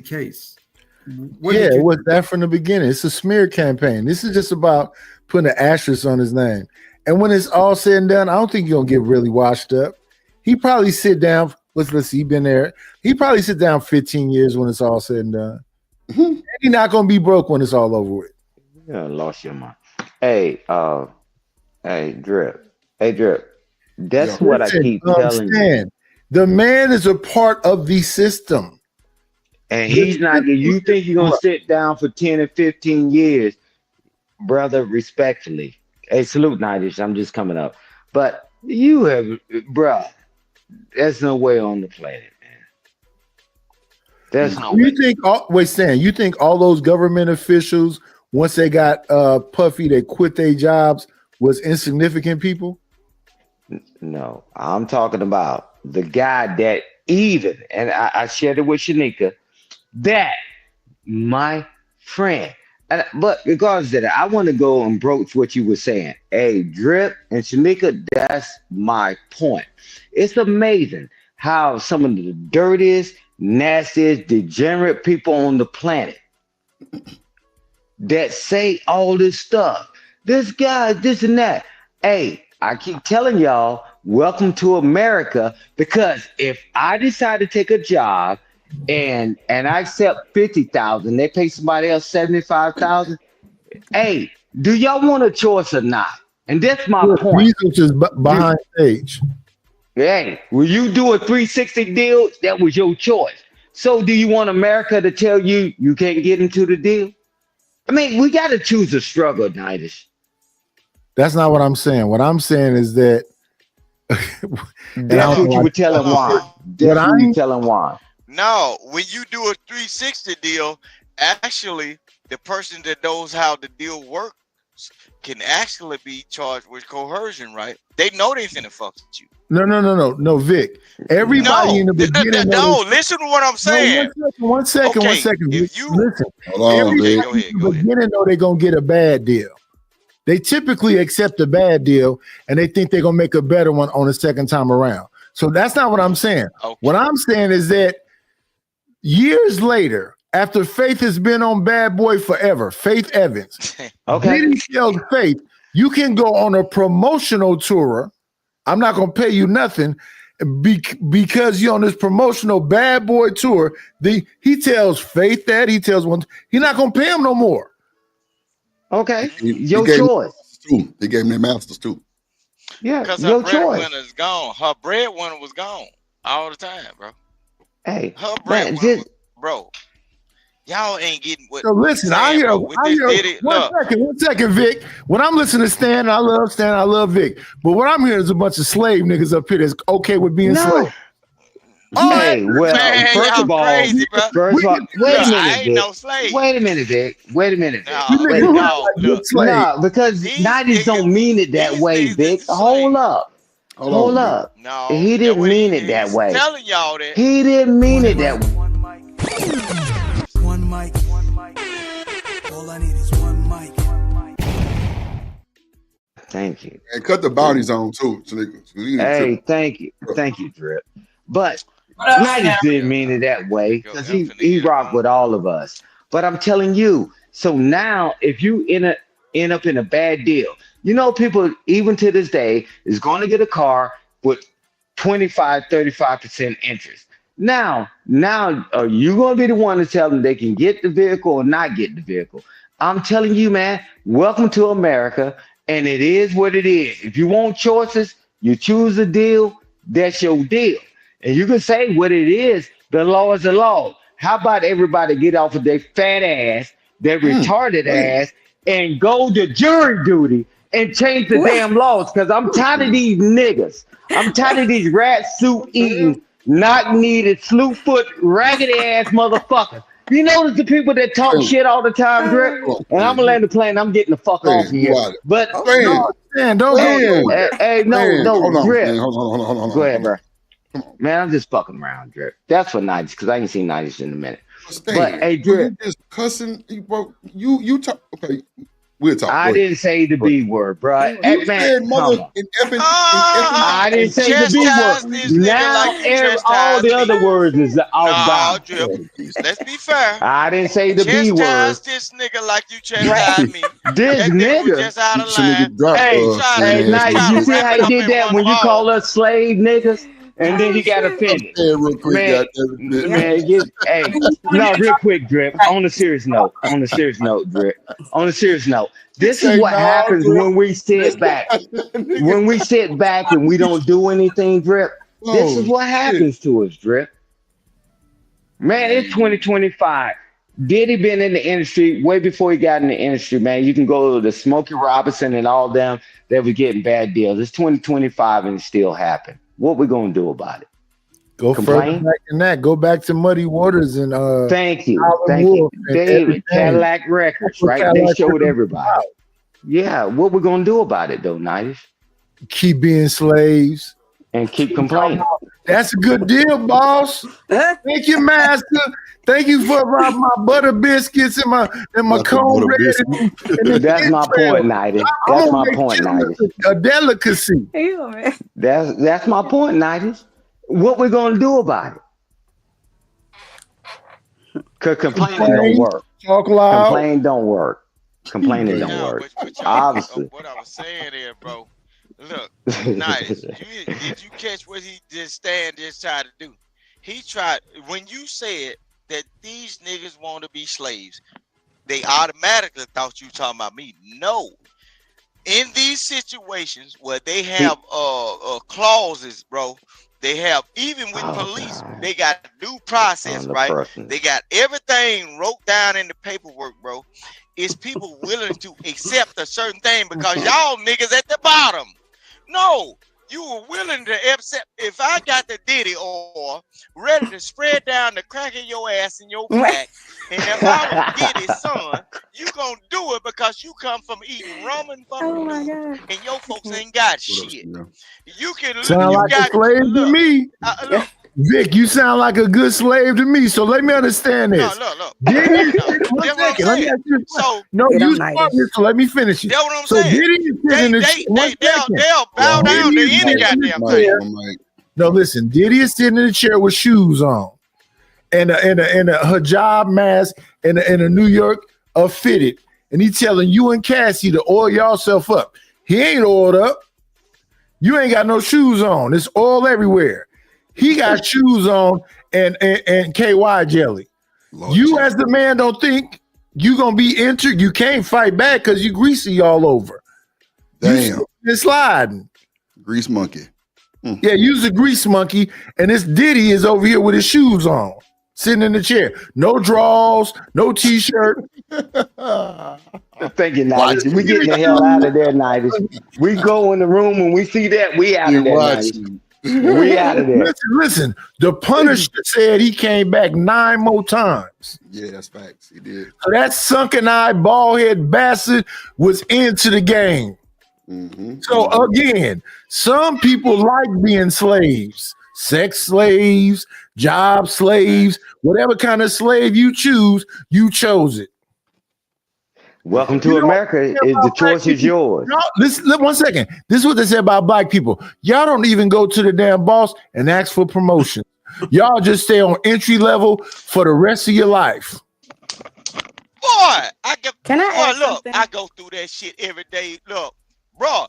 case. It was that from the beginning. It's a smear campaign. This is just about putting an asterisk on his name. And when it's all said and done, I don't think he's gonna get really washed up. He probably sit down. Let's see, he been there. He probably sit down 15 years when it's all said and done. And he's not gonna be broke when it's all over with. Yeah, lost your mind. Hey, Drip. Hey, Drip. That's what I keep telling you. The man is a part of the system. And he's not, you think you're going to sit down for 10 or 15 years, brother, respectfully. Hey, salute, Nidish. I'm just coming up. But you have, bruh, there's no way on the planet, man. There's no way. You think all those government officials, once they got puffy, they quit their jobs, was insignificant people? No, I'm talking about the guy that even, and I shared it with Shanika, that my friend. But regardless of that, I want to go and broach what you were saying. Hey, Drip and Shanika, that's my point. It's amazing how some of the dirtiest, nastiest, degenerate people on the planet that say all this stuff. This guy, this and that. Hey, I keep telling y'all, welcome to America, because if I decide to take a job and I accept 50,000, they pay somebody else 75,000. Hey, do y'all want a choice or not? And that's my point. Research is behind stage. Hey, will you do a 360 deal? That was your choice. So do you want America to tell you you can't get into the deal? I mean, we got to choose a struggle, Nidish. That's not what I'm saying. What I'm saying is that that's what you were telling Juan. That's what you telling Juan. No, when you do a 360 deal, actually, the person that knows how the deal works can actually be charged with coercion, right? They know they finna fuck with you. No, Vic. Everybody in the beginning. No, listen to what I'm saying. One second. If you listen, everybody go ahead. Beginning know they're gonna get a bad deal. They typically accept a bad deal and they think they're gonna make a better one on the second time around. So that's not what I'm saying. Okay. What I'm saying is that years later, after Faith has been on Bad Boy forever, Faith Evans, Diddy tells Faith, you can go on a promotional tour. I'm not gonna pay you nothing because you're on this promotional Bad Boy tour. He tells Faith that he's not gonna pay him no more. Okay, your choice. He gave me the masters too. Yeah, because your her choice. breadwinner's gone. Her breadwinner was gone all the time, bro. Hey, her breadwinner, bro. Y'all ain't getting what. So listen, I hear one second, Vic. When I'm listening to Stan, I love Vic. But what I'm hearing is a bunch of slave niggas up here that's okay with being slave. Oh, hey, well, man, first of all, crazy, wait a minute, Vic. No, because Nidish don't mean it that way, Vic. Hold up. No, he didn't mean it that way. Telling y'all that he didn't mean it that way. One mic. All I need is one mic. Thank you. And cut the bounties on too. Hey, thank you, Drip. But Nidish didn't mean it that way because he rocked with all of us. But I'm telling you, so now if you end up in a bad deal, you know, people even to this day is going to get a car with 25-35% interest. Now, are you going to be the one to tell them they can get the vehicle or not get the vehicle? I'm telling you, man, welcome to America, and it is what it is. If you want choices, you choose a deal, that's your deal. And you can say what it is, the law is the law. How about everybody get off of their fat ass, their retarded ass, and go to jury duty and change the damn laws? Because I'm tired of these niggas. I'm tired of these rat suit eating, knock needed, slew foot, raggedy ass motherfuckers. You notice the people that talk shit all the time, Drip? And I'm gonna land the plane. I'm getting the fuck off here. But Hey, no, Drip. Hold on. Go ahead, bro. Man, I'm just fucking around, Drip. That's for Nidish, because I ain't seen Nidish in a minute. But hey, Drip, you just cussing, bro. You talk. Okay, We'll talk. I didn't say the B word, bro. You said Come mother on. in effing. I didn't say the B Chastise word. this nigga Now like you all the chastise me. other words is off No, bounds. Drip. Let's be fair. I didn't say the B word. Chastise this nigga like you chastise me. This That nigga was nigga. just out of Some nigga line. drop Hey, He tried hey, to Night, try you to see wrap how it he up did in that one when you ball. call us slave niggas? And then he got offended. Hey, real quick, Man, goddamn. hey, no, real quick, Drip. On a serious note, Drip. On a serious note, this is Say what no, happens Drip. when we sit back. When we sit back and we don't do anything, Drip. This is what happens to us, Drip. Man, it's 2025. Diddy been in the industry way before he got in the industry, man. You can go to the Smokey Robinson and all them that were getting bad deals. It's 2025 and it still happened. What we gonna do about it? Go Complain? further back than that. Go back to Muddy Waters and Thank you. Howlin' Thank you. Wolf and David, everything. Cadillac Records, right? They Cadillac showed Records everybody. Yeah, what we gonna do about it though, Nightish? keep being slaves. And keep complaining. That's a good deal, boss. Thank you, master. Thank you for my butter biscuits and my cornbread. That's my point, Nightish. That's my point, Nightish. A delicacy. That's my point, Nightish. What we gonna do about it? Cause complaining don't work. Talk loud. Complaining don't work. Complaining don't work. Obviously. What I was saying there, bro. Look, nice. Did you catch what he just tried to do? He tried, when you said that these niggas want to be slaves, they automatically thought you talking about me. No. In these situations where they have clauses, bro, they have, even with police, they got due process, right? They got everything wrote down in the paperwork, bro. It's people willing to accept a certain thing because y'all niggas at the bottom. No, you were willing to accept. If I got the Diddy oil ready to spread down the crack of your ass in your back, and if I was Diddy's son, you gonna do it because you come from eating rum and fucking noodles, and your folks ain't got shit. You can sound like a slave to me. Look. Vic, you sound like a good slave to me. So let me understand this. Look. Diddy, That's what I'm saying. So you start this, so let me finish it. That's what I'm so saying. Diddy is sitting in the They'll bow down to any goddamn thing. No, listen. Diddy is sitting in the chair with shoes on, and a hijab mask, and a New York fitted, and he telling you and Cassie to oil yourself up. He ain't oiled up. You ain't got no shoes on. It's oil everywhere. He got shoes on and KY jelly. Lord you Jesus. As the man don't think you gonna be entered. You can't fight back because you greasy all over. Damn. You sliding. Grease monkey. Yeah, use the grease monkey. And this Diddy is over here with his shoes on, sitting in the chair. No drawers, no t-shirt. Thank you, Nightish. We getting the hell out of there, Nightish. We go in the room and we see that, we out of there, Nightish. We out of there. Listen, the Punisher said he came back 9 more times. Yeah, that's facts. He did. So that sunken eye, bald head bastard was into the game. So again, some people like being slaves, sex slaves, job slaves, whatever kind of slave you choose, you chose it. Welcome to America. The choice is yours. No, listen, 1 second. This is what they say about black people. Y'all don't even go to the damn boss and ask for promotion. Y'all just stay on entry level for the rest of your life. Boy, I go through that shit every day. Look, bro,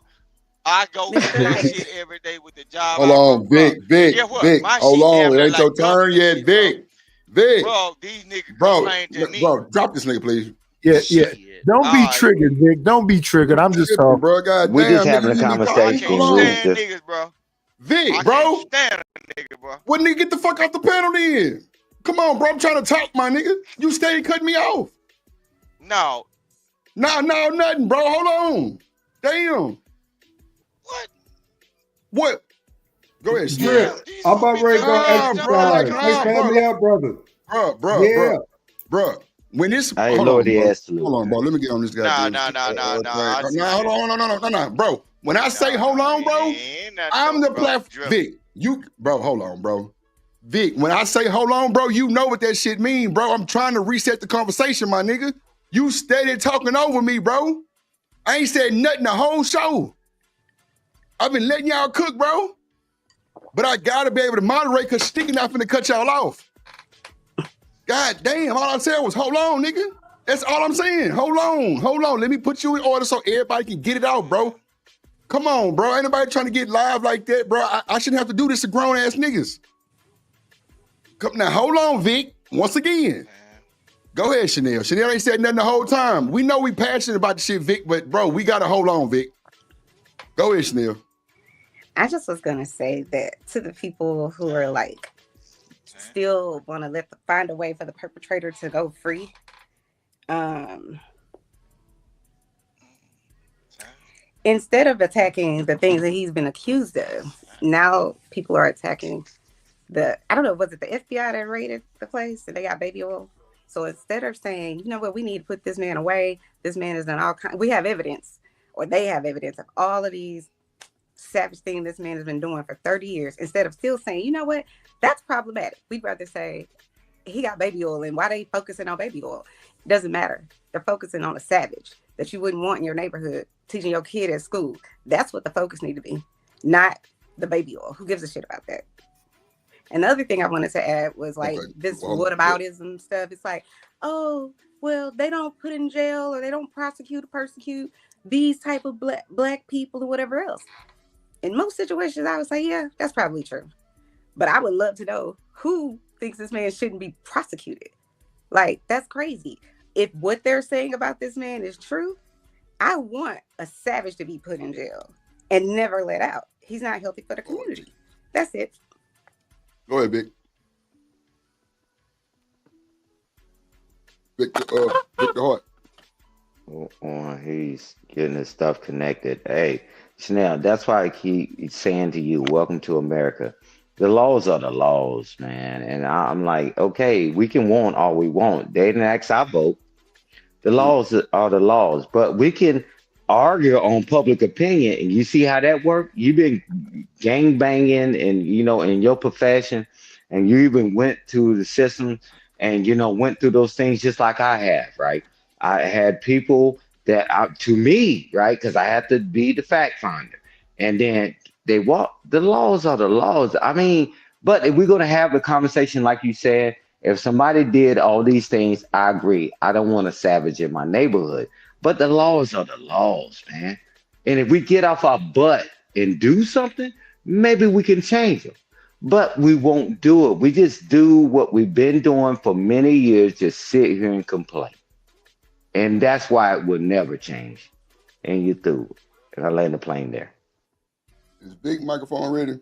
I go through that shit every day with the job. Hold on, Vic. Hold on, it ain't your turn yet, Vic. Bro, these niggas complain to me. Bro, drop this nigga, please. Yeah. Don't be triggered, Vic. Don't be triggered. I'm just talking, bro. God We're just having a I conversation. can't stand niggas, bro. Vic, bro. I can't stand a nigga, bro. What nigga get the fuck off the panel then? Come on, bro. I'm trying to talk, my nigga. You stay cutting me off. No, nothing, bro. Hold on. Damn. What? Go ahead, Strip. I'm about ready to go exercise. Hey, family out, brother. Bro. When this, hold on, bro. Let me get on this guy. No, bro. When I say hold on, bro, I'm the platform. Vic, hold on, bro. Vic, when I say hold on, bro, you know what that shit mean, bro. I'm trying to reset the conversation, my nigga. You steady talking over me, bro. I ain't said nothing the whole show. I've been letting y'all cook, bro. But I gotta be able to moderate because Sticky not finna cut y'all off. God damn, all I said was hold on, nigga. That's all I'm saying. Hold on. Let me put you in order so everybody can get it out, bro. Come on, bro. Ain't nobody trying to get live like that, bro. I shouldn't have to do this to grown ass niggas. Come now, hold on, Vic. Once again. Go ahead, Chanel. Chanel ain't said nothing the whole time. We know we passionate about the shit, Vic, but bro, we gotta hold on, Vic. Go ahead, Chanel. I just was gonna say that to the people who are like still want to find a way for the perpetrator to go free. Instead of attacking the things that he's been accused of, now people are attacking I don't know, was it the FBI that raided the place and they got baby oil? So instead of saying, you know what, we need to put this man away, this man has done all kinds, we have evidence, or they have evidence of all of these savage things this man has been doing for 30 years. Instead of still saying, you know what, that's problematic. We'd rather say he got baby oil, and why they focusing on baby oil? It doesn't matter. They're focusing on a savage that you wouldn't want in your neighborhood, teaching your kid at school. That's what the focus need to be, not the baby oil. Who gives a shit about that? And the other thing I wanted to add was like this whataboutism stuff. It's like, oh, well, they don't put in jail or they don't prosecute or persecute these type of black people or whatever else. In most situations, I would say, yeah, that's probably true. But I would love to know who thinks this man shouldn't be prosecuted. Like, that's crazy. If what they're saying about this man is true, I want a savage to be put in jail and never let out. He's not healthy for the community. That's it. Go ahead, Vic. Victor Hart. He's getting his stuff connected. Hey, Chanel, that's why I keep saying to you, welcome to America. The laws are the laws, man. And I'm like, okay, we can want all we want. They didn't ask our vote. The laws are the laws, but we can argue on public opinion. And you see how that worked? You've been gang banging and, you know, in your profession, and you even went to the system and, you know, went through those things just like I have, right? I had people that to me, right? Because I have to be the fact finder. And then the laws are the laws. I mean, but if we're going to have the conversation, like you said, if somebody did all these things, I agree. I don't want a savage in my neighborhood, but the laws are the laws, man. And if we get off our butt and do something, maybe we can change them, but we won't do it. We just do what we've been doing for many years, just sit here and complain. And that's why it will never change. And you threw it. And I land the plane there. Is big microphone ready?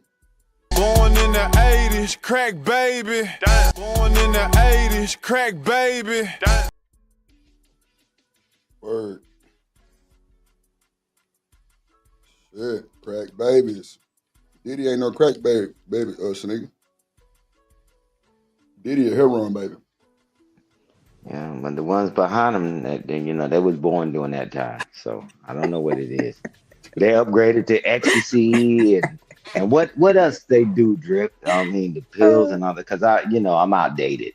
Born in the 80s, crack baby. Damn. Born in the 80s, crack baby. Damn. Word. Shit, crack babies. Diddy ain't no crack baby, nigga. Diddy a heroin baby. Yeah, but the ones behind them, you know, they was born during that time. So I don't know what it is. They upgraded to ecstasy and what else they do, Drip? I mean, the pills and all that, because I'm outdated.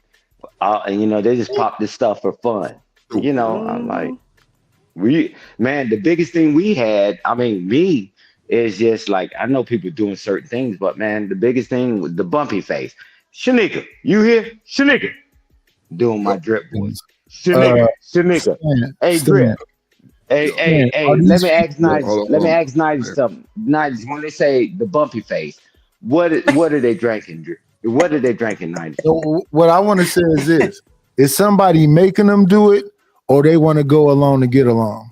And, you know, they just pop this stuff for fun. You know, I'm like, the biggest thing we had, I mean, me, is just like, I know people doing certain things, but man, the biggest thing was the bumpy face. Shanika, you here? Shanika. Doing my drip voice. Shanika. Hey, Drip. Hey, let me ask Nigel something. Nigel, when they say the bumpy face, what are they drinking, Drip? What are they drinking, Nigel? So what I want to say is this: is somebody making them do it, or they want to go along to get along?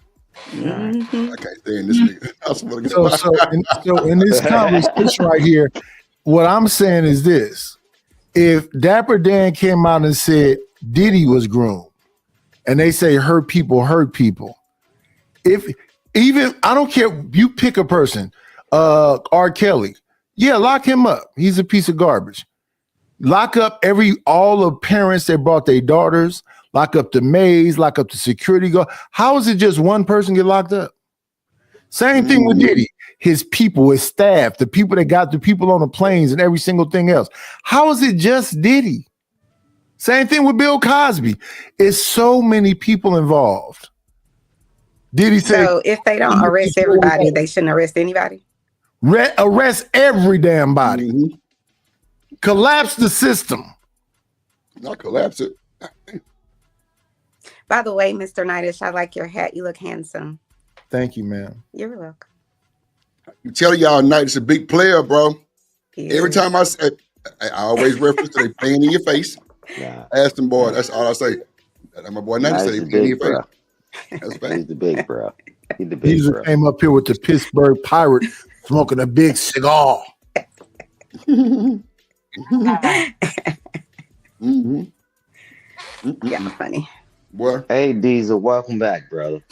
Mm-hmm. I can't stand this nigga. So in this conversation right here, what I'm saying is this: if Dapper Dan came out and said Diddy was groomed, and they say hurt people, if even I don't care, you pick a person, R. Kelly, yeah, lock him up. He's a piece of garbage. Lock up all the parents that brought their daughters. Lock up the maids. Lock up the security guard. How is it just one person get locked up? Same thing with Diddy. His people, his staff, the people that got the people on the planes and every single thing else. How is it just Diddy? Same thing with Bill Cosby. It's so many people involved. Diddy say, So if they don't arrest everybody, they shouldn't arrest anybody. arrest every damn body. Mm-hmm. Collapse the system. Not collapse it. By the way, Mr. Knightish, I like your hat. You look handsome. Thank you, ma'am. You're welcome. You tell y'all Knight is a big player, bro. He Every is. time I say, I always reference to they playing in your face. Yeah. Ask them, boy. That's all I say. That my boy Knight Nice said is they playing in big, your bro. face. That's He's fine. the big bro. He's the big Diesel bro. came up here with the Pittsburgh Pirate smoking a big cigar. Mm-hmm. Yeah, funny. Boy, Hey, Diesel, welcome back, brother.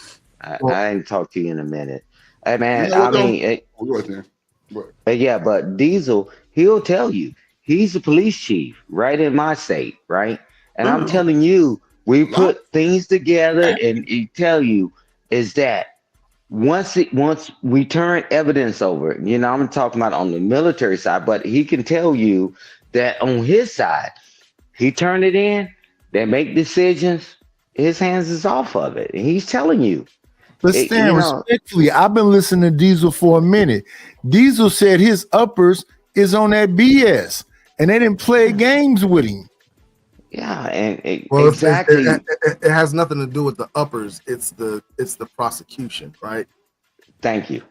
Well, I ain't talked to you in a minute. Hey, you man, know what I though? mean, Oh, go ahead, man. yeah, but Diesel, he'll tell you he's the police chief right in my state, right? And I'm telling you, we Lot. put things together, and he tell you is that once we turn evidence over, I'm talking about on the military side, but he can tell you that on his side, he turned it in, they make decisions, his hands is off of it. And he's telling you. But Stan, respectfully, I've been listening to Diesel for a minute. Diesel said his uppers is on that BS, and they didn't play games with him. Yeah, and exactly. It has nothing to do with the uppers. It's the prosecution, right? Thank you.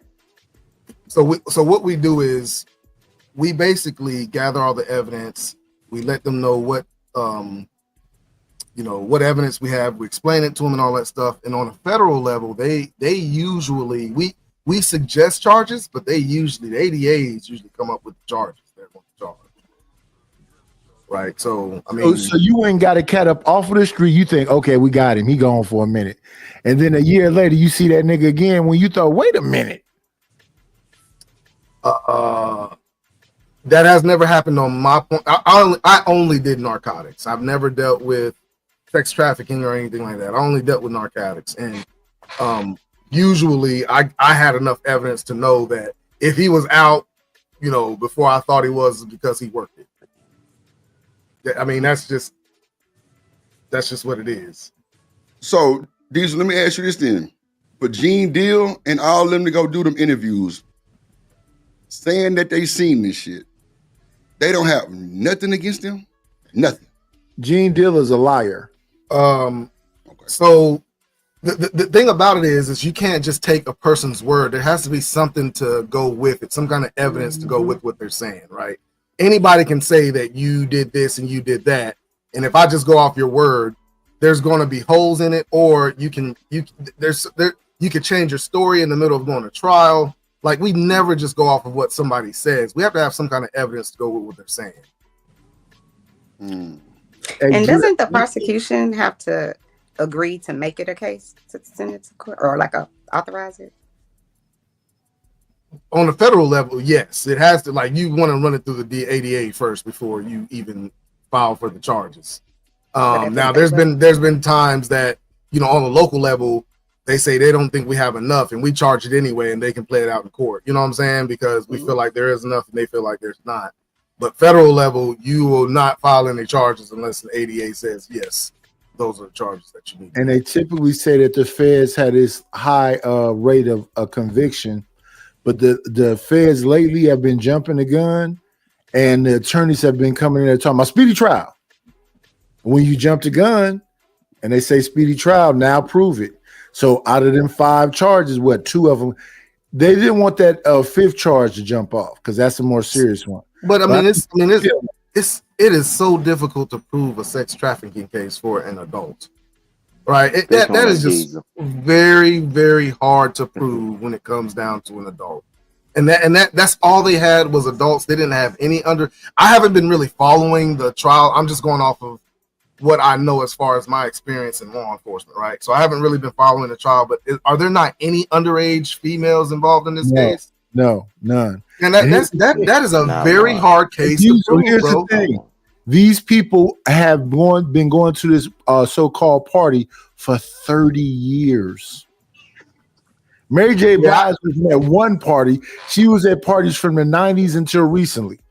So what we do is we basically gather all the evidence. We let them know what what evidence we have. We explain it to them and all that stuff. And on a federal level, they usually we suggest charges, but the ADAs usually come up with the charges they're going to charge. Right. So I mean, so you ain't got a cat up off of the street. You think, okay, we got him. He gone for a minute, and then a year later, you see that nigga again. When you thought, wait a minute, that has never happened on my point. I only did narcotics. I've never dealt with sex trafficking or anything like that. I only dealt with narcotics, and usually I had enough evidence to know that if he was out, before I thought he was, because he worked it. I mean, that's just what it is. So, Diesel, let me ask you this then. For Gene Deal and all of them to go do them interviews, saying that they seen this shit, they don't have nothing against them? Nothing. Gene Deal is a liar. So the thing about it is you can't just take a person's word. There has to be something to go with it, some kind of evidence to go with what they're saying, right? Anybody can say that you did this and you did that, and if I just go off your word, there's going to be holes in it, or you can change your story in the middle of going to trial. Like, we never just go off of what somebody says. We have to have some kind of evidence to go with what they're saying. And doesn't the prosecution have to agree to make it a case to send it to court, or authorize it? On the federal level, yes, it has to. Like, you want to run it through the ADA first before you even file for the charges. Now, there's been times that on the local level they say they don't think we have enough, and we charge it anyway, and they can play it out in court. You know what I'm saying? Because we feel like there is enough, and they feel like there's not. But federal level, you will not file any charges unless the ADA says yes, those are the charges that you need. And they typically say that the feds had this high rate of conviction. But the feds lately have been jumping the gun, and the attorneys have been coming in there talking about speedy trial. When you jump the gun and they say speedy trial, now prove it. So out of them 5 charges, 2 of them, they didn't want that 5th charge to jump off because that's a more serious one. But it is so difficult to prove a sex trafficking case for an adult. Right, that is just very, very hard to prove when it comes down to an adult, and that's all they had was adults. They didn't have any under. I haven't been really following the trial. I'm just going off of what I know as far as my experience in law enforcement, right? So I haven't really been following the trial. But are there not any underage females involved in this case? No, none. And that is a very hard case to prove, here's bro. The thing. These people have been going to this so-called party for 30 years. Mary J. Blige was at one party. She was at parties from the 90s until recently.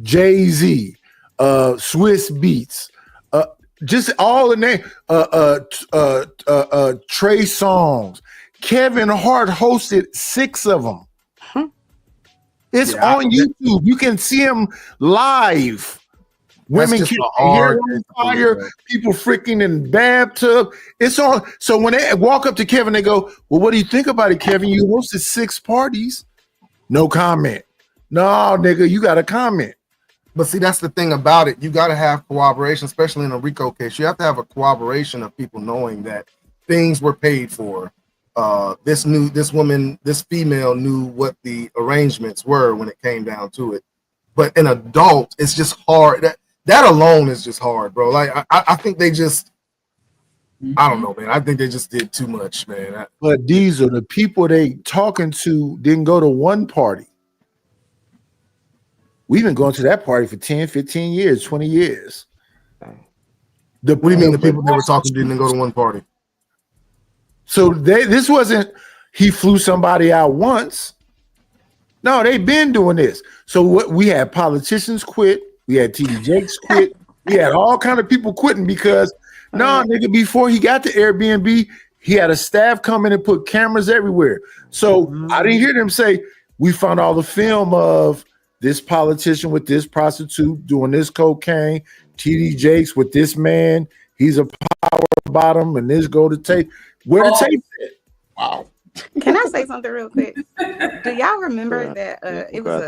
Jay-Z, Swiss Beats, just all the name. Trey Songz, Kevin Hart hosted 6 of them. It's on YouTube. You can see him live. Women catching hair on fire, people freaking in bathtub. It's on. So when they walk up to Kevin, they go, "Well, what do you think about it, Kevin? You hosted 6 parties." No comment. No, nigga, you got to comment. But see, that's the thing about it. You got to have cooperation, especially in a RICO case. You have to have a cooperation of people knowing that things were paid for. This female knew what the arrangements were when it came down to it. But an adult, it's just hard. That alone is just hard, bro. Like I think they just, I don't know, man. I think they just did too much, man. But these are the people they talking to. Didn't go to one party. We've been going to that party for 10, 15 years, 20 years. What do you mean the people they were talking to didn't go to one party? So this wasn't he flew somebody out once. No, they've been doing this. So what we had politicians quit, we had TD Jakes quit, we had all kind of people quitting because nigga, before he got to Airbnb, he had a staff come in and put cameras everywhere. So I didn't hear them say we found all the film of this politician with this prostitute doing this cocaine, TD Jakes with this man, he's a power bottom, and this go to tape. Where the tape at? Wow. Can I say something real quick? Do y'all remember that it was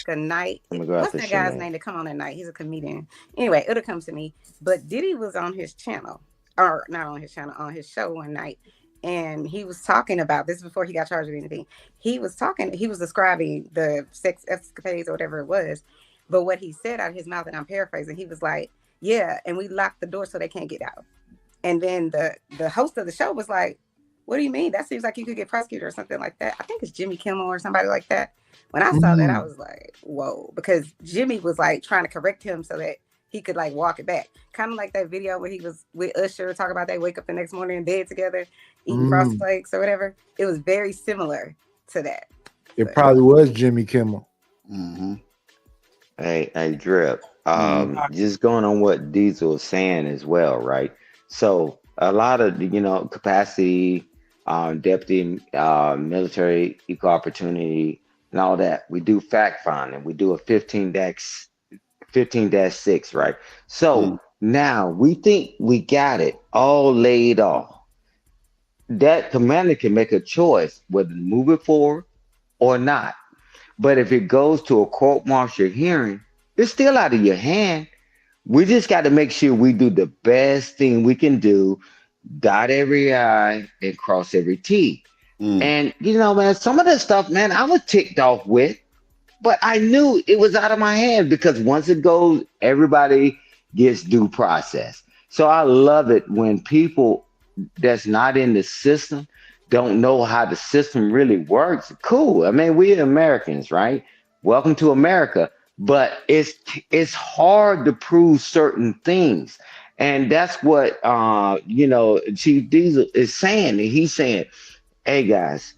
a night? What's that guy's name that come on at night? He's a comedian. Anyway, it'll come to me. But Diddy was on his channel, or not on his channel, on his show one night. And he was talking about this before he got charged with anything. He was describing the sex escapades or whatever it was. But what he said out of his mouth, and I'm paraphrasing, he was like, yeah, and we locked the door so they can't get out. And then the host of the show was like, what do you mean? That seems like you could get prosecuted or something like that. I think it's Jimmy Kimmel or somebody like that. When I saw that, I was like, whoa, because Jimmy was like trying to correct him so that he could like walk it back. Kind of like that video where he was with Usher talking about they wake up the next morning in bed together, eating frosted flakes or whatever. It was very similar to that. It probably was Jimmy Kimmel. Mm-hmm. Hey, Drip. Just going on what Diesel was saying as well, right? So a lot of capacity, deputy, military, equal opportunity, and all that. We do fact finding. We do a 15-6, right? So now we think we got it all laid off. That commander can make a choice whether to move it forward or not. But if it goes to a court-martial hearing, it's still out of your hand. We just got to make sure we do the best thing we can do, dot every I and cross every T. And, man, some of that stuff, man, I was ticked off with, but I knew it was out of my hands because once it goes, everybody gets due process. So I love it when people that's not in the system don't know how the system really works. Cool. I mean, we're Americans, right? Welcome to America. But it's hard to prove certain things. And that's what Chief Diesel is saying. And he's saying, hey guys,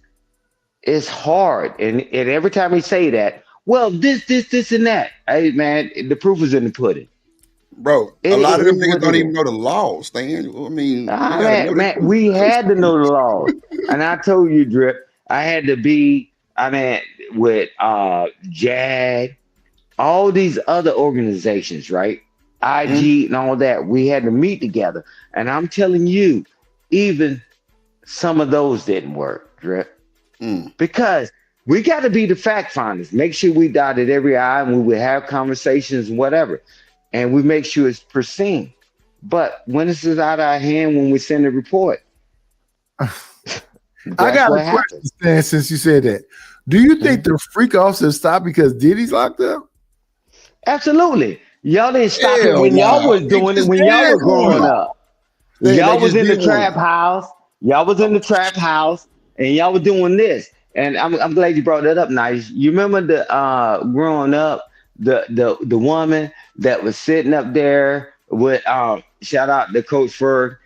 it's hard. And every time he say that, well, this, and that. Hey man, the proof is in the pudding. Bro, a lot of them niggas don't even know the laws, Stan. I mean, man, we had to know the laws. And I told you, Drip, I had to be, with JAG, all these other organizations, right? IG and all that, we had to meet together. And I'm telling you, even some of those didn't work, Drip. Because we got to be the fact finders. Make sure we dotted every I and we would have conversations and whatever. And we make sure it's pristine. But when this is out of our hand, when we send a report, I got a question, Stan, since you said that. Do you think the freak officers stopped because Diddy's locked up? Absolutely. Y'all didn't stop it when y'all was doing it, when y'all were growing up. Y'all was in the trap house. Y'all was in the trap house and y'all was doing this. And I'm glad you brought that up, Nice. You remember the growing up, the woman that was sitting up there with shout out to Coach Ferg,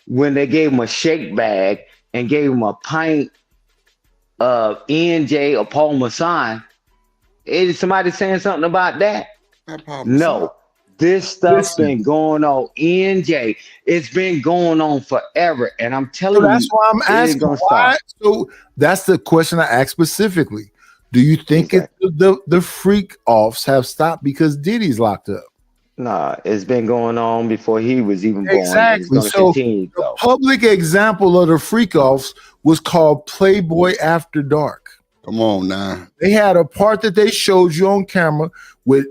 when they gave him a shake bag and gave him a pint of ENJ or Paul Masson. Is somebody saying something about that? No. This stuff been going on, NJ. It's been going on forever, and I'm telling you, that's why I'm asking gonna why. stop. So that's the question I asked specifically. Do you think the freak offs have stopped because Diddy's locked up? Nah, it's been going on before he was even born. Exactly. It's going to continue to the go. Public example of the freak offs was called Playboy After Dark. Come on now. They had a part that they showed you on camera with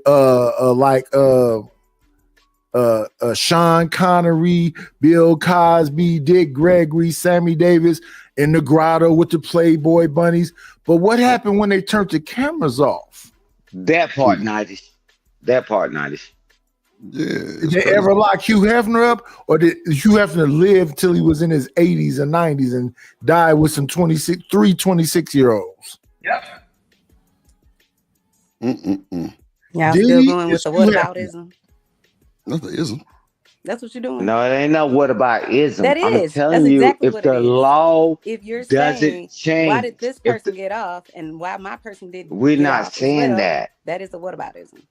Sean Connery, Bill Cosby, Dick Gregory, Sammy Davis in the grotto with the Playboy bunnies. But what happened when they turned the cameras off? That part, 90s. That part, 90s. Yeah. Did they ever lock Hugh Hefner up, or did Hugh Hefner live till he was in his 80s and 90s and died with some 26-year-olds? Yep. Y'all still going with the whataboutism? No, there isn't. That's what you're doing. No, it ain't no whataboutism. That is. I'm telling That's you, exactly if what the it is. law if you're doesn't saying, change, why did this person get off and why my person didn't? We're get not off as saying well, that. That is the whataboutism.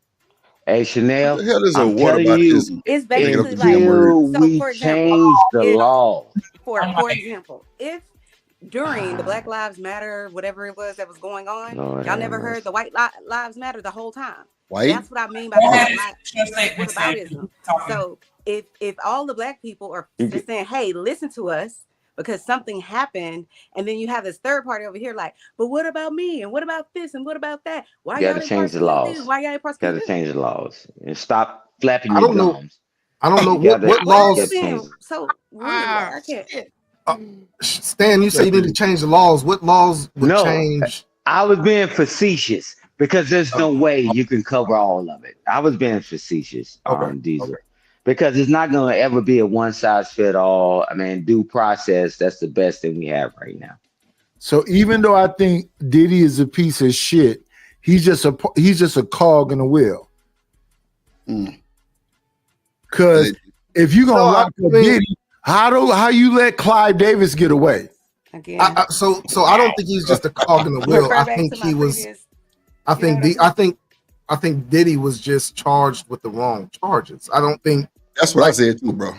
Hey, Chanel, What the hell is I'm telling you, it's basically like, until so we for example, change the law. For example, if during the Black Lives Matter, whatever it was that was going on, y'all never heard the White Lives Matter the whole time. White? That's what I mean by whataboutism. So if all the black people are just saying, hey, listen to us because something happened, and then you have this third party over here like, but what about me? And what about this? And what about that? Why you gotta change the laws. Why y'all Gotta change the laws and stop flapping your gums. I don't know what laws. So really, I can't. Stan, you say you need to change the laws. What laws would change? I was being facetious because there's no way you can cover all of it. I was being facetious, Diesel. Because it's not going to ever be a one size fit all. I mean, due process, that's the best thing we have right now. So even though I think Diddy is a piece of shit, he's just a cog in the wheel. Because if you're gonna lock up Diddy, how you let Clive Davis get away? Again. So I don't think he's just a cog in the wheel. I think he was. I think Diddy was just charged with the wrong charges. I don't think that's what I said too, bro.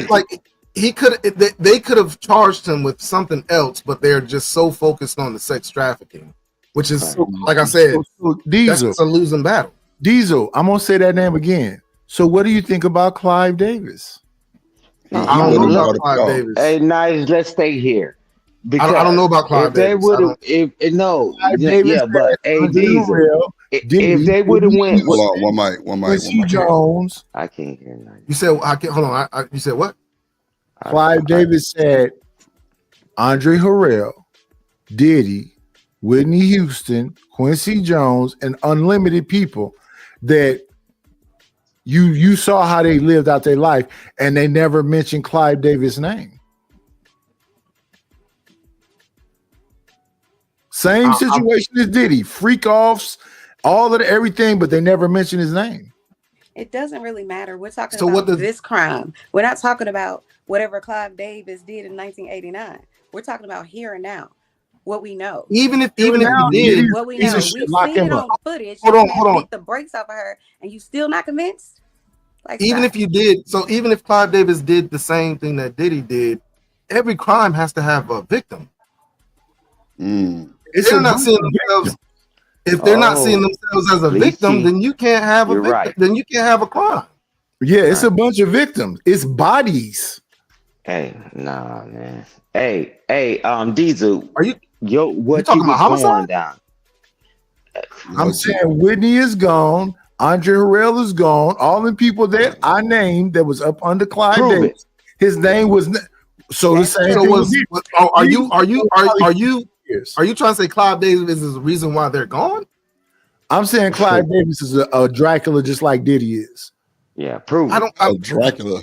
Like he could, they could have charged him with something else, but they're just so focused on the sex trafficking, which is like I said, Diesel, that's a losing battle. Diesel, I'm gonna say that name again. So what do you think about Clive Davis? I don't know about Clive Davis. Hey, nice. Let's stay here. Because I don't know about Clive Davis. But hey, Diesel. If they would have went, one mic. Quincy Jones. I can't hear nothing. You said I can't. Hold on. You said what? Clive Davis said Andre Harrell, Diddy, Whitney Houston, Quincy Jones, and unlimited people that you saw how they lived out their life, and they never mentioned Clive Davis' name. Same situation as Diddy, freak offs, all of everything, but they never mention his name. It doesn't really matter. We're talking about this crime. We're not talking about whatever Clive Davis did in 1989. We're talking about here and now. What we know. Even if you did, what we know. We've seen it on footage. Hold on. Beat the brakes off of her, and you still not convinced? Like, even if you did, so even if Clive Davis did the same thing that Diddy did, every crime has to have a victim. If they're not seeing themselves, as a victim, then you can't have a victim. Right. Then you can't have a crime. Yeah, it's a bunch of victims. It's bodies. Hey, nah, man. Hey, Diesel. Are you? What talking about homicide? Down? I'm saying Whitney is gone. Andre Harrell is gone. All the people that I named that was up under Clive Davis, his name was so the same. Are you trying to say Clive Davis is the reason why they're gone? I'm saying Clive Davis is a Dracula just like Diddy is. Yeah, prove. Dracula.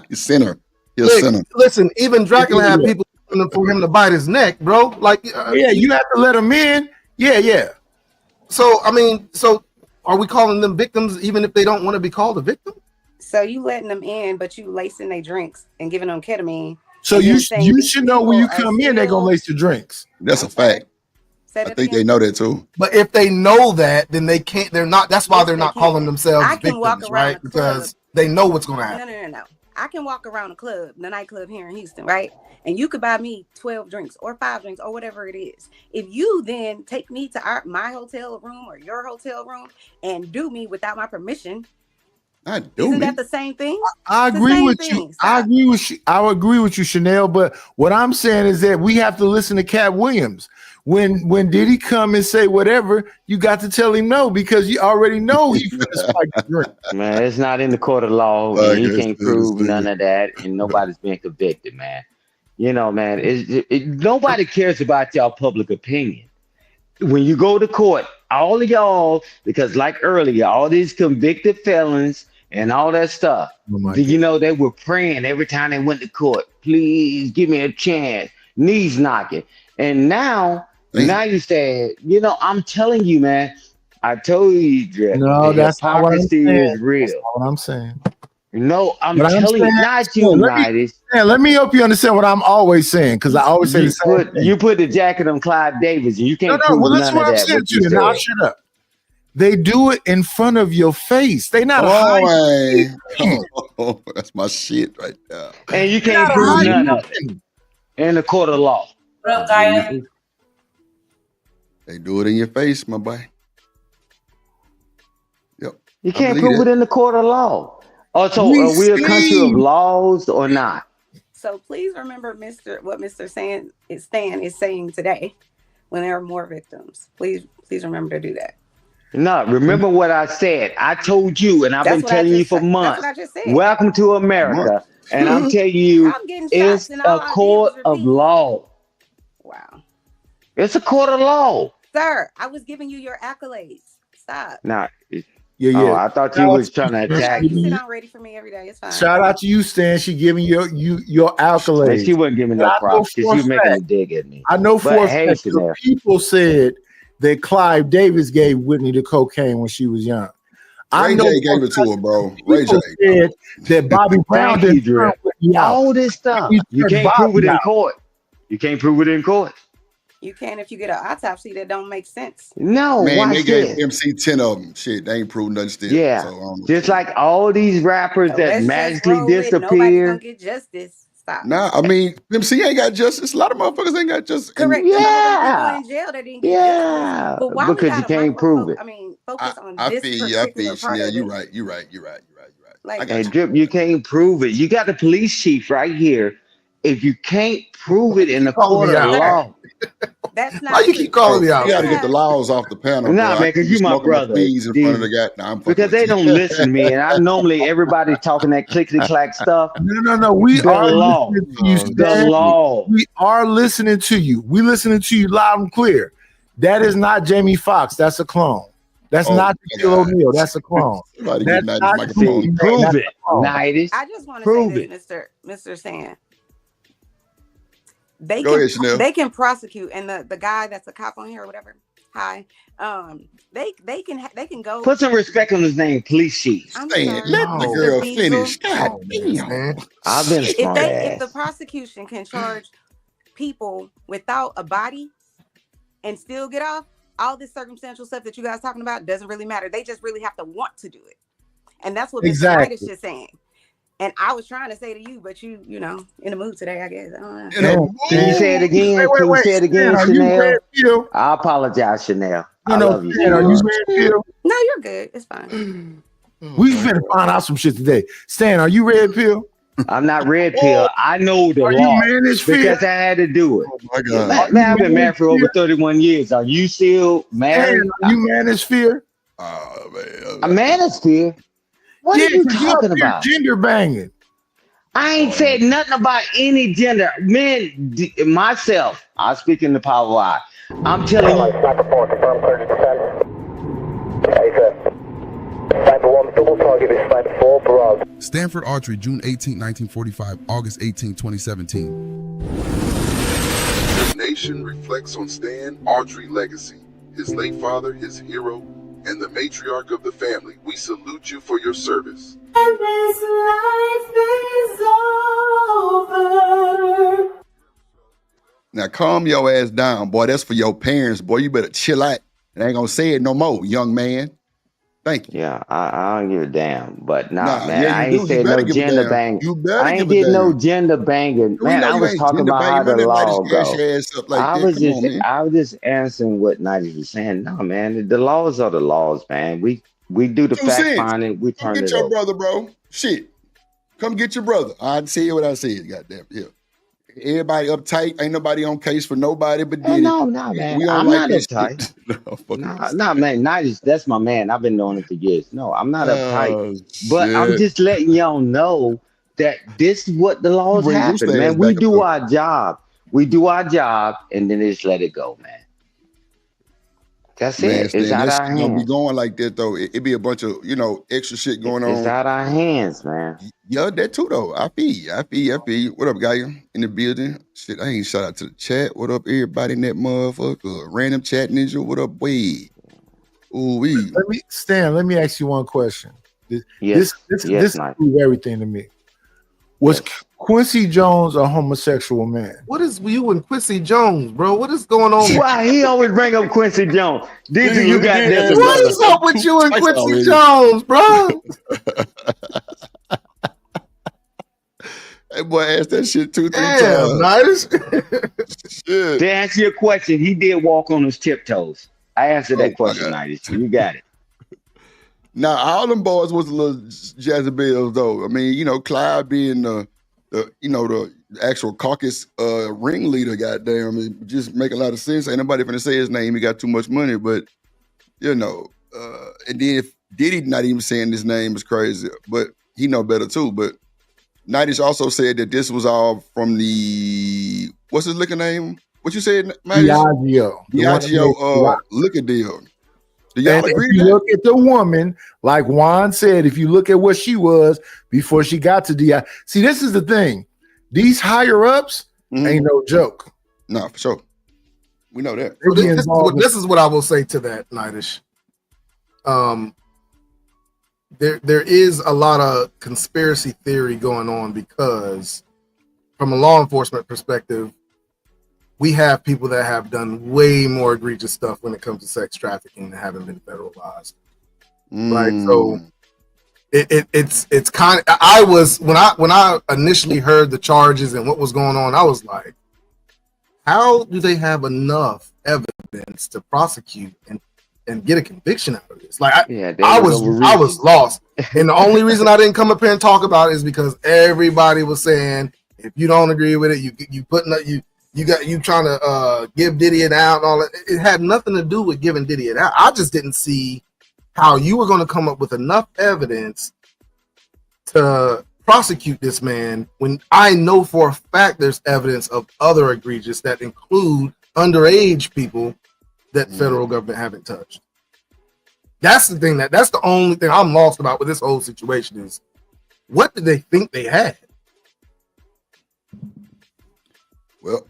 He's sinner. He's a sinner. Listen, even Dracula had people for him to bite his neck, bro. Like, yeah, you have to let him in. Yeah. So are we calling them victims even if they don't want to be called a victim? So you letting them in, but you lacing their drinks and giving them ketamine. So you should know when you come in, they're gonna lace the drinks. That's a fact. I think they know that too. But if they know that, then they can't. They're not. That's why they're not calling themselves victims, right? Because they know what's going to happen. No. I can walk around a club, the nightclub here in Houston, right? And you could buy me 12 drinks or 5 drinks or whatever it is. If you then take me to my hotel room or your hotel room and do me without my permission, isn't that the same thing? I agree with you. I agree with you, Chanel. But what I'm saying is that we have to listen to Cat Williams. When Diddy come and say whatever, you got to tell him no, because you already know he finna spike the drink. Man, it's not in the court of law. And he can't prove none of that, and nobody's being convicted, man. You know, man, nobody cares about y'all public opinion. When you go to court, all of y'all, because like earlier, all these convicted felons and all that stuff, you know, they were praying every time they went to court. Please give me a chance. Knees knocking. And now you said, you know, I'm telling you, man, I told you, Dre, no, that's hypocrisy is real. That's not what I'm saying. No, I'm telling you, not you, Midas. Let me help you understand what I'm always saying, because I always say the same thing. You put the jacket on Clyde Davis, and you can't prove well, none that's of what I'm that. saying to you. Now shut up. They do it in front of your face. They not hiding. Oh, that's my shit right there. And you can't prove none of it in the court of law. What up, guys? They do it in your face, my boy. Yep. You can't prove it in the court of law. Also, are we a country of laws or not? So please remember what Mr. Stan is saying today when there are more victims. Please remember to do that. No, remember what I said. I told you, and I've been telling you for months. That's what I just said. Welcome to America. And I'm telling you, it's a court of law. Wow. It's a court of law. Sir, I was giving you your accolades. Stop. Nah. Yeah. Oh, I thought you was trying to attack me. You sit down ready for me every day. It's fine. Shout out to you, Stan. She giving your accolades. And she wasn't giving no props because she was making a dig at me. I know for a fact that people said that Clive Davis gave Whitney the cocaine when she was young. Ray J gave it to her, bro. Ray J said that Bobby Brown did all this stuff. You can't prove it in court. You can't prove it in court. You can if you get an autopsy that don't make sense. No, man, they gave MC 10 of them. Shit, they ain't proved nothing still. Yeah, so, just like all these rappers that magically disappear. Nobody's gonna get justice. Stop. Nah, I mean, MC ain't got justice. A lot of motherfuckers ain't got justice. Correct. Yeah. In jail, they didn't get justice. But why because you can't prove it. I mean, focus on I this feel you. I feel you, Chanel. You're right. Like, hey, Drip, you can't prove it. You got the police chief right here. If you can't prove it in the court of law, that's not. Why you keep calling me out? You got to get the laws off the panel. Nah, man, because you my brother. In front of the guy. Nah, because they don't listen to me, and I normally everybody talking that clickety clack stuff. No. We are listening to you. The law. We are listening to you. We listening to you loud and clear. That is not Jamie Foxx. That's a clone. That's not Shaquille O'Neal. That's a clone. That's not prove it. Nighties. I just want to say this, Mr. Sand. They can prosecute, and the guy that's a cop on here or whatever. Hi, they can go. Put some respect on his name, police chief. Let the girl finish. God damn. I've been if the prosecution can charge people without a body and still get off, all this circumstantial stuff that you guys talking about doesn't really matter. They just really have to want to do it, and that's what Mr. Wright is just saying. And I was trying to say to you, but you know, in the mood today, I guess. I don't know. Can you say it again? Can you say it again, Chanel? I apologize, Chanel. I love you. Are you red pill? No, you're good. It's fine. We've been to find out some shit today. Stan, are you red pill? I'm not red pill. I know the law because I had to do it. Oh my God. Man, I've been married for over 31 years. Are you still married? Are you manosphere? Oh man. A manosphere? What are you talking about? Gender banging. I ain't said nothing about any gender. Men, myself, I speak in the power of I. I'm telling you. Stanford Archery, June 18, 1945, August 18, 2017. The nation reflects on Stan Archery legacy, his late father, his hero, and the matriarch of the family. We salute you for your service. And this life is over. Now now calm your ass down, boy. That's for your parents, boy. You better chill out. And I ain't gonna say it no more, young man. Thank you. Yeah, I don't give a damn. But nah, Nah, man, yeah, I you ain't do. You said better no give a gender damn. bang. You better I ain't give a did no damn. gender banging. We Man, know I you was ain't talking gender about how banging. the Man, that night law gas go. your ass up like I that. was Come just on, man. I was just answering what Nigel was saying. No, man, the laws are the laws, man. We do the 2 fact cents. finding, we Come turn get it your over. brother, bro. Shit. Come get your brother. I say what I said. Goddamn. Yeah. Everybody uptight. Ain't nobody on case for nobody but Oh Diddy. no, no, man. We don't I'm like not this uptight. shit. No, I'm fucking with Nah, nah, man. Nigel, that's my man. I've been knowing him for years. No, I'm not uptight. oh But I'm shit. just letting y'all know that this is what the laws Bring happen, Rooster ass man. We back up do though. our job. We do our job and then just let it go, man. That's Man, it. It's Stan, out that our shit don't be hands. going like that though. It be a bunch of, extra shit going It's on. out our hands, man. Yeah, that too though. I feel you. I feel you. I feel you. What up, guy? In the building. Shit, I ain't shout out to the chat. What up, everybody in that motherfucker? Random chat ninja. What up, Wade? Ooh, wee. Let me ask you one question. Yes, This Nigel. proves everything to me. Was Quincy Jones a homosexual man? What is you and Quincy Jones, bro? What is going on? Why he always bring up Quincy Jones? Did you He got did this ask one? that What is up with you and twice Quincy already. Jones, bro? That boy asked that shit 2-3 Damn, times. nice. Shit. To answer your question, he did walk on his tiptoes. I answered Oh that my question, God. Nigel. You got it. Now, all them boys was a little Jezebels, though. I mean, Clyde being the actual caucus ringleader, goddamn, it just make a lot of sense. Ain't nobody finna say his name. He got too much money, but and then if Diddy not even saying his name is crazy, but he know better too. But Nightish also said that this was all from the what's his liquor name? What you said, Nightish? Diageo. Diageo liquor deal. Do y'all And agree if to you that? look at the woman, like Juan said, if you look at what she was before she got to DI, see, this is the thing. These higher ups ain't no joke. No, for sure. We know that. So this is what I will say to that, Nightish. There is a lot of conspiracy theory going on because from a law enforcement perspective, we have people that have done way more egregious stuff when it comes to sex trafficking that haven't been federalized. Right. So it's kind of, I was when I initially heard the charges and what was going on, I was like, how do they have enough evidence to prosecute and get a conviction out of this? Like I was lost. And the only reason I didn't come up here and talk about it is because everybody was saying, if you don't agree with it, you putting up you trying to give Diddy it out and all that. It had nothing to do with giving Diddy it out. I just didn't see how you were going to come up with enough evidence to prosecute this man when I know for a fact there's evidence of other egregious that include underage people that federal government haven't touched. That's the thing that's the only thing I'm lost about with this whole situation is what did they think they had? Well,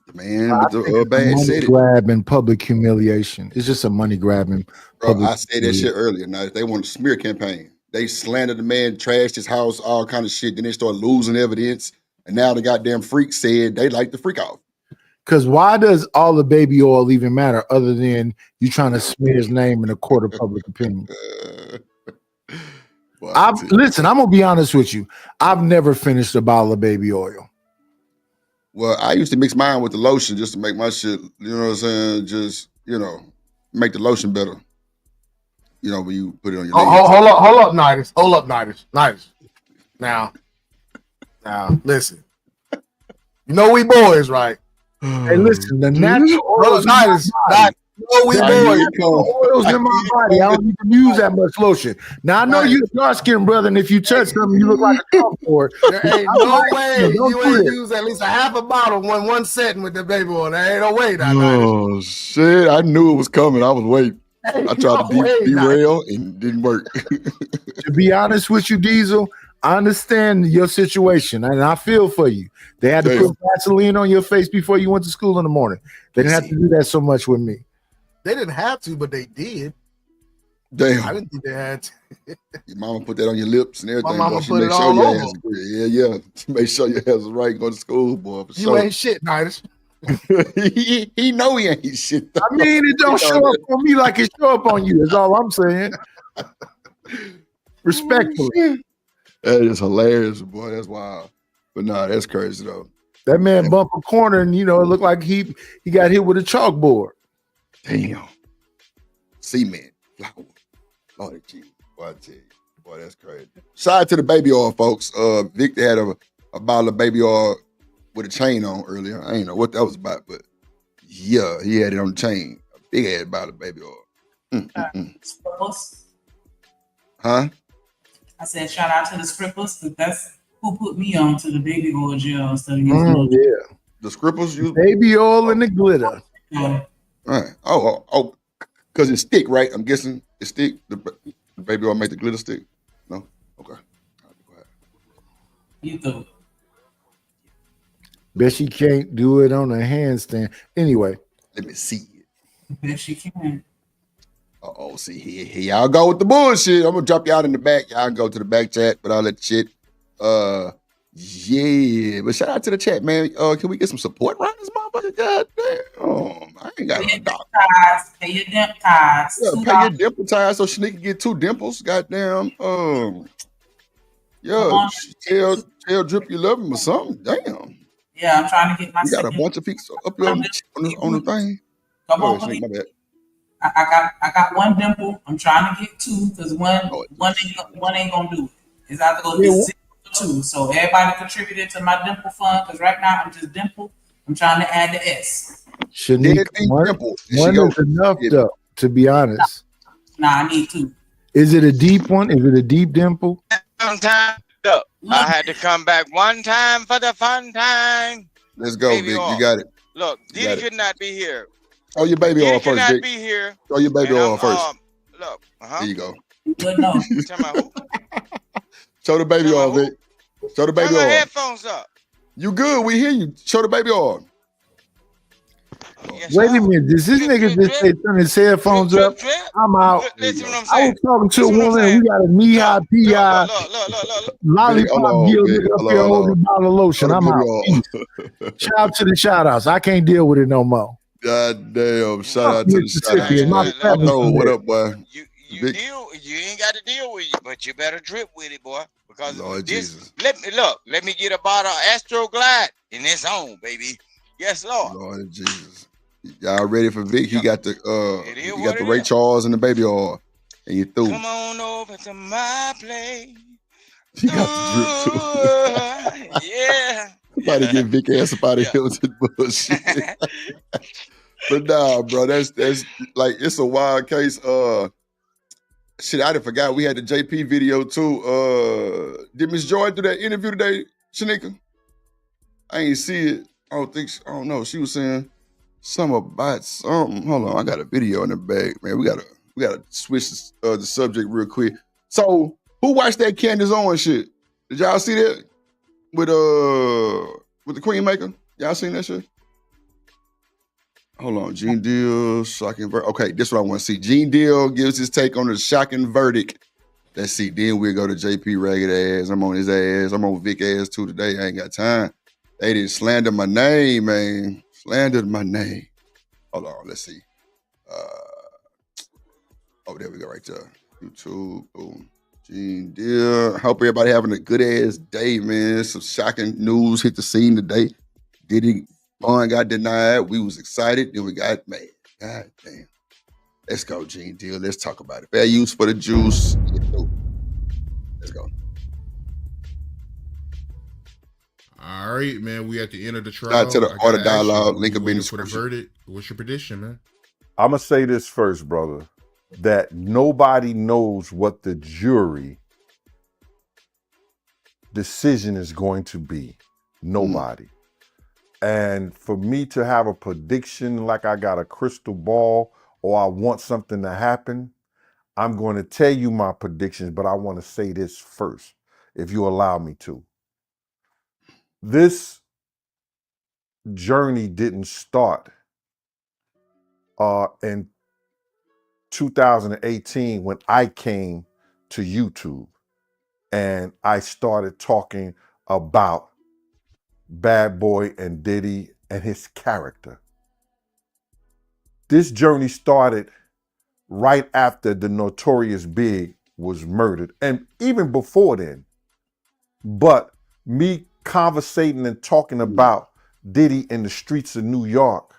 the man with the bad said it. Grab and public humiliation. It's just a money grabbing. Bro, I said that shit earlier. Now, they want a smear campaign. They slandered the man, trashed his house, all kind of shit. Then they start losing evidence. And now the goddamn freak said they like the freak off. Because why does all the baby oil even matter other than you trying to smear his name in a court of public opinion? Listen, I'm going to be honest with you. I've never finished a bottle of baby oil. Well, I used to mix mine with the lotion just to make my shit, you know what I'm saying? Just, make the lotion better. When you put it on your legs. Hold up, Nightish. Now, listen. You know we boys, right? Hey, listen, the natural oils oils in my body. I don't need to use that much lotion. Now I know you're a dark skinned brother, and if you touch something, you look like a comfort. There ain't no way you ain't use at least a half a bottle one setting with the baby oil. There ain't no way. Oh shit! I knew it was coming. I was waiting. I tried to derail and it didn't work. To be honest with you, Diesel, I understand your situation and I feel for you. They had to put Vaseline on your face before you went to school in the morning. They didn't have to do that so much with me. They didn't have to, but they did. Damn. I didn't think they had to. Your mama put that on your lips and everything. My mama She put it all over. Yeah. She made sure your ass was right going to school, boy. You ain't shit, Nightish. he know he ain't shit. Though. I mean, it don't show up on me like it show up on you. That's all I'm saying. Respectfully. That is hilarious, boy. That's wild. But nah, that's crazy though. That man bumped a corner and it looked like he got hit with a chalkboard. Damn. Cement. Flour. Lord Jesus. Boy, I tell you. Boy, that's crazy. Shout out to the baby oil, folks. Victor had a bottle of baby oil with a chain on earlier. I ain't know what that was about, but yeah, he had it on the chain. A big ass bottle of baby oil. Huh? I said, shout out to the Scrippers, because that's who put me on to the baby oil gel instead of Yeah. The Scrippers use baby oil and the glitter. Yeah. All right. Oh, because it's stick, right? I'm guessing it's stick. The baby oil make the glitter stick. No? Okay. I'll be quiet. You do. Bet she can't do it on a handstand. Anyway. Let me see it. Bet she can. Uh-oh, see, here y'all go with the bullshit. I'm gonna drop y'all in the back. Y'all go to the back chat, but all that shit. Yeah. But shout out to the chat, man. Can we get some support around this motherfucker? God damn. I ain't got no dog. Pay your dimple ties. Yeah, pay your dimple ties so Shanique can get 2 dimples. Goddamn. Yeah, tell Drip you love him or something. Damn. Yeah, I'm trying to get my. You got a bunch of people up here on the thing. Come on, Shanique, my bad. I got 1 dimple. I'm trying to get 2 because one ain't gonna do it. It's either gonna be 0 or 2. So everybody contributed to my dimple fund because right now I'm just dimple. I'm trying to add the S. Shanique, one is enough though, to be honest. Nah, I need 2. Is it a deep one? Is it a deep dimple? Time up. I had to come back one time for the fun time. Let's go, Vic. You got it. Look, Diddy could not be here. Oh, your baby oil first, Vic. Be here. Oh, your baby oil first. Look, There you go. No. Show the baby oil, Vic. Show the baby oil. Headphones up. You good? We hear you. Show the baby oil. Yes, wait a minute. Does this nigga just say turn his headphones up? I'm out. Listen what I'm saying. I was talking to a woman. We got a knee-high PI lollipop gill nigga up here holding a bottle of lotion. I'm out. Shout out to the shout-outs. I can't deal with it no more. God damn. Shout out to the shout-outs. I know. What up, boy? You ain't got to deal with it, but you better drip with it, boy. Because Lord Jesus. Let me get a bottle of Astroglide and it's on, baby. Yes, Lord. Lord Jesus. Y'all ready for Vic? He got the Ray Charles and the baby oil. And you threw. Come on over to my place. He got the drip too. Yeah. Somebody get Vic ass up out of here with this bullshit. But nah, bro, that's like it's a wild case. Shit, I done forgot we had the JP video too. Did Miss Joy do that interview today, Shanika? I ain't see it. I don't know. She was saying something about something. Hold on, I got a video in the bag, man. We gotta switch the subject real quick. So, who watched that Candace Owens shit? Did y'all see that with the Queen Maker? Y'all seen that shit? Hold on, Gene Deal, shocking verdict. Okay, this is what I want to see. Gene Deal gives his take on the shocking verdict. Let's see. Then we'll go to JP Ragged ass. I'm on his ass. I'm on Vic ass too today. I ain't got time. They didn't slander my name, man. Slandered my name. Hold on, let's see. There we go, right there. YouTube, boom. Gene Deal. Hope everybody having a good ass day, man. Some shocking news hit the scene today. Diddy Bond got denied. We was excited. Then we got mad. God damn. Let's go, Gene Deal. Let's talk about it. Fair use for the juice. Let's go. All right, man. We at the end of the trial. Shout to the Art of Dialogue. Link will be in the for the verdict. What's your prediction, man? I'm going to say this first, brother, that nobody knows what the jury decision is going to be. Nobody. And for me to have a prediction like I got a crystal ball or I want something to happen, I'm going to tell you my predictions, but I want to say this first, if you allow me to. This journey didn't start in 2018 when I came to YouTube and I started talking about Bad Boy and Diddy and his character. This journey started right after the Notorious Big was murdered, and even before then. But me conversating and talking about Diddy in the streets of New York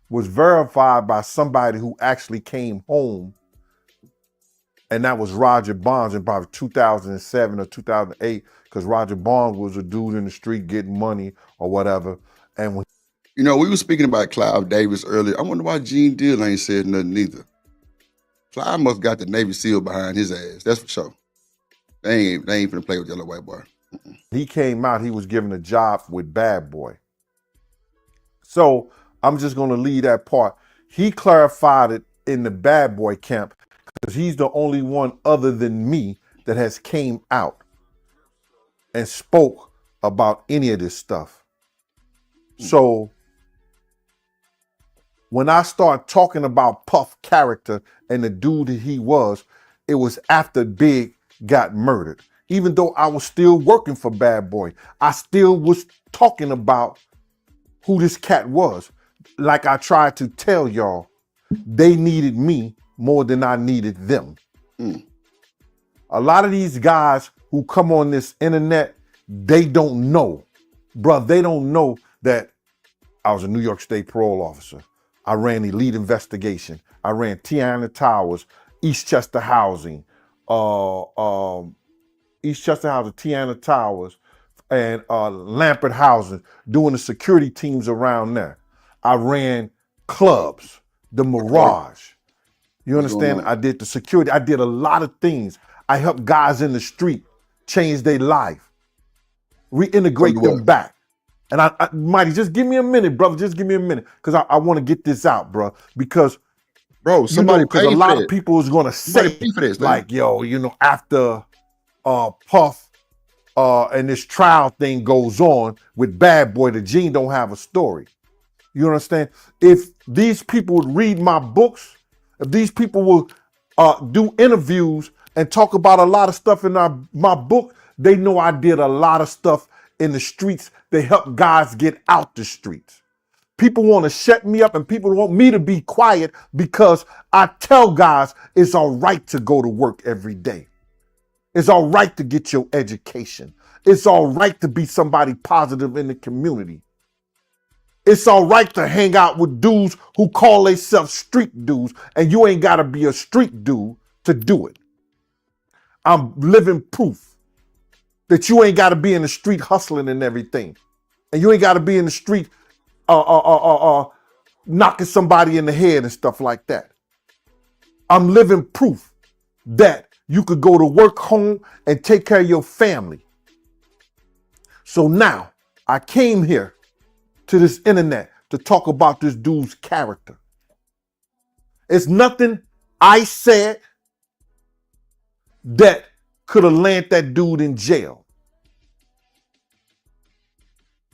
was verified by somebody who actually came home, and that was Roger Bonds in probably 2007 or 2008, because Roger Bonds was a dude in the street getting money or whatever. And when we were speaking about Clive Davis earlier. I wonder why Gene Deal ain't said nothing either. Clive must got the Navy SEAL behind his ass. That's for sure. They ain't finna play with that little white boy. he came out, he was given a job with Bad Boy. So I'm just gonna leave that part. He clarified it in the Bad Boy camp because he's the only one other than me that has came out and spoke about any of this stuff. So when I start talking about Puff character and the dude that he was, it was after Big got murdered. Even though I was still working for Bad Boy, I still was talking about who this cat was. Like I tried to tell y'all, they needed me more than I needed them. A lot of these guys who come on this internet, they don't know. Bruh, they don't know that I was a New York State parole officer. I ran Elite Investigation. I ran Tiana Towers, Eastchester Housing, Tiana Towers, and Lampert Housing, doing the security teams around there. I ran clubs, the Mirage. You understand? I did the security. I did a lot of things. I helped guys in the street change their life, reintegrate them back. And I Mighty, just give me a minute, brother. Just give me a minute, because I want to get this out, bro. Because, somebody because a lot of people is gonna say, like, yo, after Puff and this trial thing goes on with Bad Boy, the Gene don't have a story. You understand? If these people would read my books, if these people will do interviews and talk about a lot of stuff in my book, they know I did a lot of stuff in the streets to help guys get out the streets. People want to shut me up and people want me to be quiet because I tell guys it's all right to go to work every day. It's all right to get your education. It's all right to be somebody positive in the community. It's all right to hang out with dudes who call themselves street dudes, and you ain't got to be a street dude to do it. I'm living proof that you ain't got to be in the street hustling and everything. And you ain't got to be in the street knocking somebody in the head and stuff like that. I'm living proof that you could go to work, home, and take care of your family. So now I came here to this internet to talk about this dude's character. It's nothing I said that could have landed that dude in jail.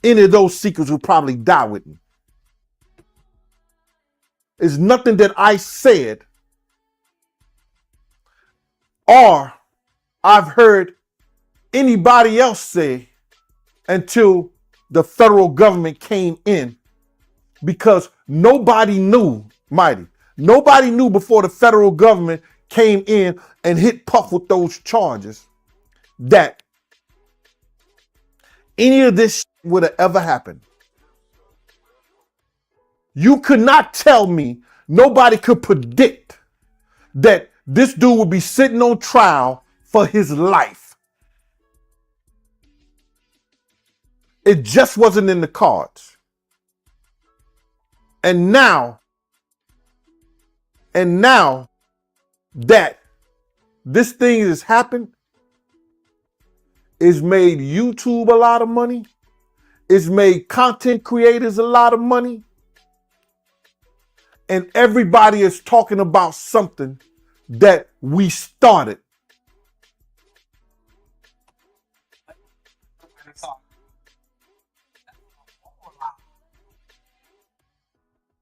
Any of those secrets would probably die with me. It's nothing that I said or I've heard anybody else say until the federal government came in, because nobody knew, Mighty. Nobody knew before the federal government came in and hit Puff with those charges that any of this would have ever happened. You could not tell me, nobody could predict that this dude would be sitting on trial for his life. It just wasn't in the cards. And now that this thing has happened, it's made YouTube a lot of money. It's made content creators a lot of money. And everybody is talking about something that we started.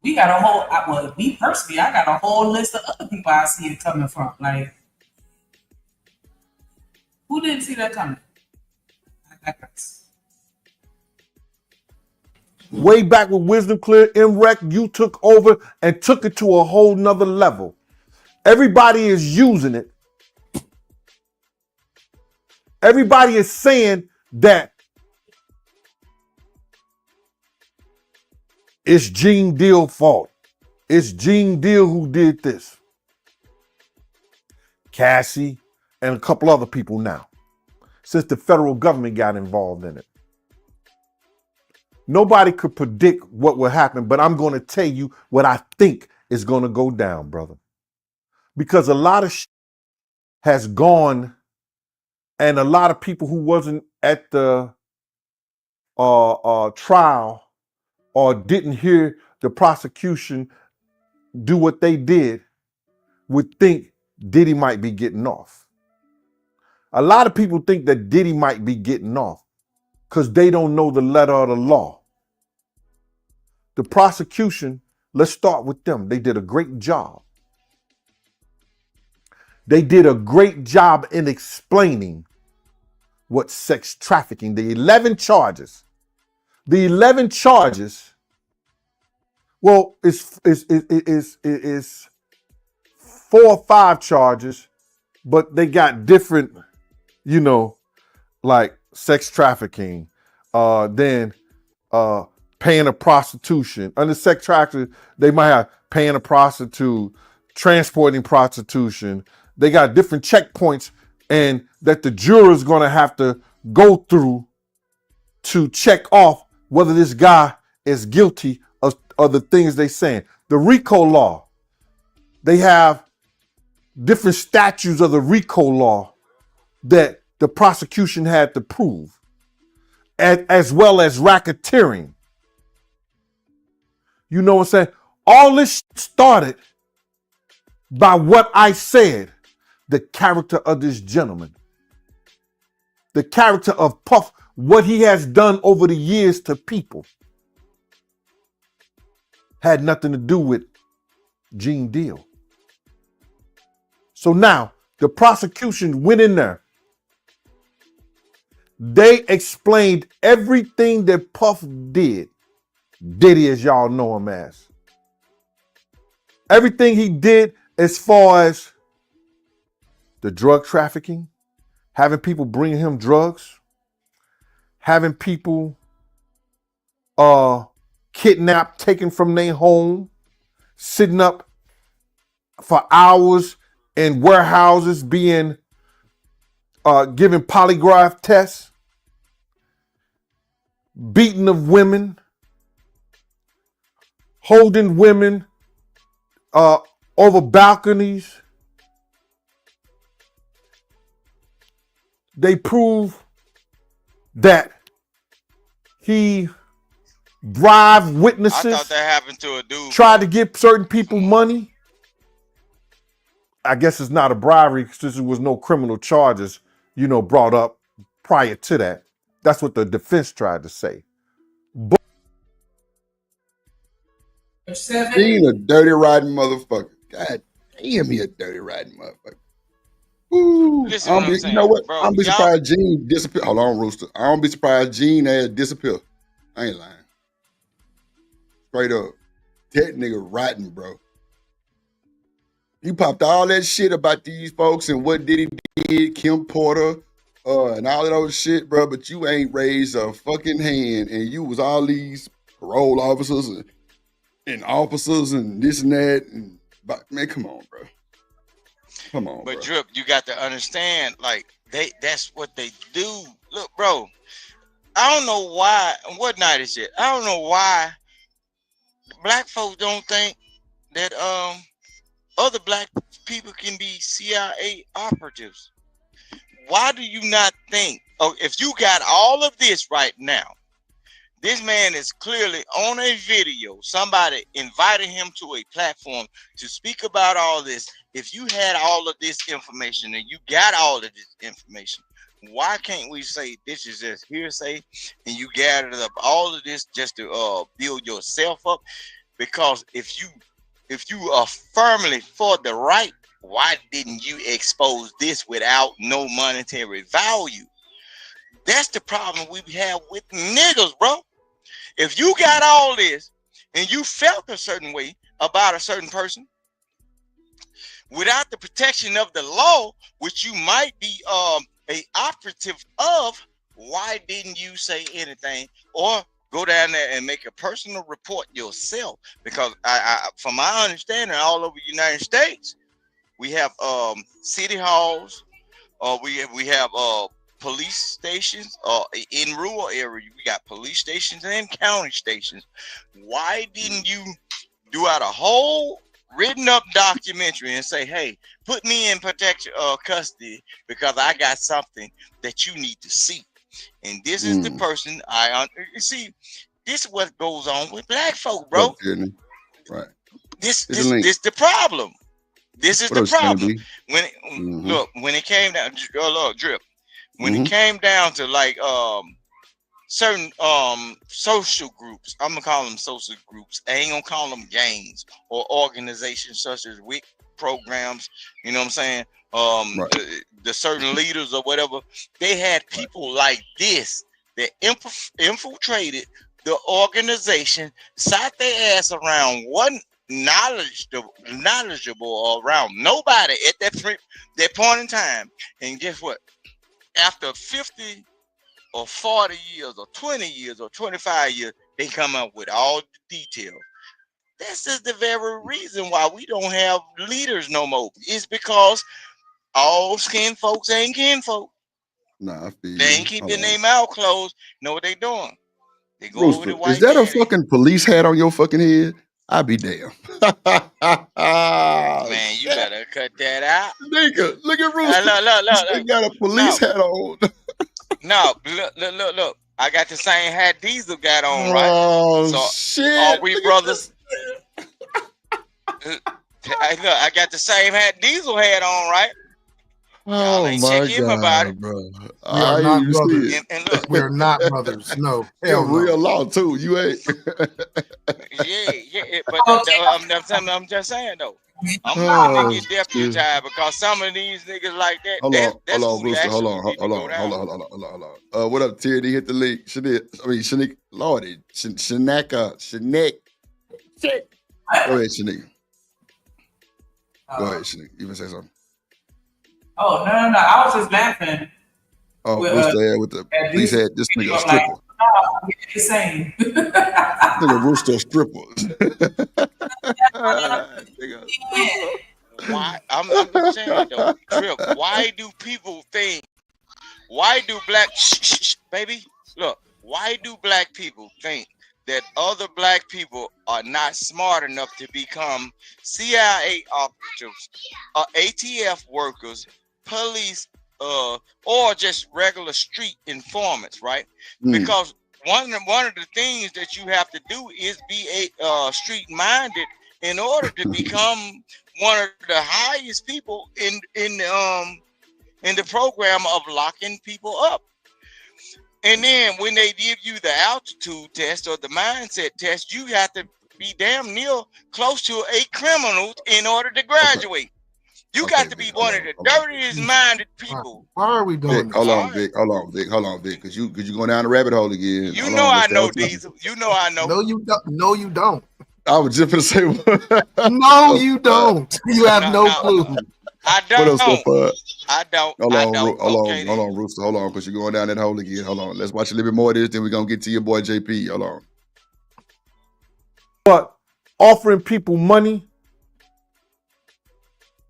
We got a whole, well, me personally, I got a whole list of other people I see it coming from. Like, who didn't see that coming? Way back with Wisdom Clear, MREC, you took over and took it to a whole nother level. Everybody is using it. Everybody is saying that it's Gene Deal's fault. It's Gene Deal who did this. Cassie and a couple other people now, since the federal government got involved in it. Nobody could predict what will happen, but I'm going to tell you what I think is going to go down, brother. Because a lot of shit has gone, and a lot of people who wasn't at the trial or didn't hear the prosecution do what they did would think Diddy might be getting off. A lot of people think that Diddy might be getting off because they don't know the letter of the law. The prosecution, let's start with them. They did a great job. They did a great job in explaining what sex trafficking, the 11 charges. The 11 charges, well, it's 4 or 5 charges, but they got different, like sex trafficking, then paying a prostitution. Under sex trafficking, they might have paying a prostitute, transporting prostitution. They got different checkpoints and that the juror's gonna have to go through to check off whether this guy is guilty of the things they saying. The RICO law, they have different statutes of the RICO law that the prosecution had to prove, as well as racketeering. You know what I'm saying? All this started by what I said, the character of this gentleman, the character of Puff, what he has done over the years to people had nothing to do with Gene Deal. So now the prosecution went in there. They explained everything that Puff did. Diddy, as y'all know him as. Everything he did as far as the drug trafficking, having people bring him drugs, having people kidnapped, taken from their home, sitting up for hours in warehouses being given polygraph tests, beating of women, holding women over balconies. They prove that he bribed witnesses. I thought that happened to a dude. Tried to get certain people money. I guess it's not a bribery because there was no criminal charges, brought up prior to that. That's what the defense tried to say. But Gene a dirty riding motherfucker. God damn, he a dirty riding motherfucker. Ooh, you know what? I'm be surprised Gene disappear. Hold on, Rooster. I don't be surprised Gene had disappear. I ain't lying. Straight up. That nigga rotten, bro. You popped all that shit about these folks and what Diddy did, Kim Porter, and all of those shit, bro, but you ain't raised a fucking hand, and you was all these parole officers and officers and this and that, and man, come on, bro. Come on, but bro. Drip, you got to understand, like, that's what they do. Look, bro, I don't know why, what night is it? I don't know why black folks don't think that other black people can be CIA operatives. Why do you not think, if you got all of this right now, this man is clearly on a video, somebody invited him to a platform to speak about all this. If you had all of this information and you got all of this information, why can't we say this is just hearsay and you gathered up all of this just to build yourself up? Because if you are firmly for the right, why didn't you expose this without no monetary value? That's the problem we have with niggas, bro. If you got all this and you felt a certain way about a certain person, without the protection of the law, which you might be a operative of, why didn't you say anything or go down there and make a personal report yourself? Because from my understanding, all over the United States, we have city halls, we have police stations. In rural areas, we got police stations and county stations. Why didn't you do out a whole written up documentary and say, hey, put me in protection custody because I got something that you need to see? And this is the person you see, this is what goes on with black folk, bro. Right. This the problem. This is the problem. Look, when it came down, Drip, when it came down to like certain social groups, I'm gonna call them social groups. I ain't gonna call them gangs or organizations such as WIC programs. You know what I'm saying? The certain leaders or whatever, they had people like this that infiltrated the organization, sat their ass around, wasn't knowledgeable around nobody at that point in time. And guess what? After 50 or 40 years or 20 years or 25 years, they come up with all the details. This is the very reason why we don't have leaders no more. It's because all skin folks ain't kin folk. Nah, I feel they ain't keeping their mouth closed. Know what they doing? They go over the white is that daddy. a fucking police hat on your fucking head? I'll be damn. Man, you better cut that out. Nigga, look at Rooster. Look. He got a police hat on. No, look. I got the same hat Diesel got on, right? Oh, so shit. Are we brothers? I got the same hat Diesel had on, right? Oh ain't my check him God, about it. bro. We are not brothers. And look, we're not brothers. No, hell no. Real law too. You ain't. yeah. But I'm just saying though. I'm not to get deputized because some of these niggas like that. Hold on, who we Rooster. actually Hold need to go down. on. What up, Tierney? Hit the link. Shanique. Lordy. Shanaka. Shanique. Go ahead, Shanique. Go ahead, Shanique. You want to say something? Oh, no. I was just laughing. Oh, Rooster with the police hat. This nigga a stripper. Like, the same. Nigga Rooster a stripper. Why? I'm saying though, Trip. Why do people think? Why do baby? Look. Why do black people think that other black people are not smart enough to become CIA operatives, ATF workers, police, or just regular street informants, right? Because one of the things that you have to do is be a street minded in order to become one of the highest people in the program of locking people up. And then when they give you the altitude test or the mindset test, you have to be damn near close to a criminal in order to graduate. You got to be one of the dirtiest minded people. Why are we doing Vic, hold on, Vic, because you going down the rabbit hole again. You know I know, Diesel. You know I know. No, you don't. No, you don't. I was just gonna say. No, you don't. You have no clue. I don't. What else so far? I don't. Hold Okay, on, Rooster. Hold on, because you're going down that hole again. Hold on. Let's watch a little bit more of this, then we're gonna get to your boy JP. Hold on. But offering people money,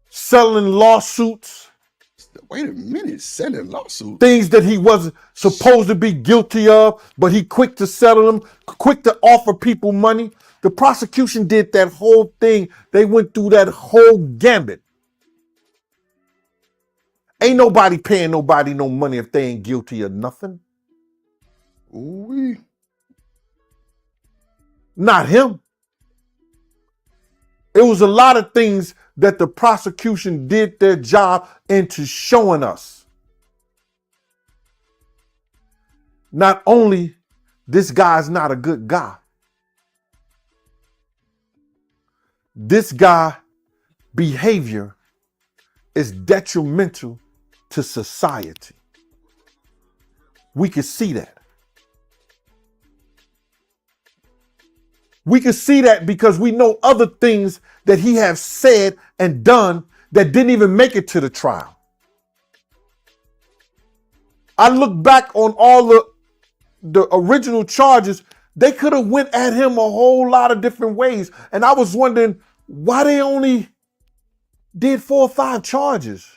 selling lawsuits. Wait a minute, selling lawsuits. Things that he wasn't supposed to be guilty of, but he quick to settle them, quick to offer people money. The prosecution did that whole thing. They went through that whole gambit. Ain't nobody paying nobody no money if they ain't guilty of nothing. Ooh-wee. Not him. It was a lot of things that the prosecution did their job into showing us. Not only this guy's not a good guy, this guy behavior is detrimental to society. We can see that. We can see that because we know other things that he has said and done that didn't even make it to the trial. I look back on all the original charges. They could have went at him a whole lot of different ways. And I was wondering why they only did 4 or 5 charges.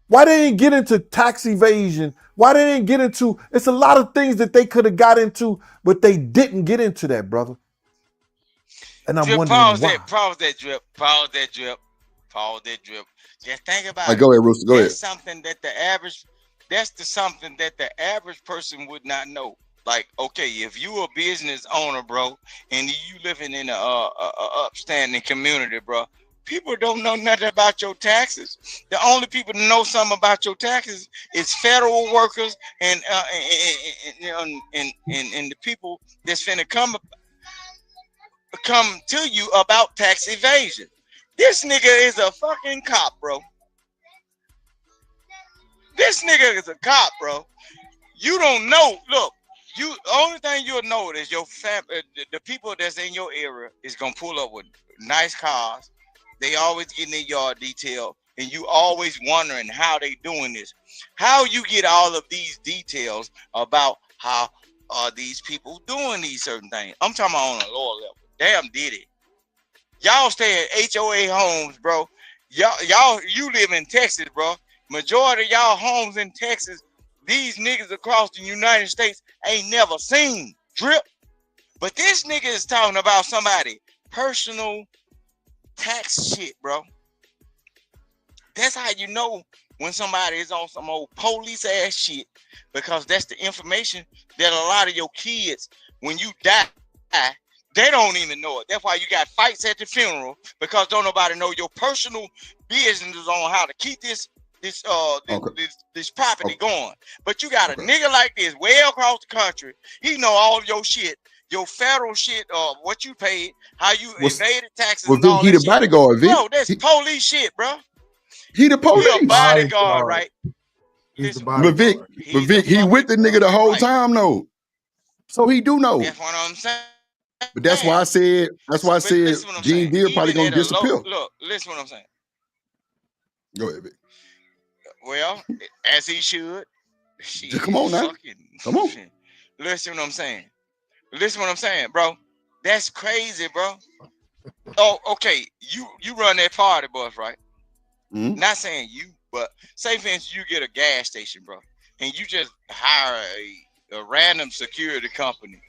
Why they didn't get into tax evasion? Why they didn't get into, it's a lot of things that they could have got into, but they didn't get into that, brother. And I'm wondering why. Pause that drip. Just think about it. Go ahead, Rooster. Go ahead. Something that something that the average person would not know. Like, okay, if you a business owner, bro, and you living in a upstanding community, bro, people don't know nothing about your taxes. The only people that know something about your taxes is federal workers and the people that's finna come to you about tax evasion. This nigga is a fucking cop, bro. This nigga is a cop, bro. You don't know. Look, only thing you'll know is your family, the people that's in your area is gonna pull up with nice cars. They always getting their yard detailed, and you always wondering how they doing this. How you get all of these details about how are these people doing these certain things? I'm talking about on a lower level. Damn Diddy. Y'all stay at HOA homes, bro. You live in Texas, bro. Majority of y'all homes in Texas, these niggas across the United States ain't never seen drip. But this nigga is talking about somebody personal tax shit, bro. That's how you know when somebody is on some old police ass shit, because that's the information that a lot of your kids, when you die, they don't even know it. That's why you got fights at the funeral, because don't nobody know your personal business on how to keep this property going. But you got a nigga like this way across the country. He know all of your shit, your federal shit, what you paid, how you evaded taxes, and all he that the shit. bodyguard, Vic. Bro, that's police shit, bro. He the police. He a bodyguard, right? He's the bodyguard. But Vic, he with the nigga the whole time, though. So he do know. That's what I'm saying. But that's why I said Gene Deere probably gonna disappear. Look, listen what I'm saying. Go ahead, Vic. Well, as he should. Come on now. Come on. Listen what I'm saying, bro. That's crazy, bro. Oh, okay. You run that party bus, right? Mm-hmm. Not saying you, but say for instance you get a gas station, bro, and you just hire a random security company.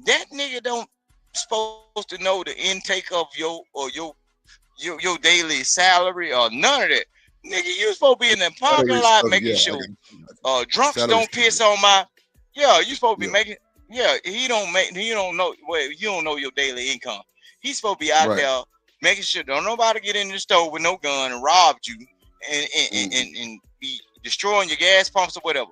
That nigga don't supposed to know the intake of your daily salary or none of that. Nigga, you supposed to be in the parking lot making sure drunks don't piss on my. Yeah, you supposed to be making. Yeah, he don't know. Well, you don't know your daily income. He's supposed to be out there making sure don't nobody get in the store with no gun and rob you and be destroying your gas pumps or whatever.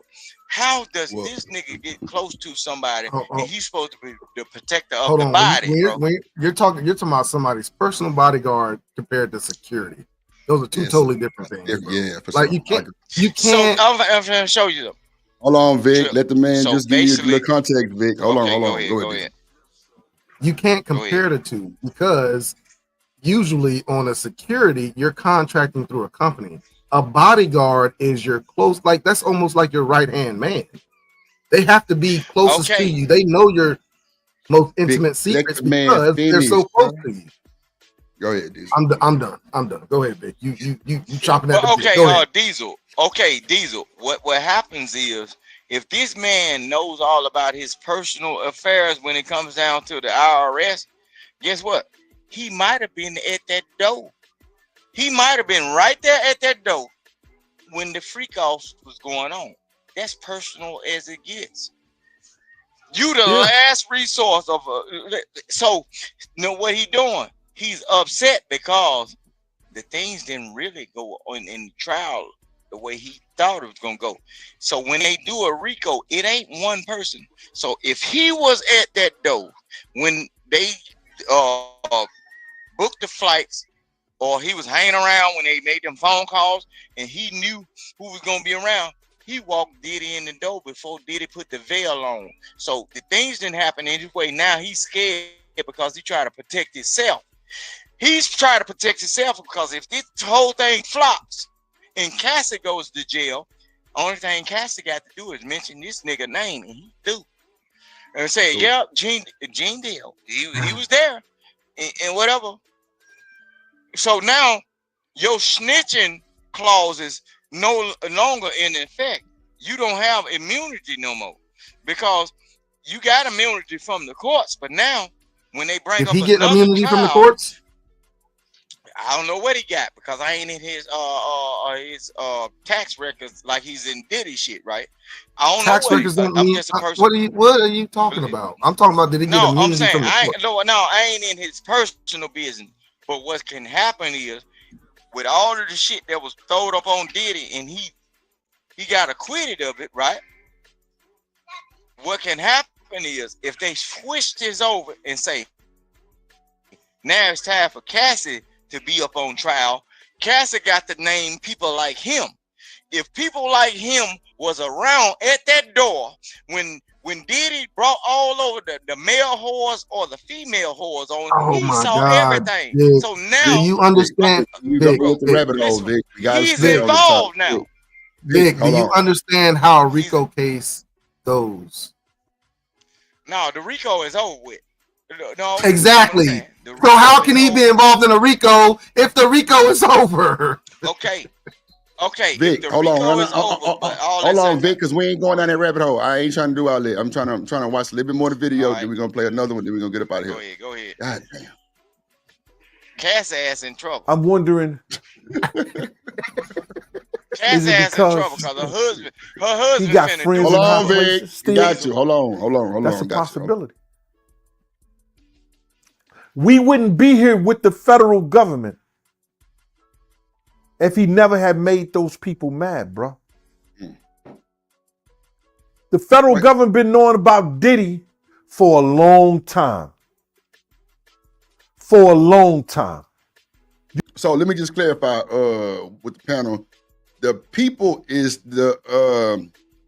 How does this nigga get close to somebody and he's supposed to be the protector of the body, bro? When you're talking about somebody's personal bodyguard compared to security. Those are two totally different things. Yeah, for like sure. you can't. So I'm going to show you them. Hold on, Vic. Let the man just give you a little context, Vic. Hold on. Go ahead. You can't compare the two because usually on a security, you're contracting through a company. A bodyguard is your close, like that's almost like your right-hand man. They have to be closest to you. They know your most intimate secrets because they're so close to you. Go ahead, Diesel. I'm done. Go ahead, Vic. You chopping at the okay, bit. Go ahead. Diesel. Okay, Diesel. What happens is if this man knows all about his personal affairs when it comes down to the IRS, guess what? He might have been at that door. He might have been right there at that door when the freak off was going on. That's personal as it gets. You the last resource of so you know what he doing? He's upset because the things didn't really go on in the trial the way he thought it was gonna go. So when they do a RICO, it ain't one person. So if he was at that door when they booked the flights, or he was hanging around when they made them phone calls and he knew who was gonna be around, he walked Diddy in the door before Diddy put the veil on. So the things didn't happen anyway. Now he's scared because he tried to protect himself. He's trying to protect himself because if this whole thing flops and Cassie goes to jail, only thing Cassie got to do is mention this nigga name, and he do. And say, yeah, Gene Deal. He was there and whatever. So now your snitching clause is no longer in effect. You don't have immunity no more because you got immunity from the courts. But now when they bring Did up he get another immunity child, from the courts? I don't know what he got because I ain't in his tax records like he's in Diddy shit, right? I don't Tax know records what don't I'm mean. just a person. What are you talking about? I'm talking about did he get No, I'm immunity saying from the courts? I ain't in his personal business. But what can happen is with all of the shit that was thrown up on Diddy and he got acquitted of it, right? What can happen is if they switch this over and say, now it's time for Cassie to be up on trial, Cassie got to name people like him. If people like him was around at that door when Diddy brought all over the male whores or the female whores on, Oh he my saw God, everything. Vic, So do now you understand? You Vic, go with the Vic, rabbit hole, Vic. You gotta he's stay on the top. involved now. Vic, do hold you on. understand how a RICO case goes? No, the RICO is over with. No, Exactly. So how can he be involved in a RICO if the RICO is over? Okay, Vic, hold on, hold on, Vic, because we ain't going down that rabbit hole. I ain't trying to do all that. I'm trying to watch a little bit more of the video. Then we're gonna play another one. Then we're gonna get up out of here. Go ahead. God damn. Cass ass in trouble. I'm wondering. Cass ass in trouble because her husband he got finna friends do Hold in high on, Vic. places still? Got you. Hold on. That's a possibility. We wouldn't be here with the federal government if he never had made those people mad, bro. The federal government been knowing about Diddy for a long time. For a long time. So let me just clarify with the panel. The people is the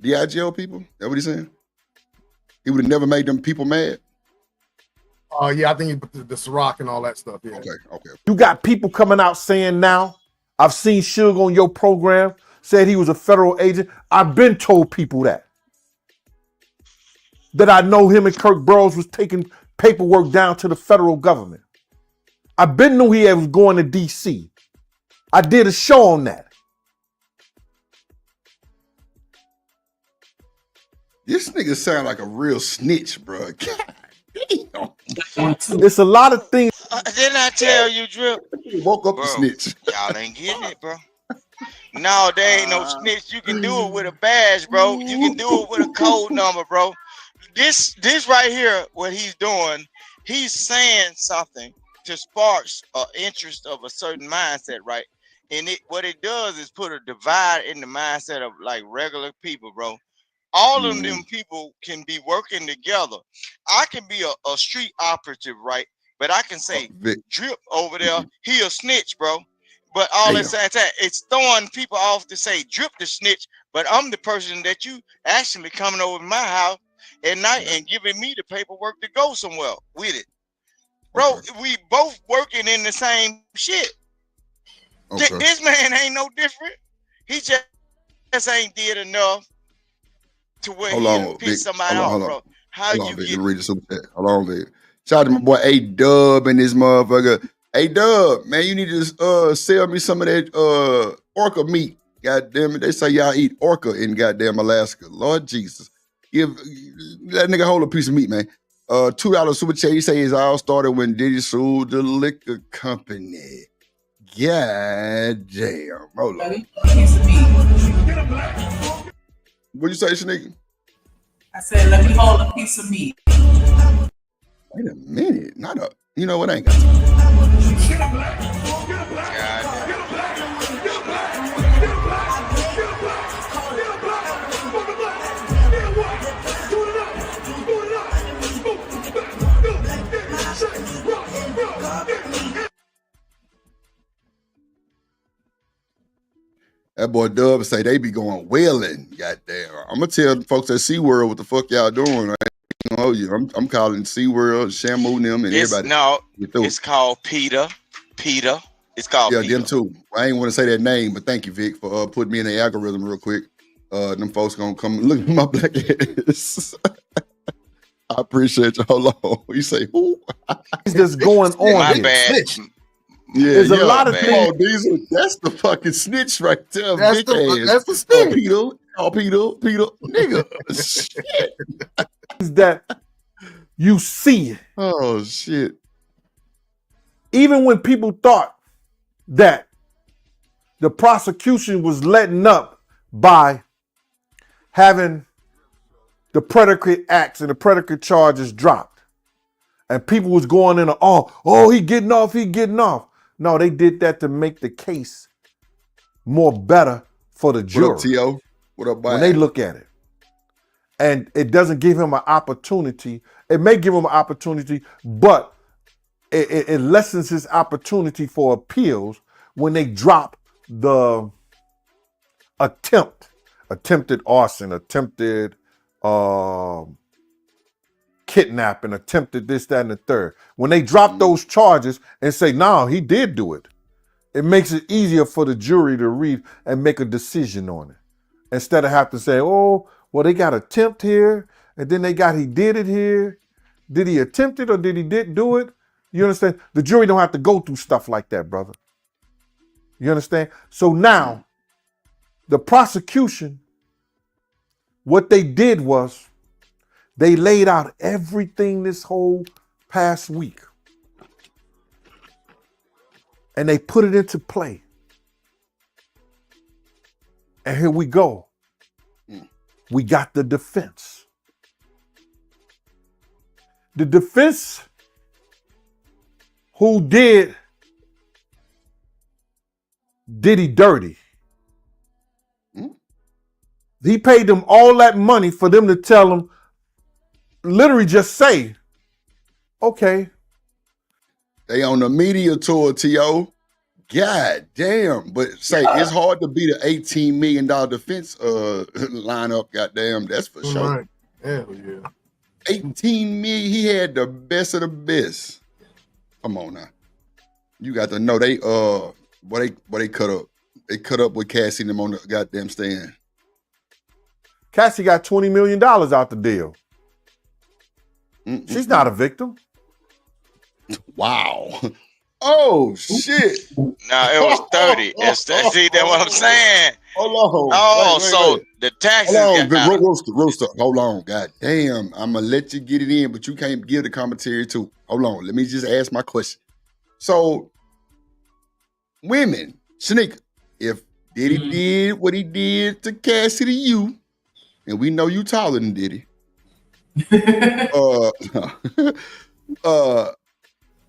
DIGO people? That what he's saying? He would have never made them people mad? Oh yeah, I think the Ciroc and all that stuff. Yeah. Okay. You got people coming out saying now, I've seen Suge on your program, said he was a federal agent. I've been told people that I know him and Kirk Burroughs was taking paperwork down to the federal government. I've been knew he was going to DC. I did a show on that. This nigga sound like a real snitch, bro. God damn. It's a lot of things. Didn't I tell you, Drip? Woke up Bro, the snitch. y'all ain't getting it, bro. No, there ain't no snitch. You can do it with a badge, bro. You can do it with a code number, bro. This right here, what he's doing, he's saying something to spark an interest of a certain mindset, right? And what it does is put a divide in the mindset of like regular people, bro. All of them people can be working together. I can be a street operative, right? But I can say, Drip over there, he a snitch, bro. But all that same time, it's throwing people off to say Drip the snitch, but I'm the person that you actually coming over to my house at night and giving me the paperwork to go somewhere with it. Bro, we both working in the same shit. This man ain't no different. He just ain't did enough to where he piss somebody off, bro. How you get read the super chat? Hold on, Vic. Shout out to my boy A-Dub and this motherfucker. A-Dub, man, you need to sell me some of that orca meat. God damn it. They say y'all eat orca in goddamn Alaska. Lord Jesus. Give that nigga hold a piece of meat, man. $2 super chat. He say it all started when Diddy sued the liquor company. God damn. Hold on. What'd you say, Shanika? I said, let me hold a piece of meat. Wait a minute. You know what? I ain't got time. That boy Dub say they be going wailing. Goddamn. I'm gonna tell the folks at SeaWorld what the fuck y'all doing. Right? Oh, yeah. I'm calling SeaWorld, Shamu, them, and everybody. No, it's called Peter. Peter. It's called Yeah, Peter. them too. I ain't want to say that name, but thank you, Vic, for putting me in the algorithm real quick. Them folks gonna come look at my black ass. I appreciate you. Hold on. You say who? That's going on My here. bad. Yeah, There's a lot of man. things. Oh, Diesel, that's the fucking snitch right there. That's Vic the ass. snitch. Peter, nigga. Shit. That you see. Oh shit. Even when people thought that the prosecution was letting up by having the predicate acts and the predicate charges dropped, and people was going in, he getting off. No, they did that to make the case more better for the jury. What up, T.O.? What up, boy? When they look at it. And it doesn't give him an opportunity. It may give him an opportunity, but it lessens his opportunity for appeals when they drop the attempted arson, attempted kidnapping, attempted this, that, and the third. When they drop those charges and say, no, he did do it, it makes it easier for the jury to read and make a decision on it. Instead of have to say, they got attempt here, and then they got he did it here. Did he attempt it or did he do it? You understand? The jury don't have to go through stuff like that, brother. You understand? So now, the prosecution, what they did was they laid out everything this whole past week. And they put it into play. And here we go. We got the defense. The defense who did Diddy dirty. He paid them all that money for them to tell him, literally just say, okay. They on the media tour, T.O. God damn. But say it's hard to beat an $18 million defense lineup, goddamn. That's for sure. Right. Hell yeah. 18 million, he had the best of the best. Come on now. You got to know they cut up. They cut up with Cassie and them on the goddamn stand. Cassie got $20 million out the deal. She's not a victim. Wow. Oh shit. No, it was 30. See, that's what I'm saying. Hold on. Oh, wait. The taxes. Hold on, Rooster. Hold on. God damn. I'm gonna let you get it in, but you can't give the commentary too. Hold on. Let me just ask my question. So, women, Shanika, if Diddy did what he did to Cassie to you, and we know you taller than Diddy,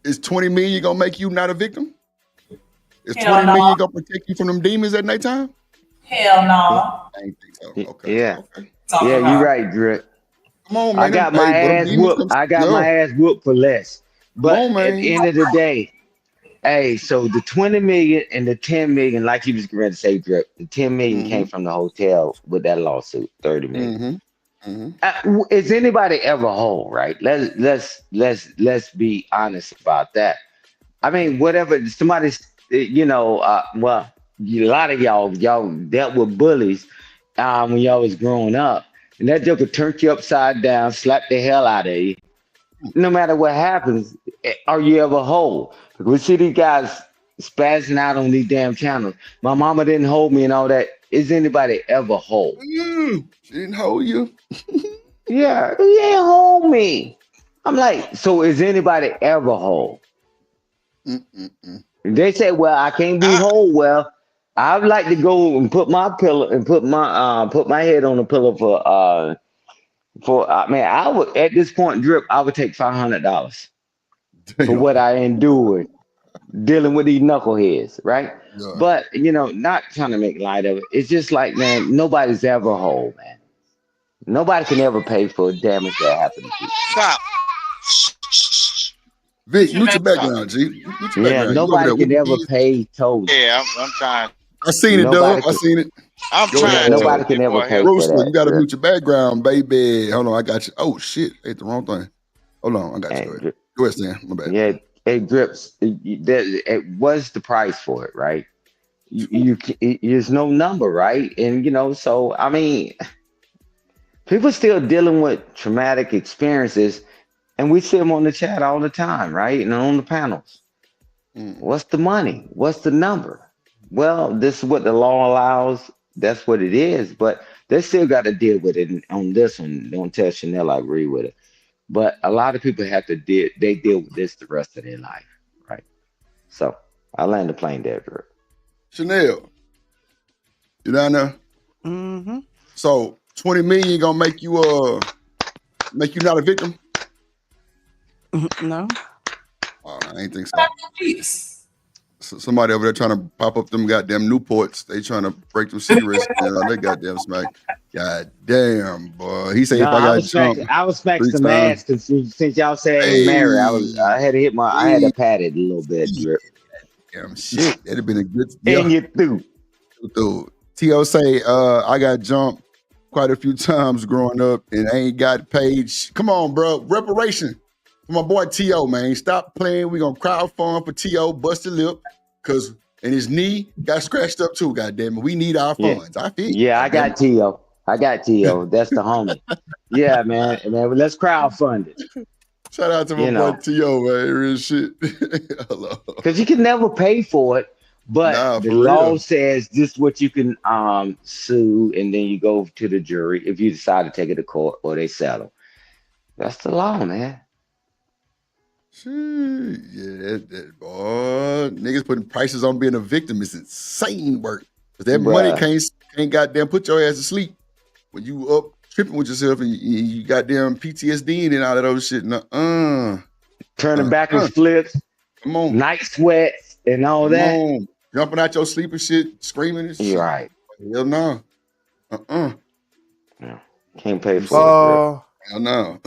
is 20 million gonna make you not a victim? Is 20 million gonna protect you from them demons at nighttime? Hell no. I ain't think so. Okay. Yeah. Okay. Yeah, you're right, Drip. Come on, man. I got my ass whooped. I got my ass whooped for less. But at the end of the day, so the 20 million and the 10 million, like you was going to say, Drip, the 10 million came from the hotel with that lawsuit, 30 million. Is anybody ever whole, right? Let's be honest about that. I mean, whatever somebody's, a lot of y'all dealt with bullies when y'all was growing up, and that joker turned you upside down, slapped the hell out of you. No matter what happens, are you ever whole? We see these guys spazzing out on these damn channels. My mama didn't hold me and all that. Is anybody ever whole? She didn't hold you. Yeah, he ain't hold me. I'm like, so is anybody ever whole? They say, well, I can't be whole. Well, I'd like to go and put my pillow and put my head on the pillow I would at this point, Drip, I would take $500 for what I endured dealing with these knuckleheads, right? Yeah. But not trying to make light of it. It's just like, man, nobody's ever whole, man. Nobody can ever pay for damage that happened to you. Stop. Vic, mute your background, G. Yeah, nobody can ever pay total. Yeah, I'm trying. I seen it, Nobody Dub. I seen it. I'm Go trying ahead. to nobody can ever before I pay help. for Rooster, that. you got to Drip. mute your background, baby. Hold on, I got you. Oh shit, hit the wrong thing. Hold on, I got you. Go And ahead. Go ahead, Stan. My bad. yeah, it drips. What's the price for it, right? There's no number, right? And so I mean, people still dealing with traumatic experiences, and we see them on the chat all the time, right? And on the panels. What's the money? What's the number? Well, this is what the law allows. That's what it is. But they still got to deal with it. And on this one, don't tell Chanel I agree with it. But a lot of people have to deal. They deal with this the rest of their life, right? So I land the plane there, Drew. Chanel, you down there? Mm-hmm. So 20 million gonna make you not a victim? No. I ain't think so. Somebody over there trying to pop up them goddamn Newports. They trying to break them cigarettes down. They goddamn smack. God damn, boy. He said No, if I got jumped I was smacking 3 some times. ass because since y'all said it was Mary, I had to hit I had to pat it a little bit, Drip. Damn shit. That'd have been a good And you through. T.O. say I got jumped quite a few times growing up and I ain't got paid. Come on, bro. Reparation for my boy T.O., man. Stop playing. We gonna crowdfund for T.O. Busted lip and his knee got scratched up too, goddamn it. We need our funds. I feel you. Yeah, I got T.O. That's the homie. Yeah, man. Let's crowdfund it. Shout out to my boy T.O., man. Real shit. Because you can never pay for it, but the law says this is what you can sue, and then you go to the jury if you decide to take it to court or they settle. That's the law, man. Yeah, boy, niggas putting prices on being a victim is insane work. But that money can't goddamn put your ass to sleep when you up tripping with yourself and you goddamn PTSD and all that other shit. Turning backwards flips. Come on. Night sweats and all that. On. Jumping out your sleep and shit, screaming and shit. You're right. Hell no. Yeah. Can't pay for it. Hell no.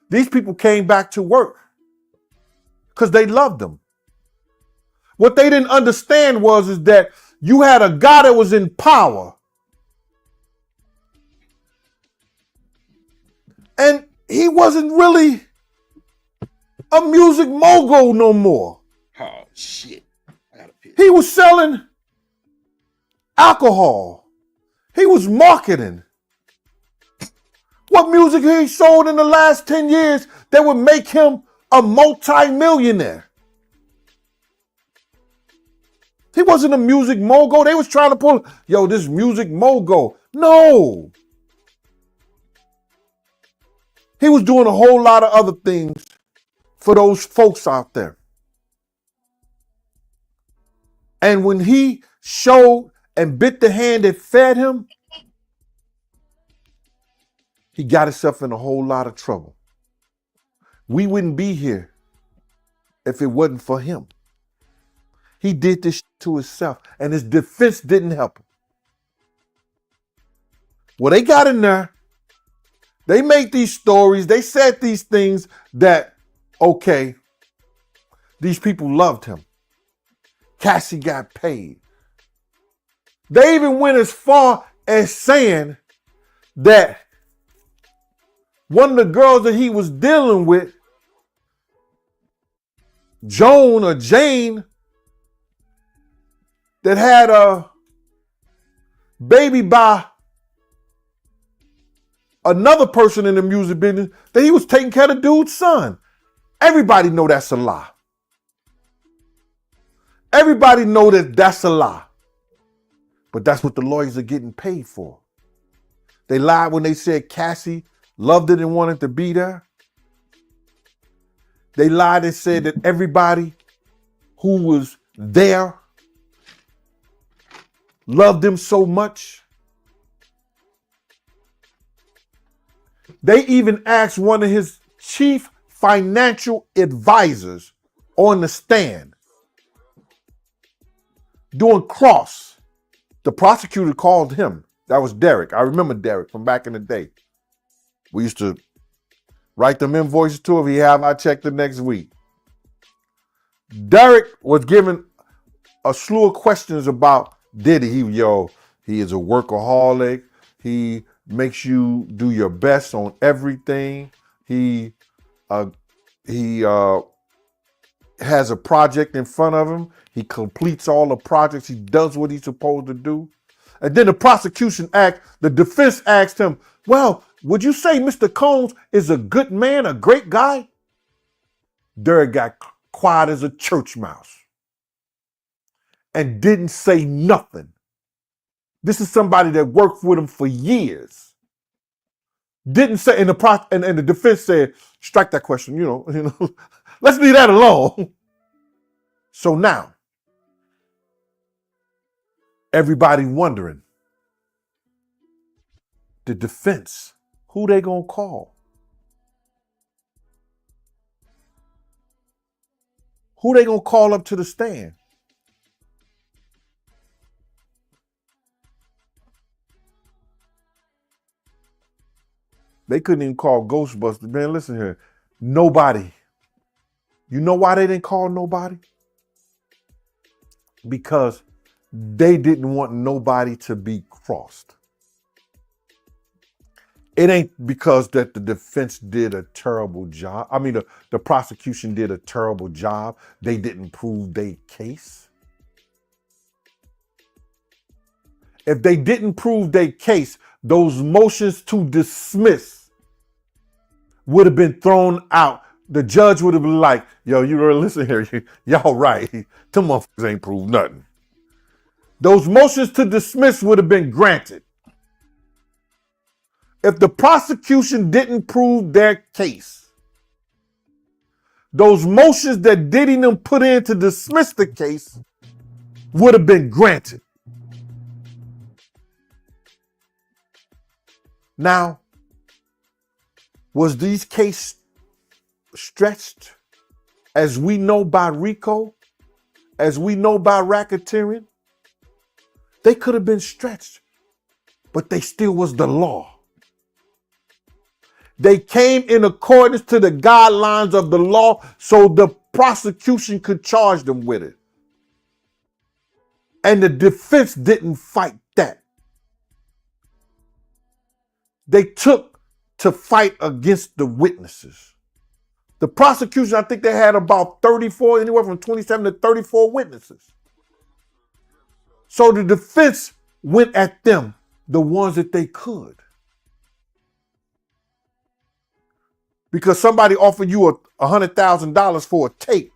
These people came back to work because they loved them. What they didn't understand is that you had a guy that was in power. And he wasn't really a music mogul no more. Oh, shit. He was selling alcohol. He was marketing. What music he sold in the last 10 years that would make him a multi-millionaire? He wasn't a music mogul. They was trying to pull, this music mogul. No. He was doing a whole lot of other things for those folks out there. And when he showed and bit the hand that fed him, he got himself in a whole lot of trouble. We wouldn't be here if it wasn't for him. He did this to himself, and his defense didn't help him. Well, they got in there. They made these stories. They said these things that, okay, these people loved him. Cassie got paid. They even went as far as saying that one of the girls that he was dealing with, Joan or Jane, that had a baby by another person in the music business, that he was taking care of the dude's son. Everybody know that's a lie. Everybody know that that's a lie. But that's what the lawyers are getting paid for. They lied when they said Cassie loved it and wanted to be there. They lied and said that everybody who was there loved him so much. They even asked one of his chief financial advisors on the stand doing cross. The prosecutor called him. That was Derek. I remember Derek from back in the day. We used to write them invoices to him. He have our check the next week. Derek was given a slew of questions about Diddy, he is a workaholic. He makes you do your best on everything. He has a project in front of him. He completes all the projects. He does what he's supposed to do. And then the defense asked him, well, would you say Mr. Combs is a good man, a great guy? Derek got quiet as a church mouse and didn't say nothing. This is somebody that worked with him for years. Didn't say, and the defense said, strike that question, let's leave that alone. So now, everybody wondering, the defense, who they gonna call? Who they gonna call up to the stand? They couldn't even call Ghostbusters. Man, listen here. Nobody. You know why they didn't call nobody? Because they didn't want nobody to be crossed. It ain't because that the defense did a terrible job. I mean, the prosecution did a terrible job. They didn't prove their case. If they didn't prove their case, those motions to dismiss would have been thrown out. The judge would have been like, yo, you really listen here. Y'all right. Them motherfuckers ain't proved nothing. Those motions to dismiss would have been granted. If the prosecution didn't prove their case, those motions that Diddy and them put in to dismiss the case would have been granted. Now, was these cases stretched as we know by RICO, as we know by racketeering? They could have been stretched, but they still was the law. They came in accordance to the guidelines of the law so the prosecution could charge them with it. And the defense didn't fight that. They took to fight against the witnesses. The prosecution, I think they had about 34, anywhere from 27 to 34 witnesses. So the defense went at them, the ones that they could. Because somebody offered you $100,000 for a tape.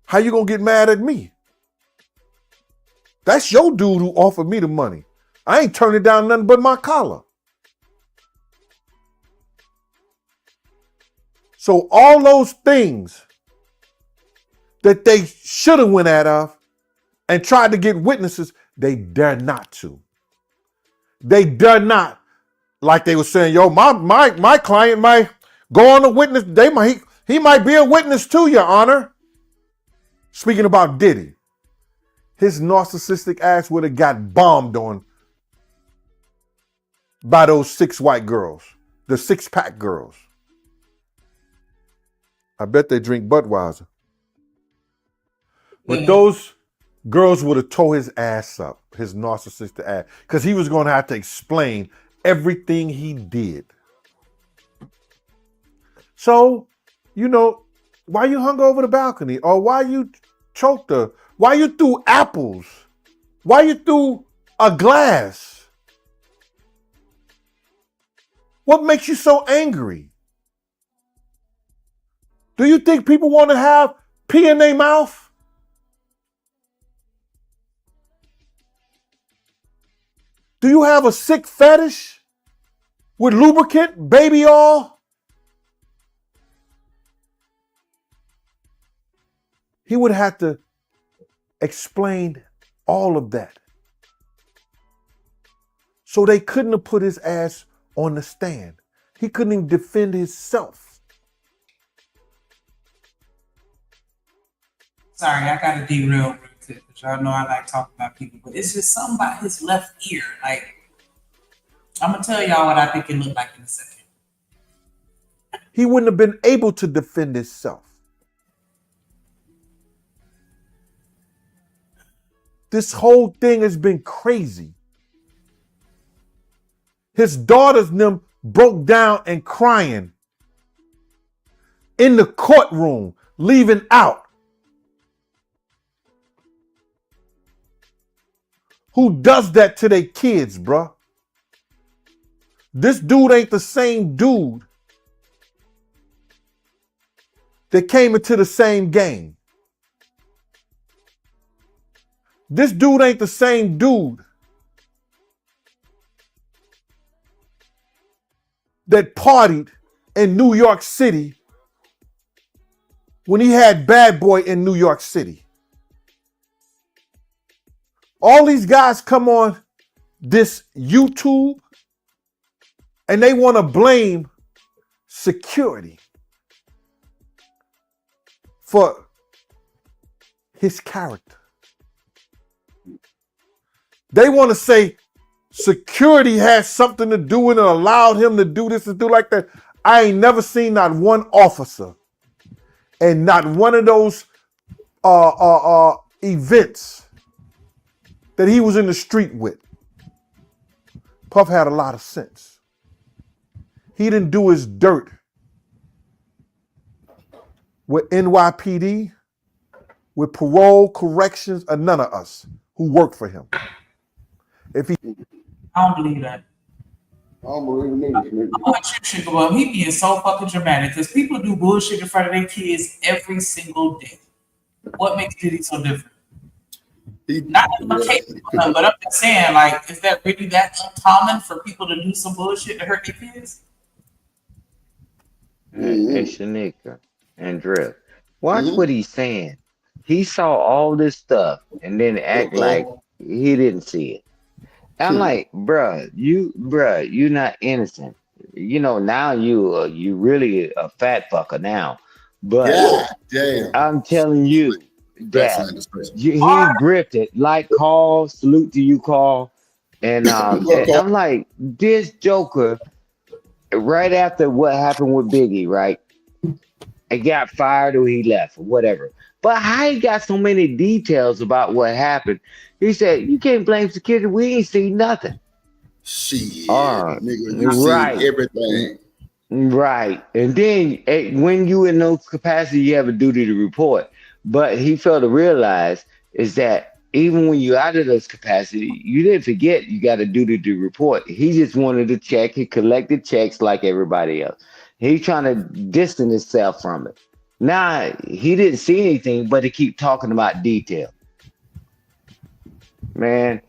How you gonna get mad at me? That's your dude who offered me the money. I ain't turning down nothing but my collar. So all those things that they should have went at of and tried to get witnesses, they dare not to. They dare not. Like they were saying, yo, my client might go on a witness. He might be a witness too, Your Honor. Speaking about Diddy, his narcissistic ass would have got bombed on by those 6 white girls, the 6-pack girls. I bet they drink Budweiser. But those girls would have tore his ass up, his narcissistic ass, because he was going to have to explain everything he did. So, why you hung over the balcony? Or why you choked her? Why you threw apples? Why you threw a glass? What makes you so angry? Do you think people want to have pee in their mouth? Do you have a sick fetish with lubricant, baby oil? He would have to explain all of that. So they couldn't have put his ass on the stand. He couldn't even defend himself. Sorry, I gotta derail real quick because y'all know I like talking about people, but it's just something about his left ear. Like, I'm gonna tell y'all what I think it looked like in a second. He wouldn't have been able to defend himself. This whole thing has been crazy. His daughters and them broke down and crying in the courtroom, leaving out. Who does that to their kids, bruh? This dude ain't the same dude that came into the same game. This dude ain't the same dude that partied in New York City when he had Bad Boy in New York City. All these guys come on this YouTube and they want to blame security for his character. They want to say security has something to do with it, allowed him to do this and do like that. I ain't never seen not one officer and not one of those events that he was in the street with. Puff had a lot of sense. He didn't do his dirt with NYPD, with parole, corrections, or none of us who worked for him. If he, I don't believe that. I don't believe it. I want you, Sugar Boy. He being so fucking dramatic because people do bullshit in front of their kids every single day. What makes Diddy so different? Not implicating, but I'm just saying, like, is that really that uncommon for people to do some bullshit to hurt their kids? Hey, Shanika and Drift, watch what he's saying. He saw all this stuff and then act like he didn't see it. I'm like, bruh, you're not innocent. You know, now you really a fat fucker now. But I'm telling you that he grifted like Carl, salute to you, Carl. And I'm like, this Joker, right after what happened with Biggie, right? He got fired or he left or whatever. But how he got so many details about what happened? He said, you can't blame security. We ain't see nothing. Shit, nigga, you see everything. Right. And then when you in no capacity, you have a duty to report. But he failed to realize is that even when you're out of those capacity, you didn't forget you got a duty to report. He just wanted to check. He collected checks like everybody else. He's trying to distance himself from it. Now, he didn't see anything, but he keep talking about detail. Man,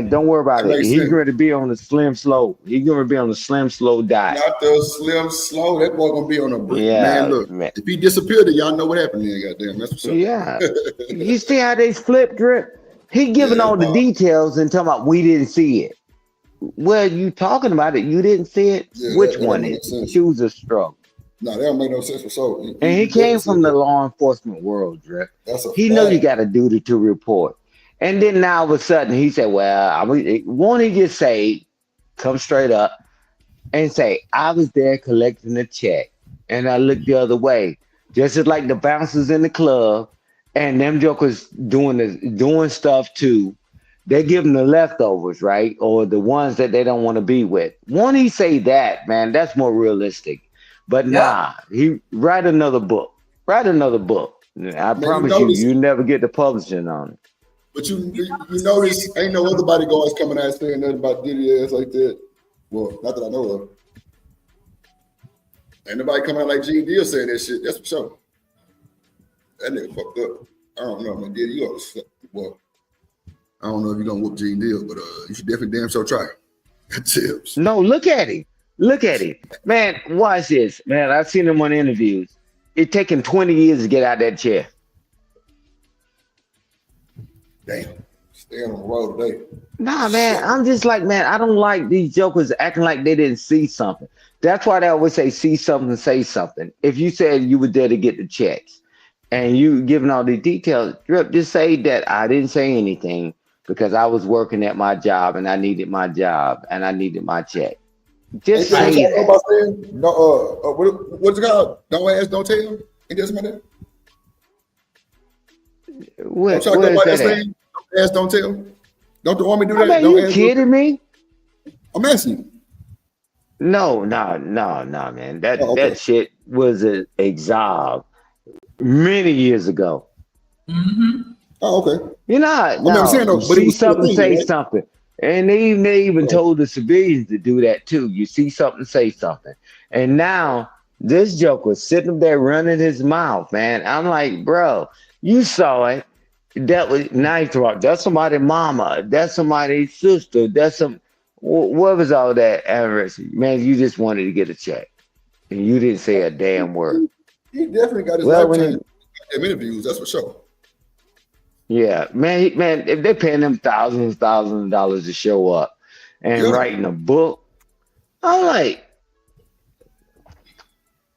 don't worry about it. He's going to be on the slim slow. He's going to be on the slim slow diet. Not the slim slow. That boy going to be on a break. Yeah, man, look. If he disappeared, y'all know what happened then, goddamn. That's what's up. Yeah. You see how they flip, Drip? He giving all the details and talking about we didn't see it. Well, you talking about it. You didn't see it. Yeah, which one is it? Choose a stroke. No, that don't make no sense for so. And he came from the law enforcement world, Drip. He know you got a duty to report. And then now all of a sudden he said, well, won't he just say, come straight up and say, I was there collecting a check and I looked the other way. Just as like the bouncers in the club and them jokers doing stuff too. They give them the leftovers, right? Or the ones that they don't want to be with. Won't he say that, man? That's more realistic. But nah, he write another book. Write another book. I promise you never get the publishing on it. But you notice ain't no other bodyguards coming out saying nothing about Diddy ass like that. Well, not that I know of. Ain't nobody coming out like G Deal saying that shit. That's for sure. That nigga fucked up. I don't know, man. Diddy, well, I don't know if you're gonna whoop G Deal, but you should definitely damn sure try. Tips. No, look at him. Look at him. Man, watch this. Man, I've seen him on interviews. It take him 20 years to get out that chair. Damn. Staying on the road today. Nah, man. I'm just like, man, I don't like these jokers acting like they didn't see something. That's why they always say, see something, say something. If you said you were there to get the checks and you giving all the details, just say that I didn't say anything because I was working at my job and I needed my job and I needed my check. Just say that. No, what's it called? Don't ask, don't tell. Ain't that something like that? What is that? ask, don't tell. Don't the army do that? Man, don't you kidding me? I'm asking you. No, man. That Okay. shit was an exile many years ago. Oh, okay. You know, I'm saying though, you but it see was still a something, thing, say right? something. And they even told the civilians to do that too. You see something, say something. And now this joke was sitting there running his mouth, man. I'm like, bro, you saw it. That was nice talk. That's somebody's mama. That's somebody's sister. That's some. What was all that anniversary? Man, you just wanted to get a check, and you didn't say a damn word. He definitely got his Well, life changed. Interviews, that's for sure. Yeah, man, if they're paying them thousands of dollars to show up and writing a book, I'm like,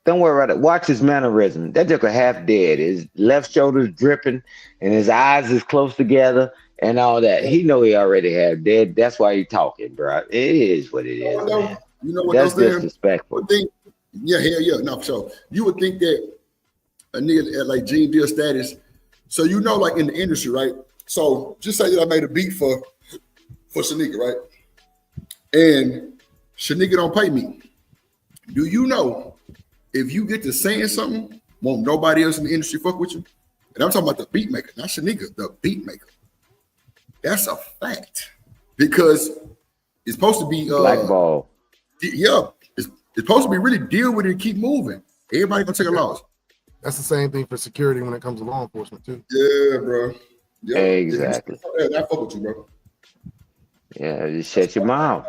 don't worry about it. Watch his mannerism. That joker half dead. His left shoulder's dripping, and his eyes is close together, and all that. He know he already half dead. That's why he talking, bro. It is what it is, man. You know what That's those disrespectful. Yeah, hell yeah, no, for sure. You would think that a nigga at like Gene Deal status. So you know, like in the industry, right? So just say that I made a beat for Shanika, right? And Shanika don't pay me. Do you know if you get to saying something, won't nobody else in the industry fuck with you? And I'm talking about the beat maker, not Shanika, the beat maker. That's a fact. Because it's supposed to be blackball. Yeah, it's supposed to be really deal with it and keep moving. Everybody gonna take a loss. That's the same thing for security when it comes to law enforcement too. Yeah, bro. Yeah, exactly. I fuck with you, bro. Yeah, just shut your mouth.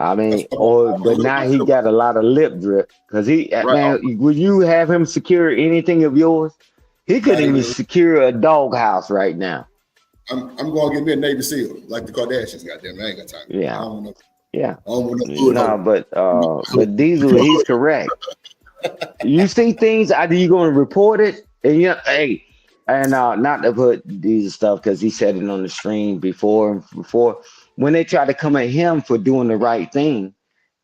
I mean, but now he got a lot of lip drip because man, would you have him secure anything of yours? He couldn't even secure a doghouse right now. I'm going to get me a Navy SEAL like the Kardashians. Goddamn, I ain't got time. Yeah, I don't know. yeah. I don't want no No, but Diesel, he's correct. You see things, either you going to report it, and hey, and not to put Diesel stuff because he said it on the stream before. When they try to come at him for doing the right thing,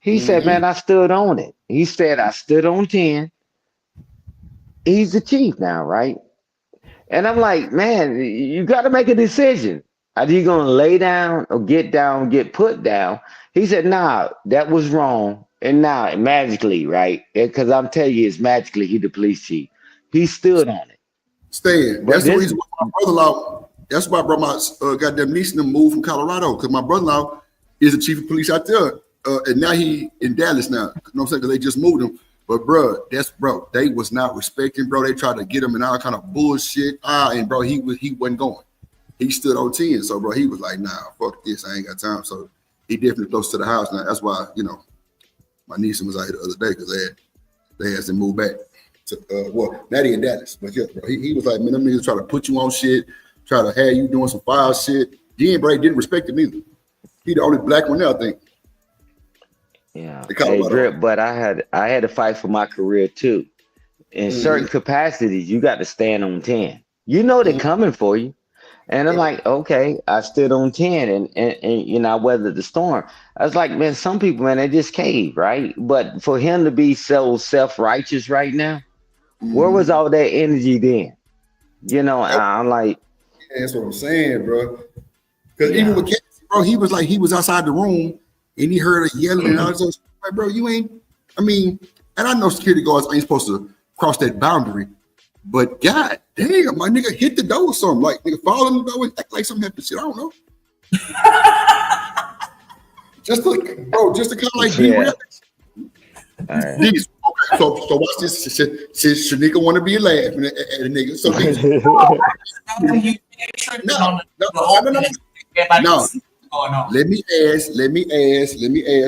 he said, man, I stood on it. He said, I stood on 10. He's the chief now, right? And I'm like, man, you got to make a decision. Are you going to lay down or get put down? He said, nah, that was wrong. And now magically, right? Because I'm telling you, it's magically he the police chief. He stood on it. Staying. That's the reason why my brother-in-law, that's why I brought my goddamn niece and them moved from Colorado, because my brother-in-law is the chief of police out there. And now he in Dallas now. You know what I'm saying? Because they just moved him. But bro, they was not respecting, bro. They tried to get him in all kind of bullshit. And bro, he wasn't going. He stood on 10. So bro, he was like, nah, fuck this. I ain't got time. So he definitely close to the house now. That's why, my niece was out here the other day because they had to move back to now they in Dallas. But yeah, bro, he was like, man, them niggas try to put you on shit, try to have you doing some foul shit. He didn't respect him either. He the only black one there, I think. Yeah. Hey, Drip, but I had to fight for my career too. In certain capacities, you got to stand on 10. You know they're coming for you. And I'm like, okay, I stood on 10 and I weathered the storm. I was like, man, some people, man, they just cave, right? But for him to be so self-righteous right now, where was all that energy then? I'm like, that's what I'm saying, bro. Because even with Cassie, bro, he was outside the room and he heard her yelling and all this stuff. Like, bro, and I know security guards ain't supposed to cross that boundary. But god damn, my nigga hit the door or something. Like nigga fall in the door and act like something happened. Shit, I don't know. just to kind of like be real. Right. Okay, so watch this. Since Shanika want to be laughing at a nigga, so no. Let me ask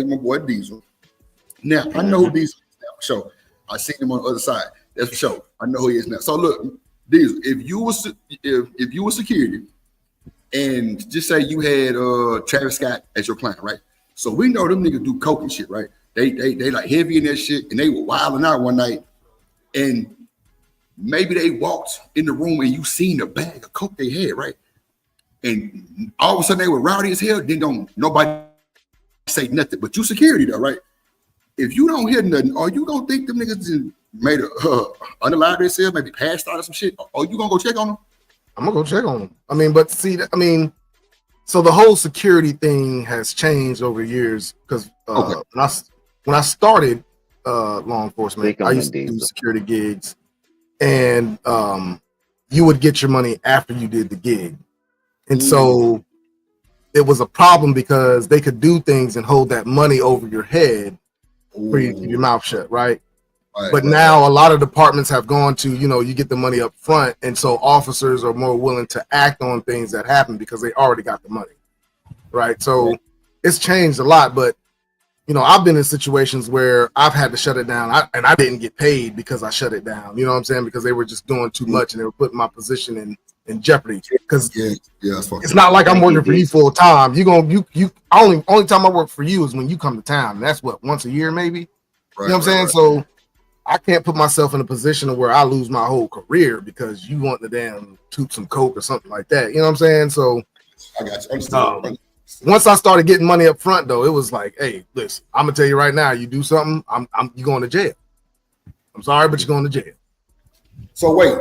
my boy Diesel. Now I know who Diesel is now for sure. I seen him on the other side. That's for sure. I know who he is now. So look, Diesel, if you were security, and just say you had Travis Scott as your client, right? So we know them niggas do coke and shit, right? They like heavy in that shit, and they were wilding out one night, and maybe they walked in the room and you seen the bag of coke they had, right? And all of a sudden they were rowdy as hell. Then don't nobody say nothing, but you security though, right? If you don't hear nothing, are you gonna think them niggas made a unalive themselves, maybe passed out or some shit? Or you gonna go check on them? I'm gonna go check on them. I mean, but see, So the whole security thing has changed over years because when I started law enforcement, I used to do security gigs, and you would get your money after you did the gig, and so it was a problem because they could do things and hold that money over your head for you to keep your mouth shut, right? But now a lot of departments have gone to, you get the money up front, and so officers are more willing to act on things that happen because they already got the money, right? So it's changed a lot, but I've been in situations where I've had to shut it down, and I didn't get paid because I shut it down. You know what I'm saying? Because they were just doing too much, and they were putting my position in jeopardy. Because it's not like I'm working for you full time. Only time I work for you is when you come to town, and that's once a year maybe. You know what I'm saying? So I can't put myself in a position where I lose my whole career because you want to damn toot some coke or something like that. You know what I'm saying? So I got you. Once I started getting money up front, though, it was like, hey, listen, I'm gonna tell you right now, you do something, you going to jail. I'm sorry, but you're going to jail. So wait,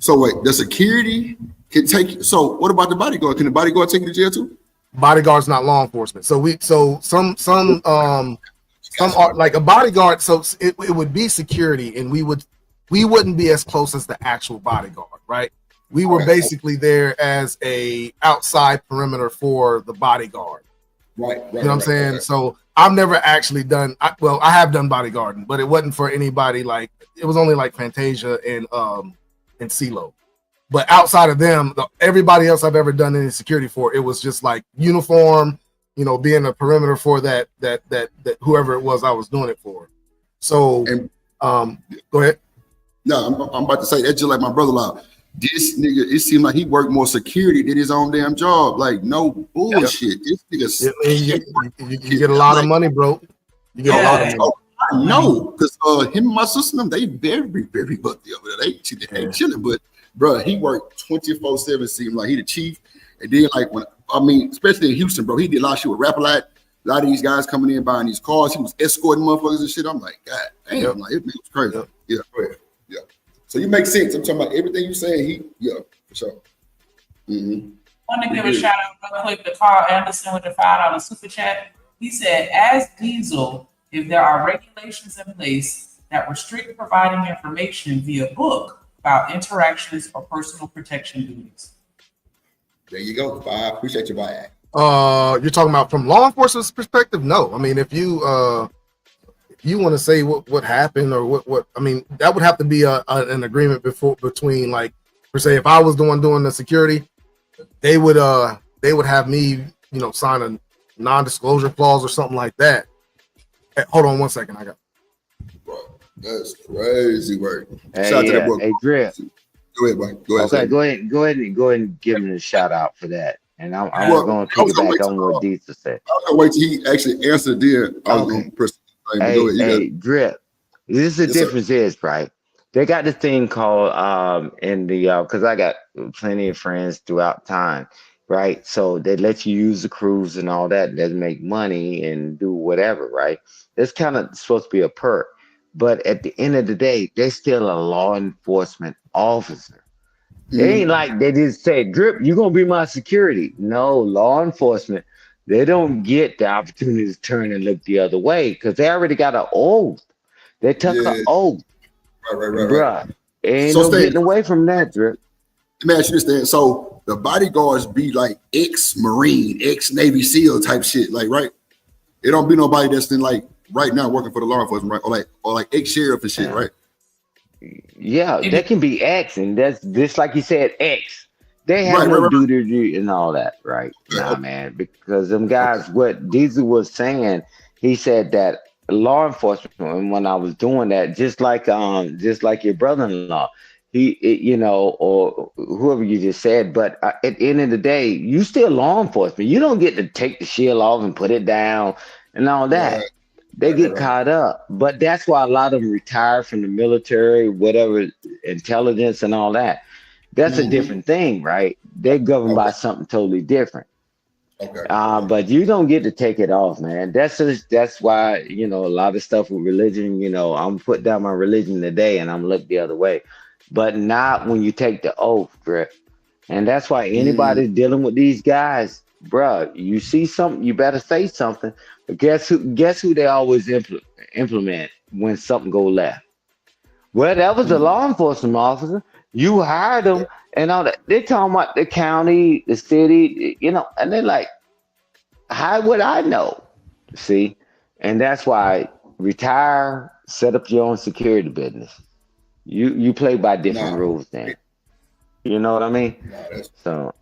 the security can take. So what about the bodyguard? Can the bodyguard take you to jail too? Bodyguard's not law enforcement. So some are like a bodyguard. So it would be security, and we wouldn't be as close as the actual bodyguard, right? We were basically there as a outside perimeter for the bodyguard. Right. You know what I'm saying? Right. So I've never actually done, I have done bodyguarding, but it wasn't for anybody it was only like Fantasia and CeeLo. But outside of them, everybody else I've ever done any security for, it was just like uniform, being a perimeter for that whoever it was I was doing it for. So, go ahead. No, I'm about to say that's just like my brother-in-law. This nigga, it seemed like he worked more security than his own damn job. Like, no bullshit. This nigga, you get a lot of money, bro. You get a lot of money. I know, because him and my sister, they very, very wealthy over there. They chilling, but bro, he worked 24/7. Seemed like he the chief. And then, especially in Houston, bro, he did a lot of shit with Rap-A-Lot. A lot of these guys coming in buying these cars. He was escorting motherfuckers and shit. I'm like, God damn, it was crazy. Yeah, go ahead. Yeah. So you make sense. I'm talking about everything you saying. For sure. Mm-hmm. Want to give a shout out real quick to Carl Anderson with the $5 super chat. He said, "As Diesel, if there are regulations in place that restrict providing information via book about interactions or personal protection duties." There you go. I appreciate your buy. You're talking about from law enforcement's perspective? No, I mean if you want to say what happened or what I mean, that would have to be an agreement between like per se. If I was the one doing the security, they would have me sign a non-disclosure clause or something like that. Hey, hold on 1 second, I got. Bro, that's crazy work. Hey, shout out to that boy. Hey, Drip. Go ahead, bro. Go ahead. Okay, go ahead and give him a shout out for that. And I'm going to piggyback on what Diesel said. I was gonna wait till he actually answered there. I was gonna press. Hey, Drip. This is the difference is, right? They got this thing called in the because I got plenty of friends throughout time, right? So they let you use the cruise and all that. They make money and do whatever, right? It's kind of supposed to be a perk, but at the end of the day, they're still a law enforcement officer. They ain't like they just say, Drip, you're gonna be my security. No, law enforcement. They don't get the opportunity to turn and look the other way because they already got an oath. They took an oath. Right. Bruh. Ain't no getting away from that, Drip. Let me ask you this then. So the bodyguards be like ex-Marine, ex-Navy SEAL type shit, like, right? It don't be nobody that's in like right now working for the law enforcement, right? Or like ex-sheriff and shit, right? Yeah, that can be X, and that's just like you said, X. They have no duty and all that, right? Nah, man, because them guys, what Diesel was saying, he said that law enforcement, when I was doing that, just like your brother-in-law, or whoever you just said, but at the end of the day, you still law enforcement. You don't get to take the shield off and put it down and all that. They get caught up, but that's why a lot of them retire from the military, whatever, intelligence and all that. That's a different thing, right? They're governed by something totally different. But you don't get to take it off, man. That's why, a lot of stuff with religion, I'm put down my religion today and I'm looked the other way, but not when you take the oath, Drip. And that's why anybody dealing with these guys, bruh, you see something, you better say something. But guess who they always implement when something go left? Well, that was a law enforcement officer. You hired them and all that. They're talking about the county, the city, and they're like, how would I know? See? And that's why retire, set up your own security business. You play by different rules then. You know what I mean? So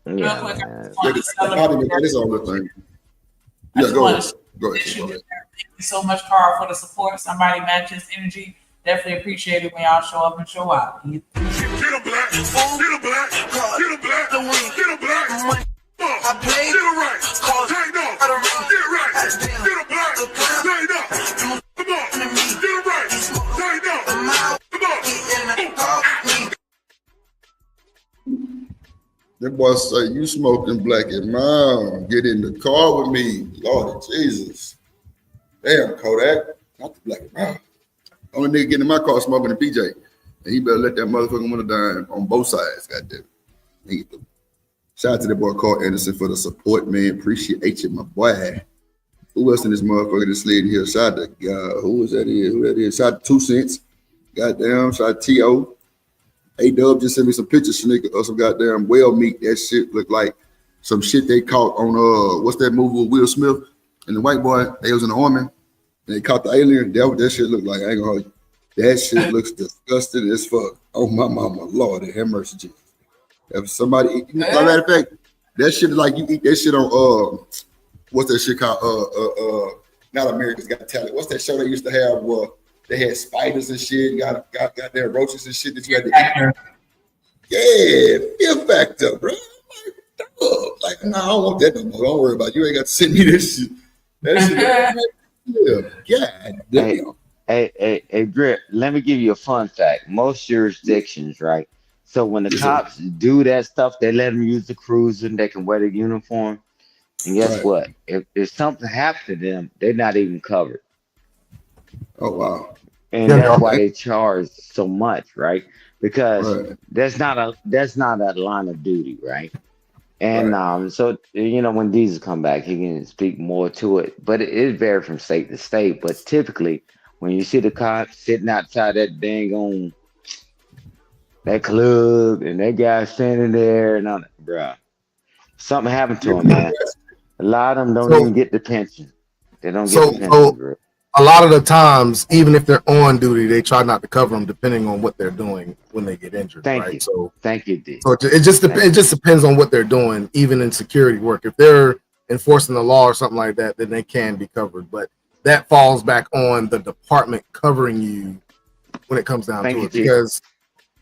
yeah, man. That is all the thing. Yeah, go ahead. Go ahead. Thank you so much, Carl, for the support. Somebody matches energy. Definitely appreciate it when y'all show up and show out. Get a black, get a black, get a black, get a black. I played get it right, tighten up, get it right, get a black, tighten up, come on, get it right, tighten up, come on. That boy say, you smoking black and mild, get in the car with me, Lord Jesus. Damn, Kodak, not the black and mild. Only nigga getting in my car smoking a PJ. And he better let that motherfucker want to die on both sides, goddamn. Shout out to that boy Carl Anderson for the support, man. Appreciate you, my boy. Who else in this motherfucker that slid in here? Shout out to who that is? Shout out to 2 Cents. Goddamn, shout out to T.O. A-Dub just sent me some pictures of some goddamn whale meat. That shit looked like some shit they caught on what's that movie with Will Smith and the white boy? They was in the army and they caught the alien. That shit looked like, I ain't gonna hold you. That shit looks disgusting as fuck. Oh my mama, Lord, have mercy, Jesus. If somebody eat, matter of fact, that shit is like you eat that shit on what's that shit called? Not America's Got Talent. What's that show they used to have where they had spiders and shit, got their roaches and shit that you had to eat? Yeah, Fear Factor, bro. Like, no, I don't want that no more. Don't worry about it. You ain't got to send me this shit. That shit, yeah, damn. Hey, Grip, let me give you a fun fact. Most jurisdictions, right? So when the cops do that stuff, they let them use the cruiser and they can wear the uniform. And guess what? If something happened to them, they're not even covered. Oh, wow. And that's why they charge so much, right? Because that's not a line of duty, right? And so when Jesus come back, he can speak more to it. But it varies from state to state. But typically, when you see the cops sitting outside that dang on that club and that guy standing there and all that, bruh, something happened to him, man. A lot of them don't even get the pension. They don't get the pension, bro. A lot of the times, even if they're on duty, they try not to cover them depending on what they're doing when they get injured. Thank you. So thank you, D. So it just depends on what they're doing, even in security work. If they're enforcing the law or something like that, then they can be covered. But that falls back on the department covering you when it comes down to it. Because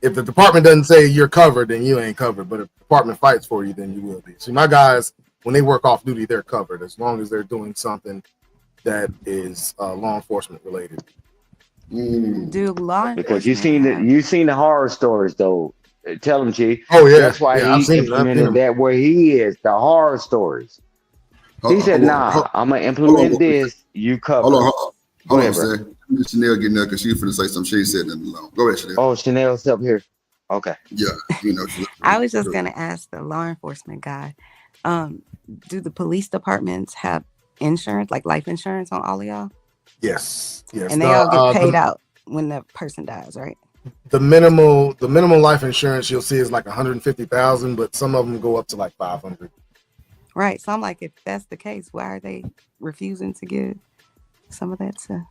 if the department doesn't say you're covered, then you ain't covered. But if the department fights for you, then you will be. So my guys, when they work off duty, they're covered as long as they're doing something that is law enforcement related. Do law because you seen the horror stories though. Tell them, G. Oh yeah, that's why he implemented that where he is. The horror stories. He said, "Nah, I'm gonna implement this. You cover." Hold on, Sam. Chanel getting there because she's finna say something. She ain't said nothing alone. Go ahead, Chanel. Oh, Chanel's up here. Okay. Yeah, I was just gonna ask the law enforcement guy. Do the police departments have insurance, like life insurance, on all of y'all? Yes. And they all get paid out when the person dies, right? The minimal life insurance you'll see is like 150,000, but some of them go up to like 500. Right. So I'm like, if that's the case, why are they refusing to give some of that stuff?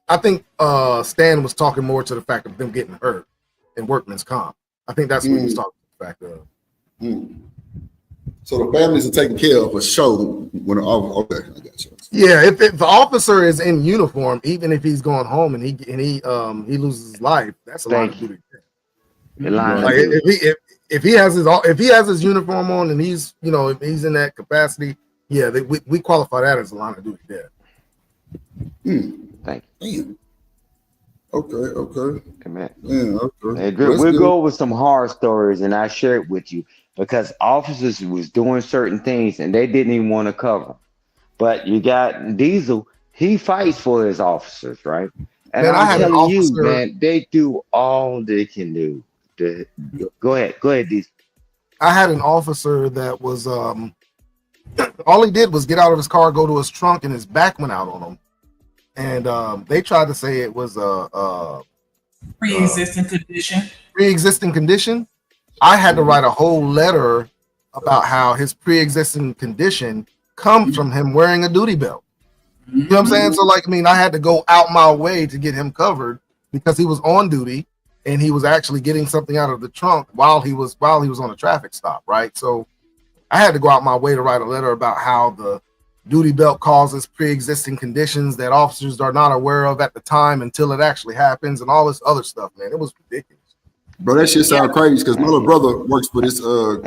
I think Stan was talking more to the fact of them getting hurt in workman's comp. I think that's what he was talking to the fact of. So the families are taken care of for sure. When okay, I got you. Yeah, if the officer is in uniform, even if he's going home and he loses his life, that's a line of duty. Like if he has his uniform on and he's if he's in that capacity, yeah, we qualify that as a line of duty death. Thank you. Okay. Come on. Yeah, okay. Hey, we'll go over some horror stories and I share it with you because officers was doing certain things and they didn't even want to cover. But you got Diesel, he fights for his officers, right? And man, I'm telling you, man, they do all they can do. Go ahead, Diesel. I had an officer that was all he did was get out of his car, go to his trunk, and his back went out on him. And they tried to say it was a pre-existing condition. Pre-existing condition. I had to write a whole letter about how his pre-existing condition comes from him wearing a duty belt. You know what I'm saying? So, like, I mean, I had to go out my way to get him covered because he was on duty and he was actually getting something out of the trunk while he was on a traffic stop, right? So I had to go out my way to write a letter about how the duty belt causes pre-existing conditions that officers are not aware of at the time until it actually happens and all this other stuff, man. It was ridiculous. Bro, that shit sound crazy because my little brother works for this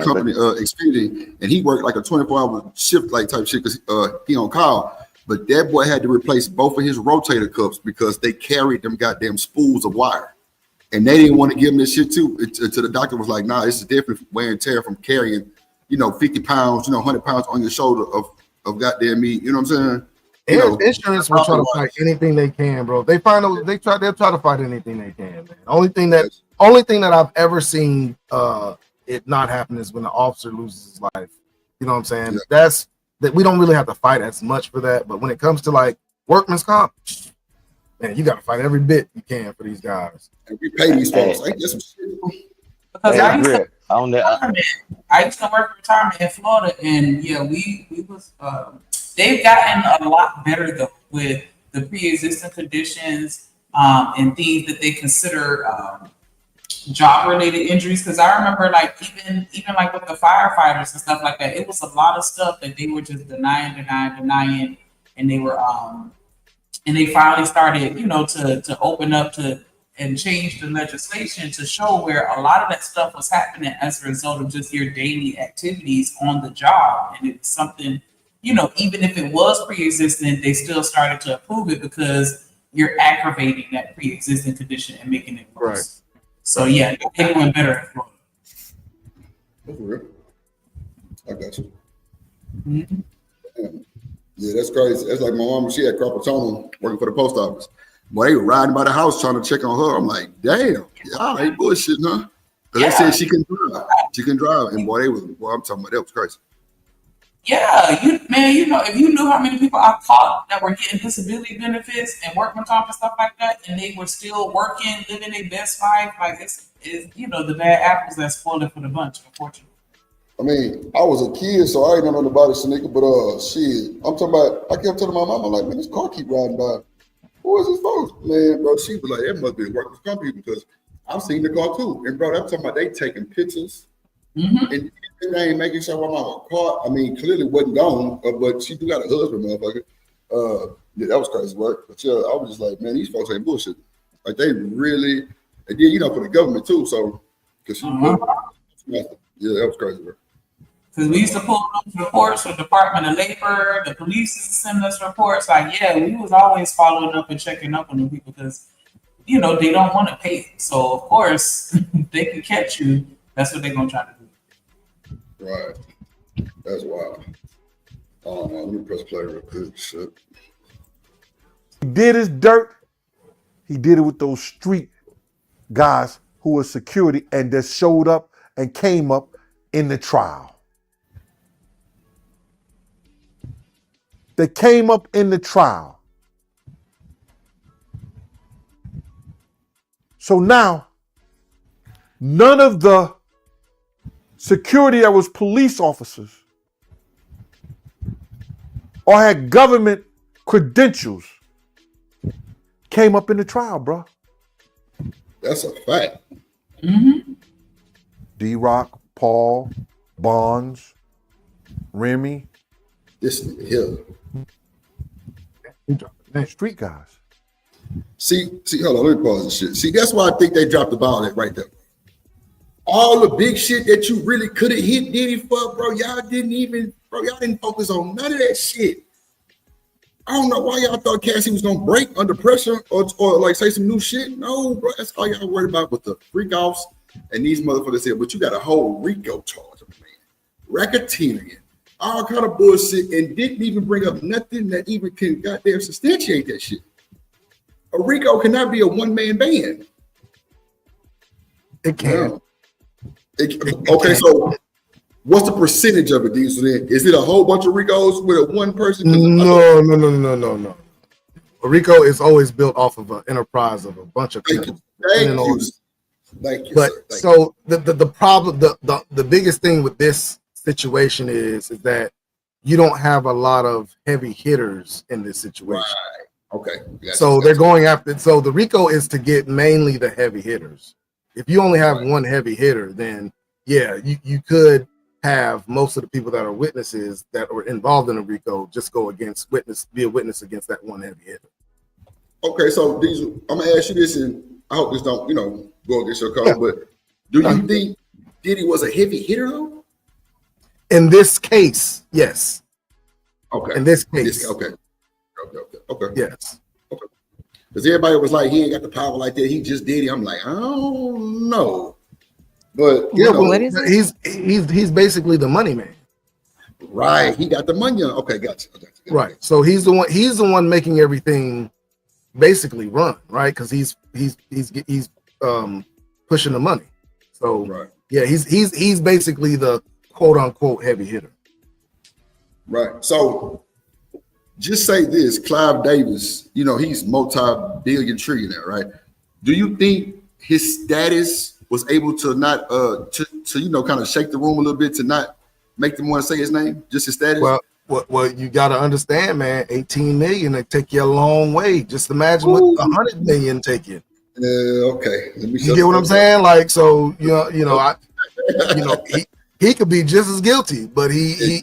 company, Xfinity, and he worked like a 24-hour shift like type shit because he on call. But that boy had to replace both of his rotator cuffs because they carried them goddamn spools of wire. And they didn't want to give him this shit too. Until the doctor was like, nah, this is different wear and tear from carrying, 50 pounds, 100 pounds on your shoulder of goddamn meat. You know what I'm saying? Insurance will try to fight anything they can, bro. They'll try to fight anything they can, man. Only thing that I've ever seen it not happen is when the officer loses his life. You know what I'm saying? Yeah. That's that we don't really have to fight as much for that. But when it comes to like workman's comp, man, you got to fight every bit you can for these guys. And we pay these folks. Ain't this some shit? Because I used to work retirement in Florida, and yeah, we was they've gotten a lot better though with the pre-existing conditions and things that they consider job-related injuries. Because I remember, like even like with the firefighters and stuff like that, it was a lot of stuff that they were just denying, and they were and they finally started, to open up to and change the legislation to show where a lot of that stuff was happening as a result of just your daily activities on the job. And it's something, even if it was pre-existing, they still started to approve it because you're aggravating that pre-existing condition and making it worse. Right. So yeah, they're doing better in Florida. That's real. I got you. Mm-hmm. Yeah, that's crazy. That's like my mom. She had carpal tunnel working for the post office. Boy, they were riding by the house trying to check on her. I'm like, damn, y'all ain't bullshitting, huh? Because they said she can drive. She can drive. And boy, I'm talking about that was crazy. Yeah, if you knew how many people I caught that were getting disability benefits and workman comp and stuff like that, and they were still working, living their best life, like it's the bad apples that spoil it for the bunch, unfortunately. I mean, I was a kid, so I ain't know nothing about it, Shanika, but shit, I'm talking about, I kept telling my mom, I'm like, man, this car keep riding by. Who is this folks? Man, bro, she was like, it must be a workers' company because I've seen the car too. And bro, I'm talking about they taking pictures and they ain't making sure I'm on a car. I mean, clearly wasn't gone, but she do got a husband, motherfucker. Yeah, that was crazy work. But yeah, I was just like, man, these folks ain't bullshit. Like they really, and then for the government too. So, because yeah, that was crazy work. Because we used to pull those reports for Department of Labor, the police used to send us reports. Like, yeah, we was always following up and checking up on the people because, they don't want to pay. So, of course, if they can catch you, that's what they're going to try to do. Right. That's wild. Let me press play real quick. Shit. He did his dirt. He did it with those street guys who were security and that showed up and came up in the trial. They came up in the trial. So now, none of the security that was police officers or had government credentials came up in the trial, bro. That's a fact. D-Rock, Paul, Bonds, Remy. This nigga here. Street guys. See, hold on, let me pause this shit. See, that's why I think they dropped the ball at right there. All the big shit that you really could have hit Diddy for, bro, y'all didn't focus on none of that shit. I don't know why y'all thought Cassie was gonna break under pressure or like say some new shit. No, bro, that's all y'all worried about with the freak offs and these motherfuckers here. But you got a whole RICO charge, man. Racketeering, all kind of bullshit, and didn't even bring up nothing that even can goddamn substantiate that shit. A RICO cannot be a one-man band. It can. Okay, so What's the percentage of it, Diesel? Is it a whole bunch of Ricos with one person? No. A Rico is always built off of an enterprise of a bunch of people. Thank you. But so the problem, the biggest thing with this situation is that you don't have a lot of heavy hitters in this situation. Right. Okay. So they're going after. So the Rico is to get mainly the heavy hitters. If you only have one heavy hitter, then yeah, you could have most of the people that are witnesses that are involved in a Rico just go against be a witness against that one heavy hitter. Okay, so Diesel, I'm gonna ask you this, and I hope this don't go against your call, but do you think Diddy was a heavy hitter though? In this case, yes. Okay. In this case, okay. Yes. Okay. Because everybody was like, he ain't got the power like that. He just did it. I'm like, I don't know. But he's basically the money man. Right. He got the money. Okay, gotcha. Right. So he's the one making everything basically run, right? Because he's pushing the money. So yeah, he's basically the quote unquote heavy hitter. Right. So just say this, Clive Davis, he's multi-billion trillionaire, right? Do you think his status was able to not to kind of shake the room a little bit to not make them want to say his name? Just his status? Well, you got to understand, man. 18 million, they take you a long way. Just imagine what 100 million take you. Okay. You get what I'm saying? Like, so he could be just as guilty, but he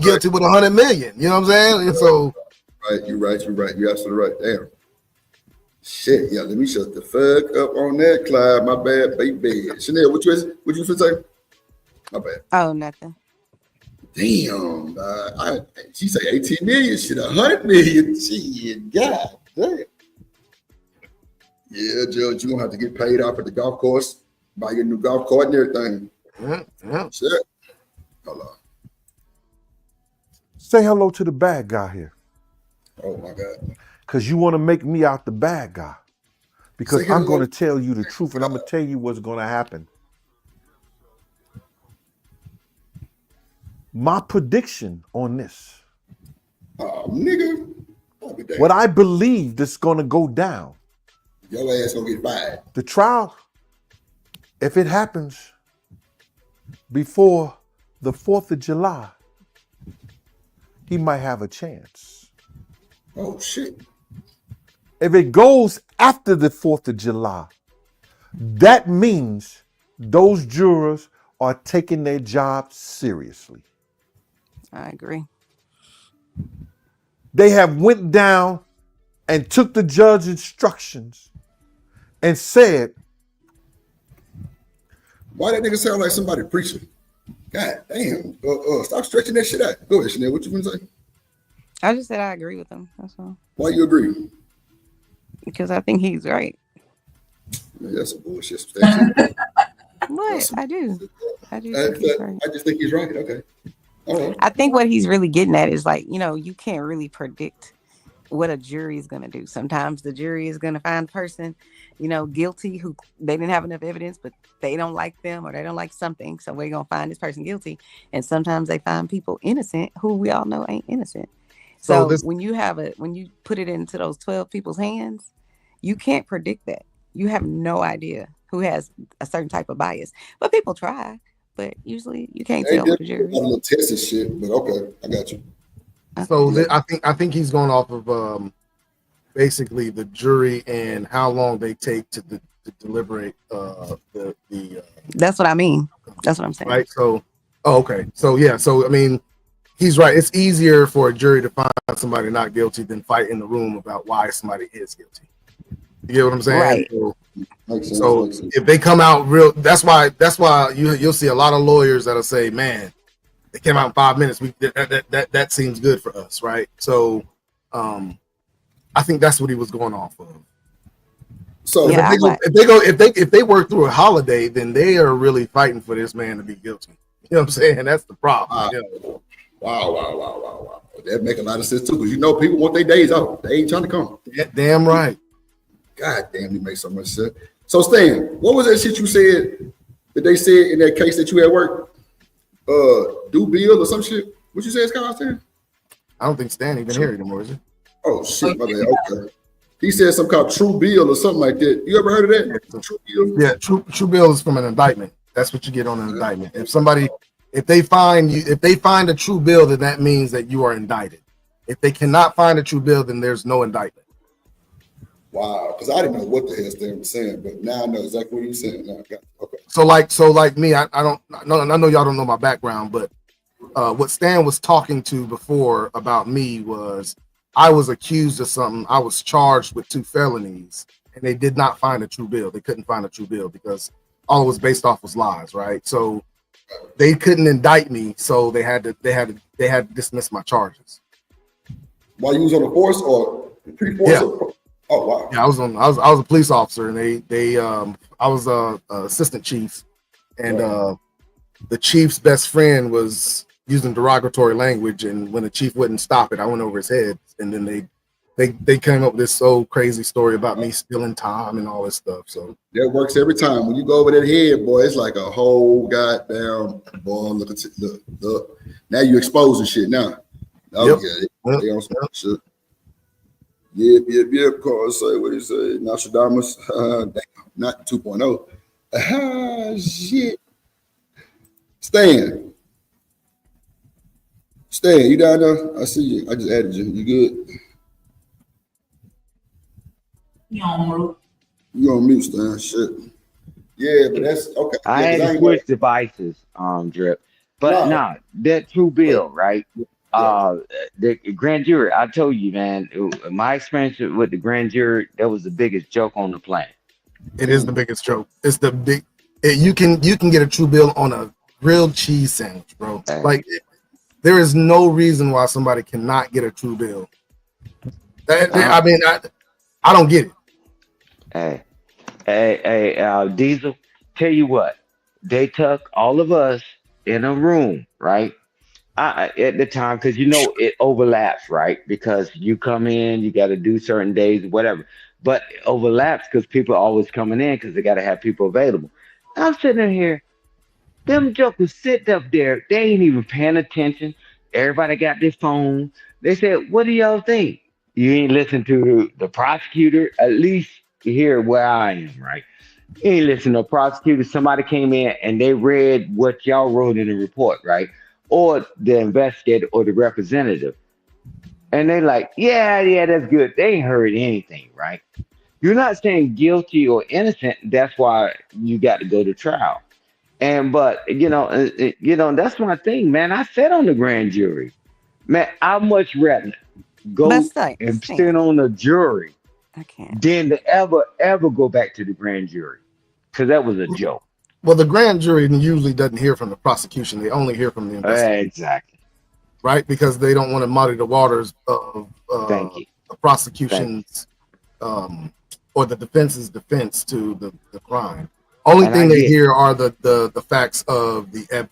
guilty with 100 million. You know what I'm saying? And so, You're right. You're absolutely right. Damn. Shit, yeah. Let me shut the fuck up on that, Clyde. My bad, baby. Chanel, what you finna say? My bad. Oh, nothing. Damn, she say 18 million, shit, 100 million. Shit, God damn. Yeah, Judge, you're gonna have to get paid off at the golf course, buy your new golf cart and everything. Yeah. Shit. Hello. Say hello to the bad guy here. Oh my God. Because you want to make me out the bad guy. Because I'm going to tell you the truth, and I'm going to tell you what's going to happen. My prediction on this. Nigga. What I believe that's going to go down. Your ass going to get fired. The trial, if it happens before the 4th of July, he might have a chance. Oh, shit. If it goes after the 4th of July, that means those jurors are taking their job seriously. I agree. They have went down and took the judge's instructions and said, why that nigga sound like somebody preaching? God damn. Stop stretching that shit out. Go ahead, Chanel. What you gonna say? I just said I agree with him. That's all. Why you agree? Because I think he's right. Yeah, that's a bullshit. What? I do. I just think he's right. Okay. All right. I think what he's really getting at is like, you can't really predict what a jury is going to do. Sometimes the jury is going to find a person, guilty who they didn't have enough evidence, but they don't like them or they don't like something. So we're going to find this person guilty. And sometimes they find people innocent who we all know ain't innocent. So when you put it into those 12 people's hands, you can't predict that. You have no idea who has a certain type of bias, but people try. But usually you can't tell with the jury. A little test and shit, but okay, I got you. So I think he's going off of basically the jury and how long they take to deliberate That's what I mean. That's what I'm saying. Right. So okay. So yeah. So I mean, he's right. It's easier for a jury to find somebody not guilty than fight in the room about why somebody is guilty. You get what I'm saying? Right. So if they come out real, that's why you'll see a lot of lawyers that'll say, "Man, they came out in 5 minutes. That seems good for us, right?" So, I think that's what he was going off of. So yeah, if they work through a holiday, then they are really fighting for this man to be guilty. You know what I'm saying? That's the problem. Wow. That make a lot of sense too, because people want their days off. They ain't trying to come. Yeah, damn right. God damn, it makes so much sense. So Stan, what was that shit you said that they said in that case that you had work? Do Bill or some shit. What you say it's called, Stan? I don't think Stan even here anymore, is he? Oh shit, my bad. Okay. He said something called True Bill or something like that. You ever heard of that? True Bill? Yeah, True Bill is from an indictment. That's what you get on an indictment. If they find a true bill, then that means that you are indicted. If they cannot find a true bill, then there's no indictment. Wow, because I didn't know what the hell Stan was saying, but now I know exactly what he's saying. Now, okay. So like me, I know y'all don't know my background, but what Stan was talking to before about me was I was accused of something. I was charged with 2 felonies, and they did not find a true bill. They couldn't find a true bill because all it was based off was lies, right? So they couldn't indict me, so they had to dismiss my charges. While you was on the force or pre-force? Yeah. Oh wow. Yeah, I was a police officer, and I was a assistant chief, and the chief's best friend was using derogatory language, and when the chief wouldn't stop it, I went over his head, and then they came up with this so crazy story about me stealing time and all this stuff. So that works every time. When you go over that head, boy, it's like a whole goddamn boy. Look. Now you exposing shit now. Okay. Yep. They on some shit. Yep. Carl say what he say. Nostradamus. Damn, not 2.0. Shit. Stan, you down there? I see you. I just added you. You good? You on mute. You on mute, Stan. Shit. Yeah, but that's okay. I had to switch devices, Drip. But that true bill, right? The grand jury, I told you, man, my experience with the grand jury, that was the biggest joke on the planet. It is the biggest joke. It's the big. You can get a true bill on a grilled cheese sandwich, bro. Like there is no reason why somebody cannot get a true bill. I mean, I don't get it. Hey, Diesel, tell you what, they took all of us in a room, right? At the time, because you know it overlaps, right? Because you come in, you got to do certain days, whatever. But it overlaps because people are always coming in because they got to have people available. I'm sitting in here, them jokers sitting up there, they ain't even paying attention. Everybody got their phone. They said, "What do y'all think?" You ain't listen to the prosecutor, at least here where I am, right? You ain't listen to a prosecutor. Somebody came in and they read what y'all wrote in the report, right? Or the investigator or the representative. And they like, yeah, that's good. They ain't heard anything, right? You're not saying guilty or innocent. That's why you got to go to trial. But that's my thing, man. I sat on the grand jury. Man, I much rather go and sit on the jury than to ever go back to the grand jury. Because that was a joke. Well, the grand jury usually doesn't hear from the prosecution. They only hear from the investigator. Exactly. Right? Because they don't want to muddy the waters of the prosecution's or the defense's defense to the crime. Only thing they hear are the facts of the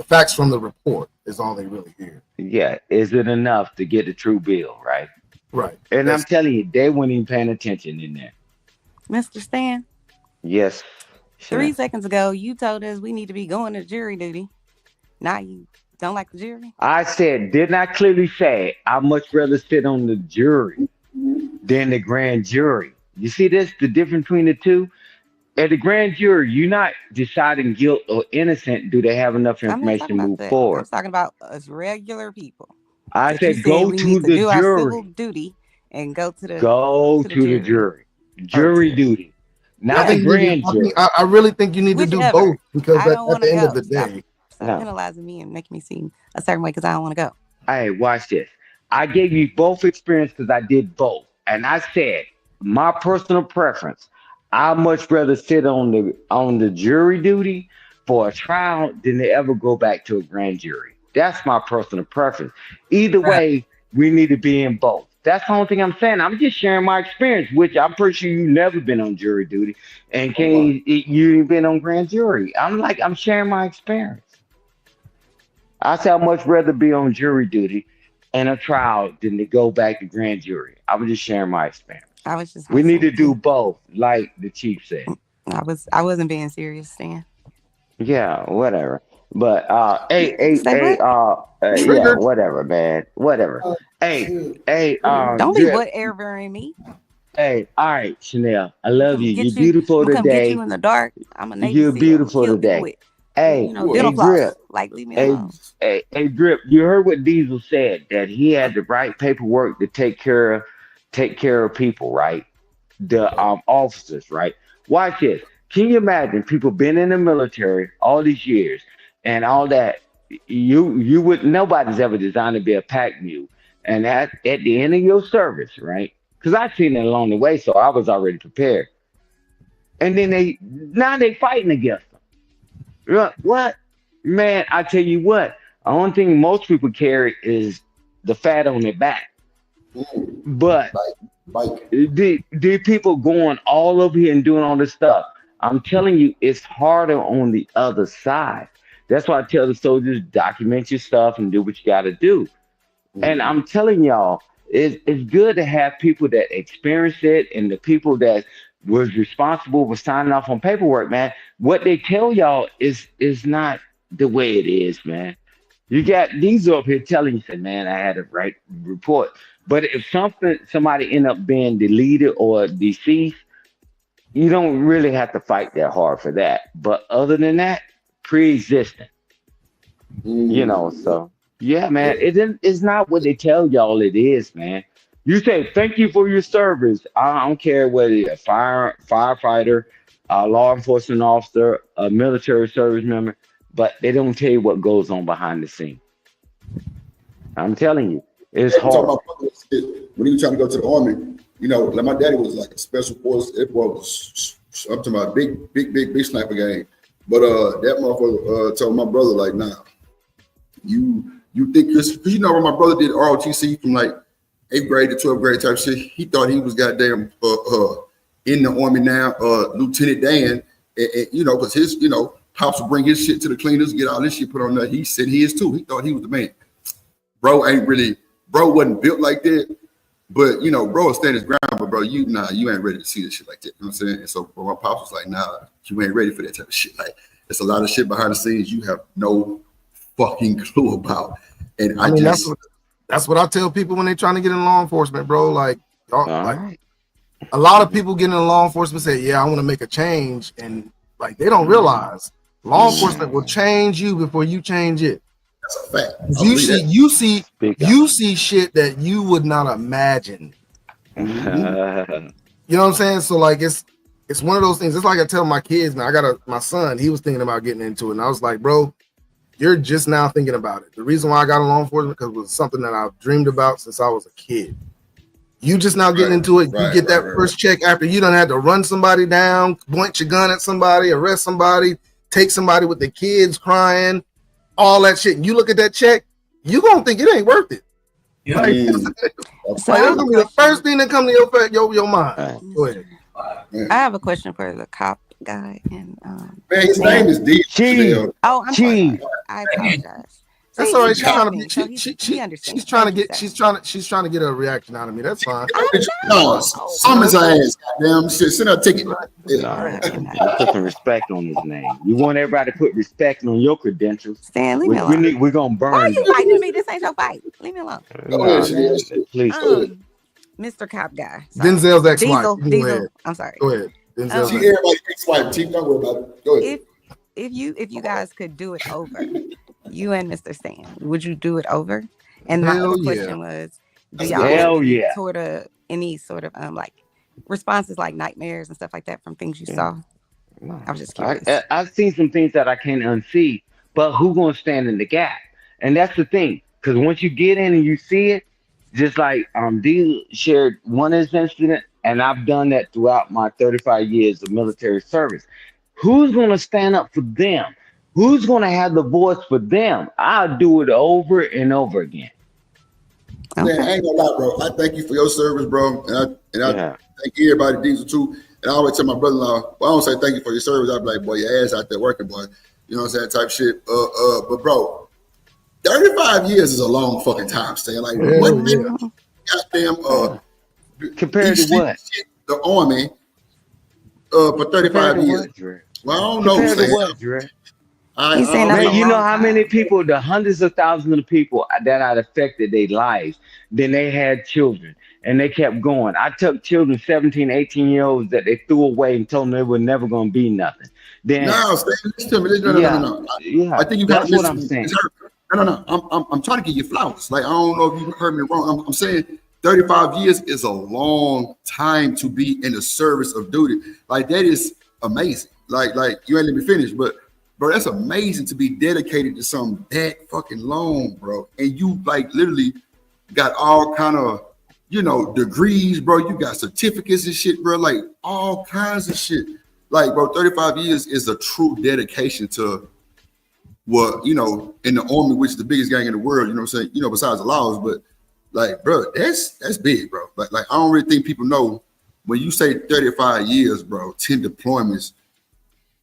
facts from the report is all they really hear. Yeah. Is it enough to get the true bill, right? Right. And I'm telling you, they weren't even paying attention in there. Mr. Stan? Yes. 3 seconds ago, you told us we need to be going to jury duty. Now you don't like the jury? I said, didn't I clearly say I'd much rather sit on the jury than the grand jury? You see this, the difference between the two? At the grand jury, you're not deciding guilt or innocent. Do they have enough information to move forward? I'm talking about us regular people. I said, go to the do our civil jury. duty and go to the jury. Jury duty. Not the grand jury. I really think you need to do both because at the end of the day, stop penalizing me and making me seem a certain way because I don't want to go. Hey, watch this. I gave you both experience because I did both, and I said my personal preference. I much rather sit on the jury duty for a trial than to ever go back to a grand jury. That's my personal preference. Either way, we need to be in both. That's the only thing I'm saying. I'm just sharing my experience, which I'm pretty sure you've never been on jury duty, and you ain't been on grand jury. I'm sharing my experience. I said I'd much rather be on jury duty in a trial than to go back to grand jury. I was just sharing my experience. We need to do both, like the chief said. I wasn't being serious, Stan. Yeah, whatever. But yeah, whatever, man. Whatever. Don't be whatever me. Hey, all right, Chanel. I love you. You're You beautiful come get today. you in the dark. I'm a Navy You're SEAL. beautiful Kill people today. with, Hey, dental floss. Like, leave me alone. Hey, Drip. You heard what Diesel said, that he had the right paperwork to take care of people, right? The officers, right? Watch this. Can you imagine people been in the military all these years and all that? You would nobody's ever designed to be a pack mule, and at the end of your service, right? Because I've seen it along the way, so I was already prepared. And then they fighting against them. What? Man, I tell you what, the only thing most people carry is the fat on their back. But the people going all over here and doing all this stuff, I'm telling you, it's harder on the other side. That's why I tell the soldiers, document your stuff and do what you got to do. And I'm telling y'all, it's good to have people that experienced it, and the people that was responsible for signing off on paperwork, man. What they tell y'all is not the way it is, man. You got these up here telling you, say, man, I had a right report. But if somebody end up being deleted or deceased, you don't really have to fight that hard for that. But other than that, pre-existing, so yeah, man, it's not what they tell y'all it is, man. You say thank you for your service. I don't care whether you're a firefighter, a law enforcement officer, a military service member, but they don't tell you what goes on behind the scene. I'm telling you, it's hard. When he was trying to go to the army, like my daddy was like a special force. It was I'm talking about big sniper game. But that motherfucker told my brother, like, nah, you think this, because when my brother did ROTC from like 8th grade to 12th grade type shit, he thought he was goddamn in the army now, Lieutenant Dan, and because his, pops would bring his shit to the cleaners, get all this shit put on there. He said he is too. He thought he was the man. Bro wasn't built like that, but bro will stand his ground, but bro, you ain't ready to see this shit like that. You know what I'm saying? And so my pops was like, nah, you ain't ready for that type of shit. Like, there's a lot of shit behind the scenes you have no fucking clue about. And I mean, that's what I tell people when they're trying to get in law enforcement, bro. Like, like a lot of people getting in law enforcement say, yeah, I want to make a change, and like they don't realize law enforcement will change you before you change it. That's a fact. You see shit that you would not imagine. You know what I'm saying? So like it's one of those things. It's like I tell my kids, man. I got my son. He was thinking about getting into it, and I was like, bro, you're just now thinking about it. The reason why I got in law enforcement because it was something that I've dreamed about since I was a kid. You just now getting into it. You get that first check after you done had to run somebody down, point your gun at somebody, arrest somebody, take somebody with the kids crying, all that shit. And you look at that check, you gonna think it ain't worth it. Yeah. Like, it's gonna be the first thing that come to your mind. Go ahead. I have a question for the cop guy, and man, his name is Diddy. Oh, I'm sorry. I apologize. That's all right. She's trying to she's trying to get a reaction out of me. That's fine. No, summons her ass. Goddamn, send her a ticket. Put some respect on his name. You want everybody to put respect on your credentials. Stan, leave me alone. We're gonna burn. Why are you fighting me? This ain't your fight. Leave me alone. Please. Mr. Cop guy. Sorry. Denzel's ex-wife. Diesel. I'm sorry. Go ahead. Denzel's everybody's ex-wife. Chief, don't worry about it. Go ahead. If you guys could do it over, you and Mr. Stan, would you do it over? And my other question was, do y'all have any sort of like responses like nightmares and stuff like that from things you saw? I was just curious. I've seen some things that I can't unsee, but who gonna stand in the gap? And that's the thing, because once you get in and you see it, just like Dee shared one of his incident, and I've done that throughout my 35 years of military service. Who's gonna stand up for them? Who's gonna have the voice for them? I'll do it over and over again. Man, I ain't gonna lie, bro. I thank you for your service, bro, and I thank everybody, Diesel too. And I always tell my brother-in-law, well, I don't say thank you for your service. I be like, boy, your ass out there working, boy. You know what I'm saying? Type shit. But bro, 35 years is a long fucking time. Staying like, what? Goddamn. Compared to what? The army. For 35 years. Well, I don't know. He's saying that's a Man, you know long how many time. people, the hundreds of thousands of people that had affected their lives, then they had children and they kept going. I took children, 17, 18-year-olds that they threw away and told them they were never going to be nothing. Then, No, stay, listen to me. yeah, No. I yeah, think you got to that's what I'm listen. saying. No. I'm trying to give you flowers. Like, I don't know if you heard me wrong. I'm saying 35 years is a long time to be in the service of duty. Like, that is amazing. Like you ain't let me finish, but bro, that's amazing to be dedicated to something that fucking long, bro. And you like literally got all kind of, degrees, bro. You got certificates and shit, bro. Like all kinds of shit. Like, bro, 35 years is a true dedication to what, in the army, which is the biggest gang in the world, you know what I'm saying? Besides the laws, but like, bro, that's big, bro. Like I don't really think people know when you say 35 years, bro, 10 deployments,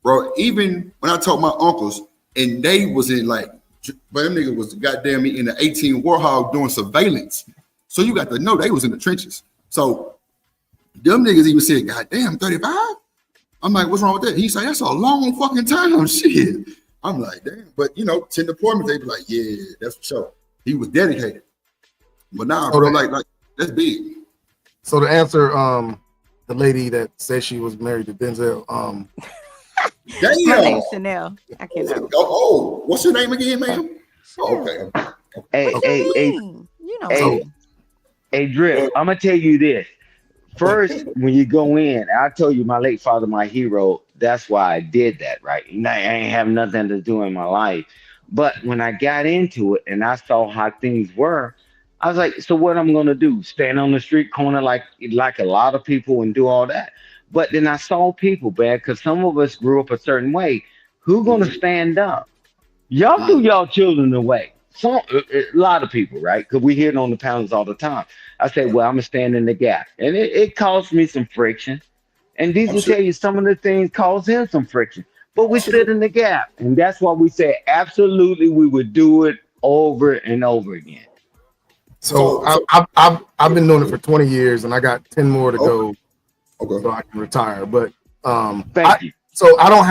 bro. Even when I told my uncles and they was in like, but them niggas was goddamn me in the 18 Warhol doing surveillance. So you got to know they was in the trenches. So them niggas even said, goddamn, 35? I'm like, what's wrong with that? He said, that's a long fucking time, shit. I'm like, damn. But 10 deployments, they be like, yeah, that's for sure. He was dedicated. But now, bro, like that's big. So to answer the lady that said she was married to Denzel, damn. My name's Chanel. I cannot. Oh, what's your name again, ma'am? Chanel. Okay. Hey, Drip, I'm gonna tell you this. First, when you go in, I told you my late father, my hero. That's why I did that, right? And I ain't have nothing to do in my life. But when I got into it and I saw how things were, I was like, so what I'm gonna do? Stand on the street corner like a lot of people and do all that. But then I saw people, man, because some of us grew up a certain way. Who gonna stand up? Y'all threw y'all children away. A lot of people, right? Because we hear it on the panels all the time. I say, well, I'm gonna stand in the gap, and it caused me some friction. And these will tell you some of the things caused him some friction, but we stood in the gap, and that's why we said absolutely we would do it over and over again. So I've been doing it for 20 years, and I got 10 more to go, so I can retire. But thank you. So I don't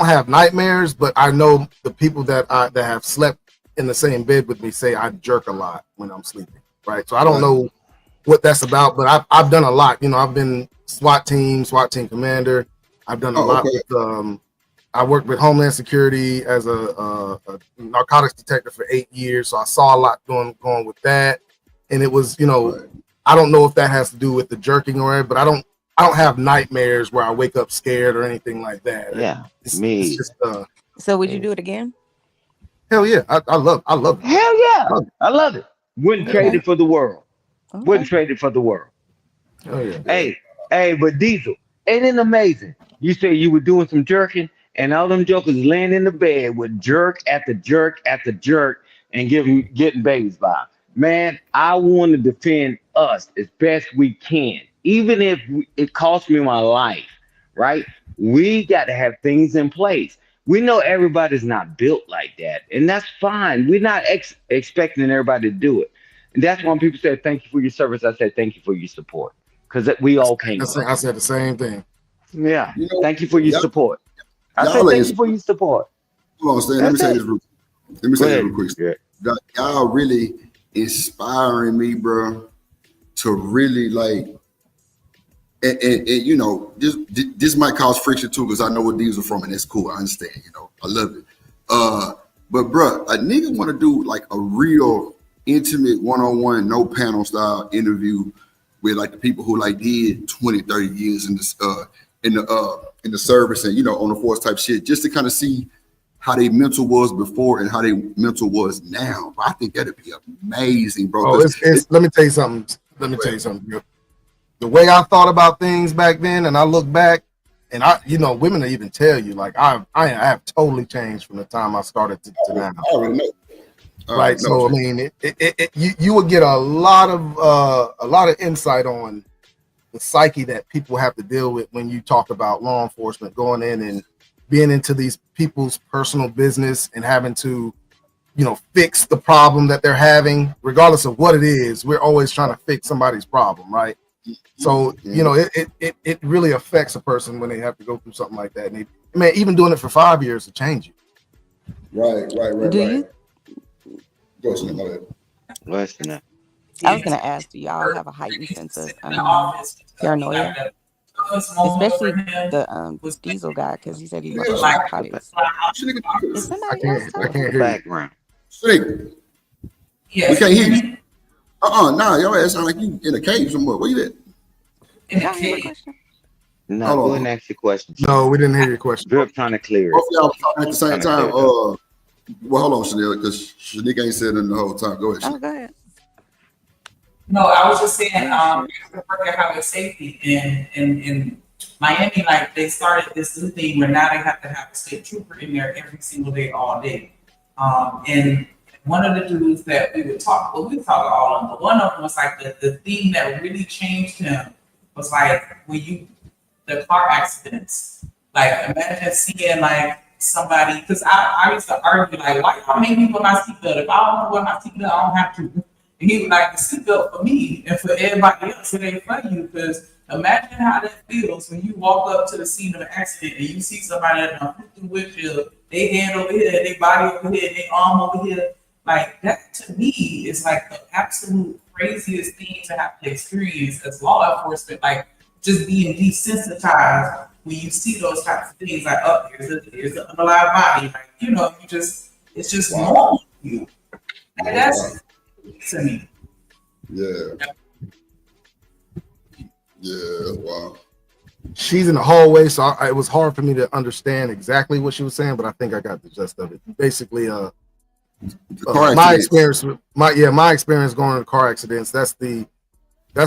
have nightmares, but I know the people that have slept in the same bed with me say I jerk a lot when I'm sleeping, right? So I don't know what that's about, but I've done a lot. I've been SWAT team commander. I've done a lot with I worked with Homeland Security as a narcotics detective for 8 years, so I saw a lot going with that. And it was, I don't know if that has to do with the jerking or whatever, but I don't have nightmares where I wake up scared or anything like that. Yeah, it's just, so would you do it again? Hell yeah, I love it. Hell yeah, I love it. Wouldn't trade it for the world. Okay. Wouldn't trade it for the world. Oh yeah. Hey, but Diesel, ain't it amazing? You say you were doing some jerking, and all them jokers laying in the bed with jerk after jerk after jerk and getting babies by. Man, I want to defend us as best we can, even if it costs me my life, right? We got to have things in place. We know everybody's not built like that, and that's fine. We're not expecting everybody to do it. And that's why when people say, thank you for your service, I said, thank you for your support. Because we all came. I said the same thing. Yeah. Thank you for your support. I said, thank you for your support. Hold on, Stan. Let me say this real quick. Yeah. Y'all really inspiring me, bro, to really like, and this might cause friction too, because I know where these are from, and it's cool. I understand, I love it. But bro, a nigga want to do like a real intimate one-on-one, no panel style interview with like the people who like did 20, 30 years in this in the service and on the force type shit, just to kind of see how they mental was before and how they mental was now. I think that'd be amazing, bro. Let me tell you something. The way I thought about things back then, and I look back, and women will even tell you, like I have totally changed from the time I started to now. I already know. Right. So I mean, you would get a lot of insight on the psyche that people have to deal with when you talk about law enforcement going in and being into these people's personal business and having to, fix the problem that they're having, regardless of what it is. We're always trying to fix somebody's problem, right? So it really affects a person when they have to go through something like that, and man, even doing it for 5 years to change you. Right. Do you? Go ahead, my bad. Listen, I was gonna ask, do y'all have a heightened sense of paranoia, especially the Diesel guy, because he said he was narcotics. Is somebody else I talking? can't hear background. Snake. We can't hear you. Nah, your ass sound like you in a cave somewhere. Where you at? Y'all hear my question? No, go ahead and ask your question. No, we didn't hear your question. Drip trying to clear it. Both of y'all was talking at the same time. Well, hold on, Chanel, because Shanique ain't said it the whole time. Go ahead. Oh, go ahead. No, I was just saying, work at highway safety in Miami, like they started this new thing where now they have to have a state trooper in there every single day, all day. And one of the dudes that we talk all of them, but one of them was like the thing that really changed him was like the car accidents. Like imagine seeing like somebody, because I used to argue like, why y'all make me wear my seatbelt? If I don't want to wear my seatbelt, I don't have to. And he was like, the seatbelt for me and for everybody else, it ain't for you. Because imagine how that feels when you walk up to the scene of an accident and you see somebody that done flipped the windshield, they hand over here, they body over here, they arm over here. Like that to me is like the absolute craziest thing to have to experience as law enforcement, like just being desensitized when you see those types of things, like, oh, here's an unalive body, like, it's just normal to you. And that's to me. Yeah, wow. She's in the hallway, so it was hard for me to understand exactly what she was saying, but I think I got the gist of it. Basically, my experience going to car accidents, that's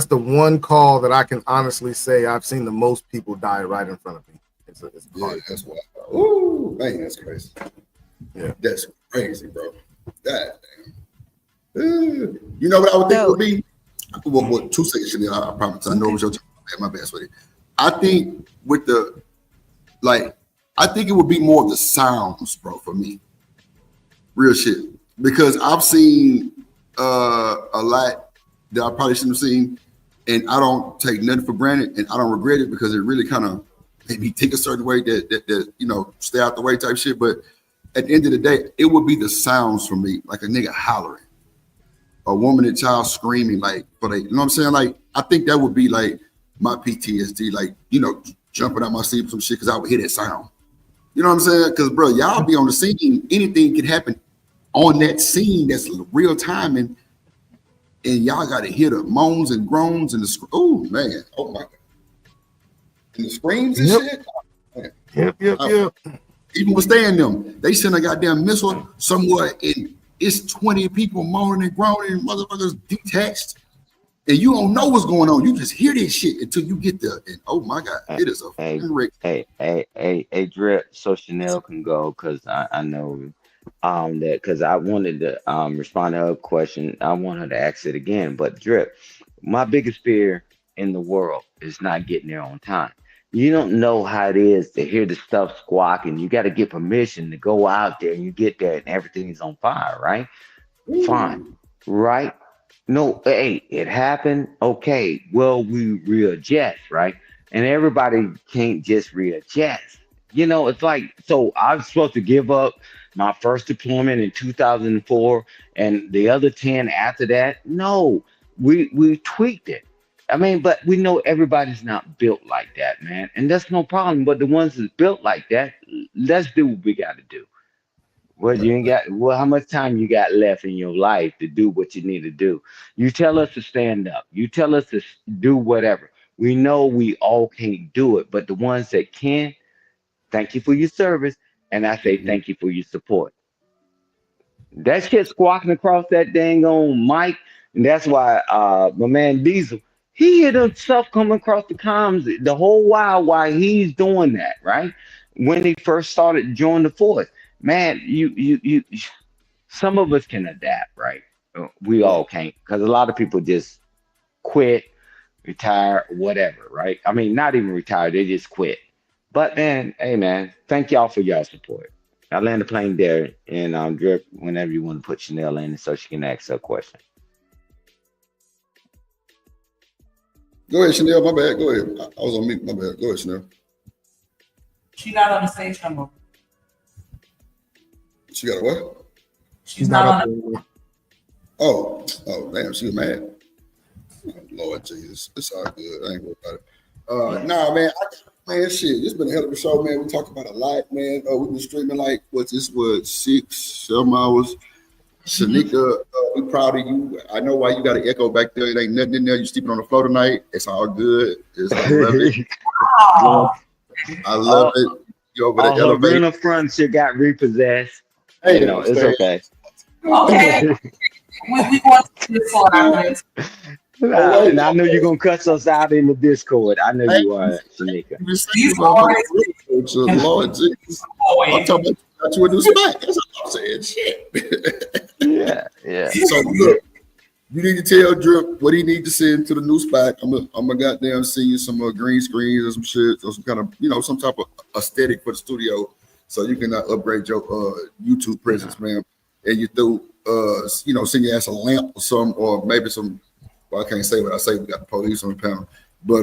the one call that I can honestly say I've seen the most people die right in front of me. It's that's wild. Ooh, man, that's crazy. Yeah, that's crazy, bro. That damn. You know what I would think it would be? Well, 2 seconds, Chanel, I promise. I know it was your time. My bad, sweetie. I think I think it would be more of the sounds, bro, for me. Real shit. Because I've seen a lot that I probably shouldn't have seen, and I don't take nothing for granted, and I don't regret it because it really kind of made me think a certain way that stay out the way type shit. But at the end of the day, it would be the sounds for me, like a nigga hollering, a woman and child screaming, like, you know what I'm saying? Like, I think that would be like my PTSD, like, jumping out my seat for some shit because I would hear that sound. You know what I'm saying? Because, bro, y'all be on the scene, anything can happen on that scene that's real time, and y'all got to hear the moans and groans and the oh man, oh my god, and the screams and shit. Yep. Even withstand them, they send a goddamn missile somewhere, and it's 20 people moaning and groaning, and motherfuckers detached, and you don't know what's going on. You just hear this shit until you get there, and oh my god, it is a fucking wreck. Hey, Drip, so Chanel can go because I know. That because I wanted to respond to her question. I want her to ask it again. But Drip, my biggest fear in the world is not getting there on time. You don't know how it is to hear the stuff squawking. You got to get permission to go out there, and you get there and everything is on fire, right? Fine, right? No, hey, it happened. Okay, well, we readjust, right? And everybody can't just readjust. It's like, so I was supposed to give up my first deployment in 2004 and the other 10 after that. No, we tweaked it. I mean, but we know everybody's not built like that, man. And that's no problem. But the ones that's built like that, let's do what we got to do. How much time you got left in your life to do what you need to do? You tell us to stand up. You tell us to do whatever. We know we all can't do it, but the ones that can, thank you for your service. And I say thank you for your support. That shit squawking across that dang on mic. And that's why my man Diesel, he hear himself coming across the comms the whole while he's doing that, right? When he first started joining the force. Man, you some of us can adapt, right? We all can't, because a lot of people just quit, retire, whatever, right? I mean, not even retire, they just quit. But man, hey man, thank y'all for y'all support. I land the plane there, and Drip, whenever you want to put Chanel in so she can ask her question. Go ahead, Chanel. My bad. Go ahead. I was on mute. My bad. Go ahead, Chanel. She not on the stage no more. She got a what? She's not on the... Oh, damn, she was mad. Oh, Lord Jesus, it's all good. I ain't worried about it. Nah, man, shit, it's been a hell of a show, man. We talked about a lot, man. We've been streaming like, 6-7 hours. Shanika, we proud of you. I know why you got an echo back there. It ain't nothing in there. You sleeping on the floor tonight. It's all good. I love it. I love it. You over the elevator. Her front shit got repossessed. Hey, you know, it's okay. Okay. we want to do this for our and I know you're gonna cuss us out in the Discord. I know you are, Shanika. Lord Jesus. I'm talking about you a new spot. That's what I'm saying. Shit. Yeah. So look, you need to tell Drip what he need to send to the new spot. I'm gonna goddamn send you some green screens or some shit or some kind of some type of aesthetic for the studio, so you can upgrade your YouTube presence, man. And you throw send your ass a lamp or some, or maybe some. Well, I can't say what I say. We got the police on the panel. But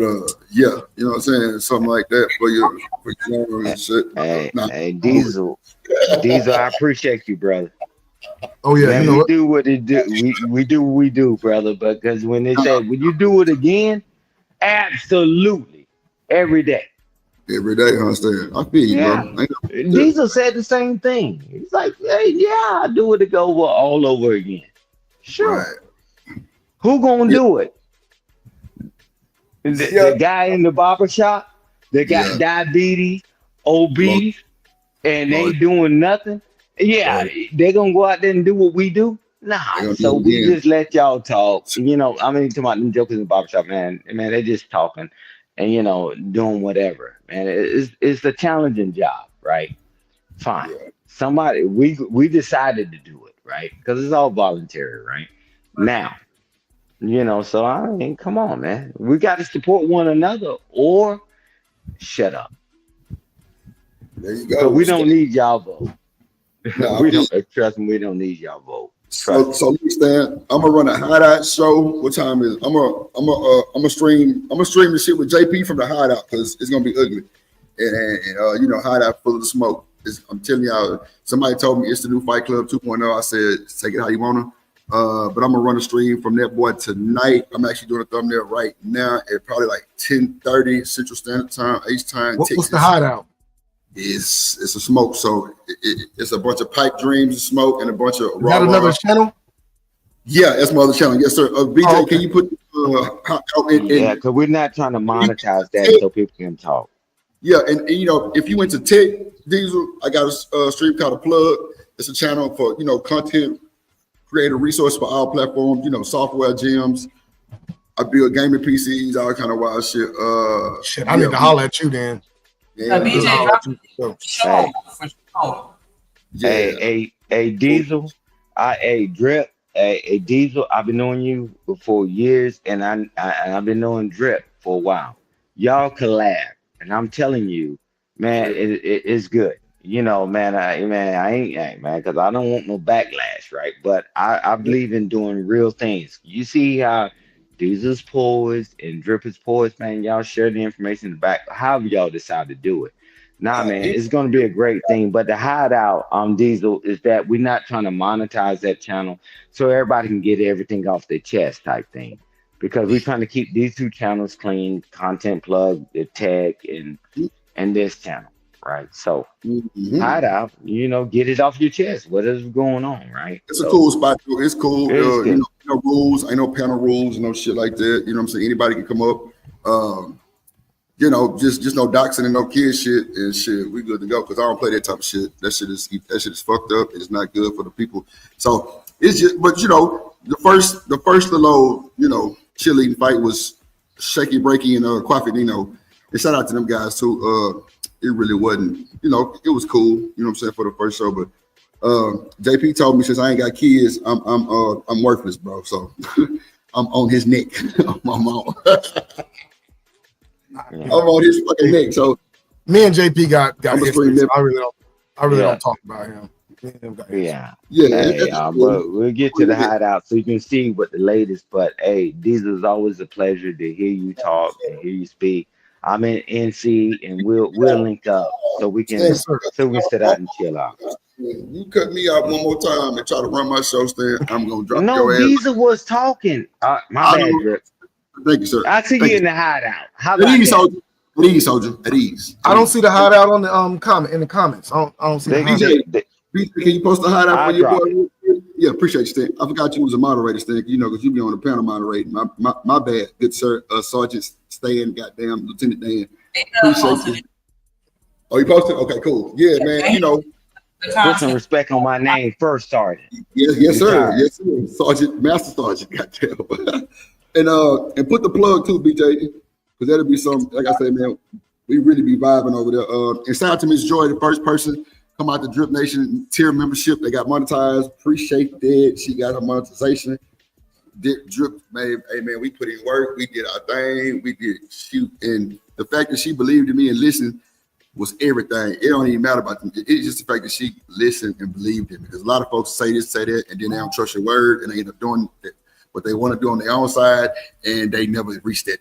yeah, you know what I'm saying? Something like that for your and shit. Hey, Diesel, I appreciate you, brother. Oh yeah, man, we do what it do. We do what we do, brother. Because when they say when you do it again, absolutely every day. Every day, I understand. I feel you, bro. Diesel said the same thing. He's like, hey, yeah, I do it all over again. Sure. Right. Who gonna do it? The guy in the barber shop that got diabetes, obese, and they doing nothing. Yeah, they're gonna go out there and do what we do. Nah, so we just let y'all talk. I mean, talking about them jokers in the barber shop, man, they just talking and doing whatever. Man, it's a challenging job, right? Fine. Yeah. Somebody we decided to do it, right? Because it's all voluntary, right? Now. So I mean, come on, man. We got to support one another or shut up. There you go. We don't need y'all vote. We don't trust me. We don't need y'all vote. So understand. I'm gonna run a hideout show. What time is it? I'm gonna stream the shit with JP from the hideout because it's gonna be ugly. And hideout full of the smoke. I'm telling y'all. Somebody told me it's the new Fight Club 2.0. I said take it how you wanna. But I'm gonna run a stream from that boy tonight. I'm actually doing a thumbnail right now at probably like 10:30 Central Standard Time, H time. What's the hideout? It's a smoke, so it's a bunch of pipe dreams of smoke and a bunch of raw. Is that another channel? Yeah, that's my other channel. Yes, sir. BJ, can you put because we're not trying to monetize that so people can talk. Yeah, and if you went to Tech Diesel, I got a stream called A Plug. It's a channel for content. Create a resource for all platforms, software gems. I build gaming PCs, all kind of wild shit. I need to holler at you then. Yeah, Hey, Diesel, Drip, Diesel. I've been knowing you for years, and I've been knowing Drip for a while. Y'all collab, and I'm telling you, man, it's good. I ain't because I don't want no backlash, right? But I believe in doing real things. You see how Diesel's poised and Drip is poised, man. Y'all share the information in the back. However y'all decide to do it. Man, it's gonna be a great thing. But the hideout on Diesel is that we're not trying to monetize that channel so everybody can get everything off their chest type thing. Because we're trying to keep these two channels clean, content plug, the tech, and this channel. Right, so hideout, get it off your chest. What is going on, right? It's a cool spot. It's cool. No rules, ain't no panel rules, no shit like that. You know what I'm saying? Anybody can come up. Just no doxing and no kid shit and shit. We good to go because I don't play that type of shit. That shit is fucked up. It's not good for the people. So it's just, but the first little cheerleading fight was Shaky Breaky and Quaffy. And shout out to them guys too. It really wasn't, it was cool, what I'm saying, for the first show. But JP told me since I ain't got kids, I'm worthless, bro. So I'm on his neck. I'm on his fucking neck. So me and JP got history. So I really don't talk about him. Yeah. But we'll get to the hideout so you can see what the latest. But hey, Diesel is always a pleasure to hear you talk and hear you speak. I'm in NC, and we'll link up so we can Yes, sir. sit out and chill out. You cut me out one more time and try to run my show, Stan, I'm gonna drop No, your ass. Diesel was talking. My I bad, know. Drip. Thank you, sir. I see Thank you you. in the hideout. How At about ease, that? soldier. At ease, soldier. At ease. I don't see the hideout on the comment in the comments. I don't see the hideout. BJ, can you post the hideout I for your boy? drop it. Yeah, appreciate you, Stan. I forgot you was a moderator, Stan. You know, because you be on the panel moderating. My bad, good sir. Sergeant Stan, goddamn Lieutenant Dan. Appreciate you. Oh, you posted? Okay, cool. Yeah, man. You know, put some respect on my name first, Sergeant. Yes, sir. Yes, sir. Sergeant, Master Sergeant, goddamn. And put the plug too, BJ, because that'll be some. Like I said, man, we really be vibing over there. And shout out to Miss Joy, the first person come out the Drip Nation tier membership. They got monetized. Appreciate that. She got her monetization. Drip, man, hey man, we put in work. We did our thing. We did shoot, and the fact that she believed in me and listened was everything. It don't even matter about them. It's just the fact that she listened and believed in me. Because a lot of folks say this, say that, and then they don't trust your word, and they end up doing what they want to do on their own side, and they never reach that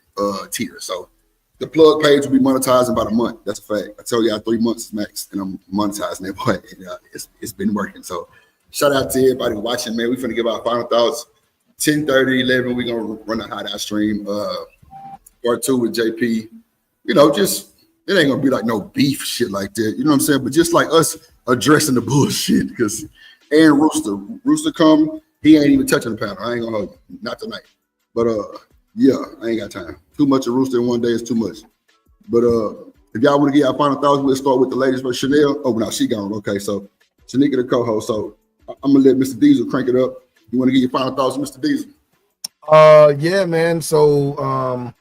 tier. So the plug page will be monetized in about a month. That's a fact. I tell y'all 3 months is max, and I'm monetizing that boy. And, it's been working. So shout out to everybody watching, man. We're finna give our final thoughts. 10:30, 11, we're gonna run a hideout stream. Part 2 with JP. You know, just it ain't gonna be like no beef shit like that. You know what I'm saying? But just like us addressing the bullshit, because and Rooster come, he ain't even touching the panel. I ain't gonna hold you. Not tonight. But yeah, I ain't got time. Too much of Rooster in one day is too much. But if y'all want to get our final thoughts, we'll start with the ladies first. Chanel. Oh no, she gone. Okay, so Shanika the co-host. So I'm gonna let Mr. Diesel crank it up. You want to get your final thoughts, Mr. Diesel? Yeah, man. So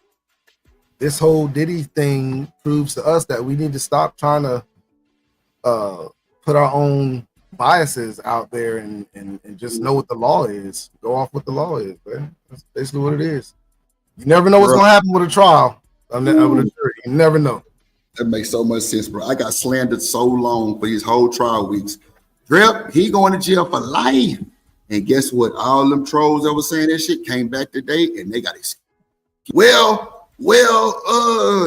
this whole Diddy thing proves to us that we need to stop trying to put our own biases out there and just know what the law is. Go off what the law is, man. That's basically what it is. You never know what's gonna happen with a trial. With a jury. You never know. That makes so much sense, bro. I got slandered so long for these whole trial weeks. Drip, he going to jail for life. And guess what? All them trolls that was saying that shit came back today and they got it. Well,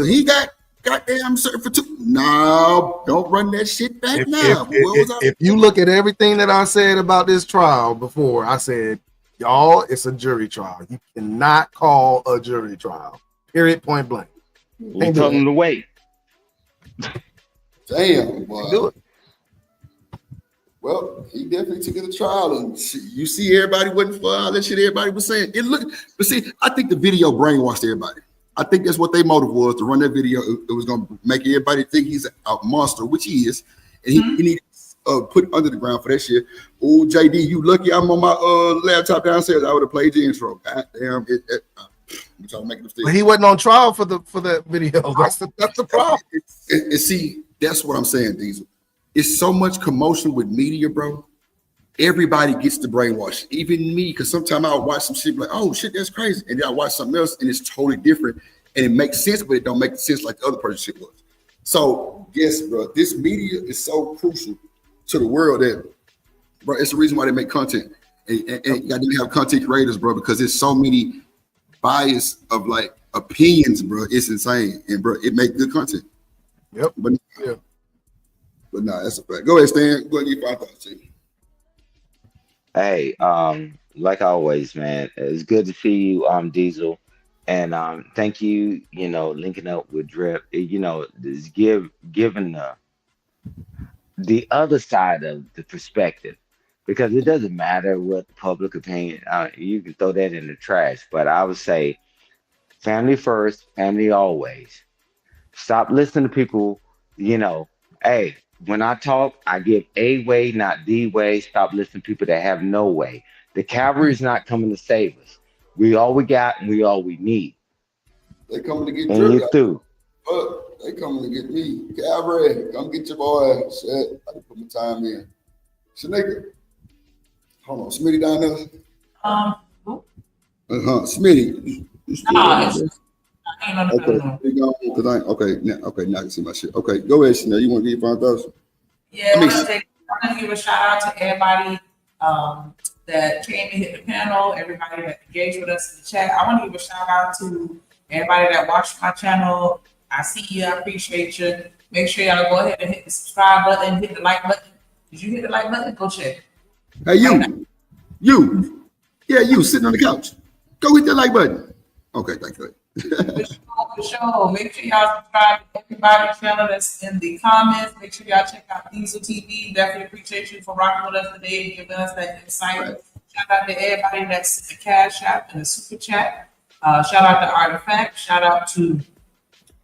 he got goddamn served for 2. No, don't run that shit back now. If you look at everything that I said about this trial before, I said, y'all, it's a jury trial. You cannot call a jury trial. Period, point blank. We told him to wait. Damn, boy. Do it. Well, he definitely took it to trial, and you see, everybody wasn't for all that shit. Everybody was saying it looked, but see, I think the video brainwashed everybody. I think that's what their motive was to run that video. It was gonna make everybody think he's a monster, which he is, and he needed put under the ground for that shit. Oh, JD, you lucky I'm on my laptop downstairs. I would have played the intro. God damn, I'm trying to make it. But he wasn't on trial for that video. That's the problem. And see, that's what I'm saying, Diesel. It's so much commotion with media, bro. Everybody gets the brainwash, even me, because sometimes I'll watch some shit like, oh shit, that's crazy. And then I watch something else and it's totally different and it makes sense, but it don't make sense like the other person's shit was. So yes, bro, this media is so crucial to the world that, bro, it's the reason why they make content. And you got to have content creators, bro, because there's so many bias of like opinions, bro. It's insane. And bro, it make good content. Yep. But nah, that's a fact. Go ahead, Stan. Go ahead and get 5 thoughts, T. Hey, like always, man, it's good to see you, Diesel, and thank you. You know, linking up with Drip. You know, is giving the other side of the perspective, because it doesn't matter what the public opinion. You can throw that in the trash, but I would say, family first, family always. Stop listening to people. You know, hey. When I talk, I give a way, not the way. Stop listening to people that have no way. The cavalry is not coming to save us. We all we got and we all we need. They coming to get and you through. Look, they coming to get me. Cavalry, come get your boy. Shit, I can put my time in. Shanika, hold on, Smitty down there. Who? Smitty. Okay, now I can see my shit. Okay, go ahead, Chanel. You want to get your final thoughts? Yeah, I want to give a shout out to everybody that came and hit the panel, everybody that engaged with us in the chat. I want to give a shout out to everybody that watched my channel. I see you. I appreciate you. Make sure y'all go ahead and hit the subscribe button, hit the like button. Did you hit the like button? Go check. Hey, you sitting on the couch. Go hit that like button. Okay, thank you. For sure. Make sure y'all subscribe to everybody's channel that's in the comments. Make sure y'all check out Diesel TV. Definitely appreciate you for rocking with us today and giving us that insight. Right. Shout out to everybody that's in the Cash App and the Super Chat. Shout out to Artifact. Shout out to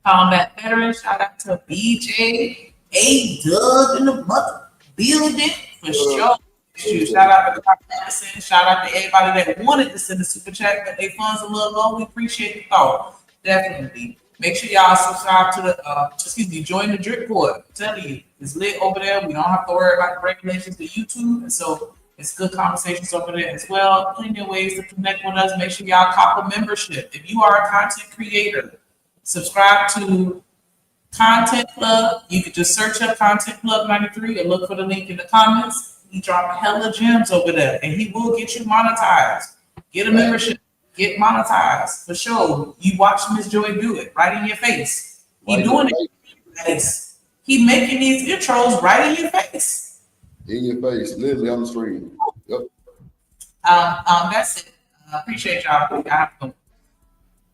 Combat Veteran. Shout out to BJ. A-Dub in the mother building. For sure. Shout out to Madison. Shout out to everybody that wanted to send a super chat, but their funds a little low. We appreciate the thought. Definitely. Make sure y'all subscribe to the join the drip board. I'm telling you, it's lit over there. We don't have to worry about the regulations to YouTube. And so it's good conversations over there as well. Plenty of ways to connect with us. Make sure y'all cop a membership. If you are a content creator, subscribe to Content Club. You can just search up Content Club 93 and look for the link in the comments. He dropped hella gems over there, and he will get you monetized. Get a membership, get monetized for sure. You watch Miss Joy do it right in your face. He doing it in your face. He making these intros right in your face. In your face, literally on the screen. Yep. That's it. Appreciate y'all.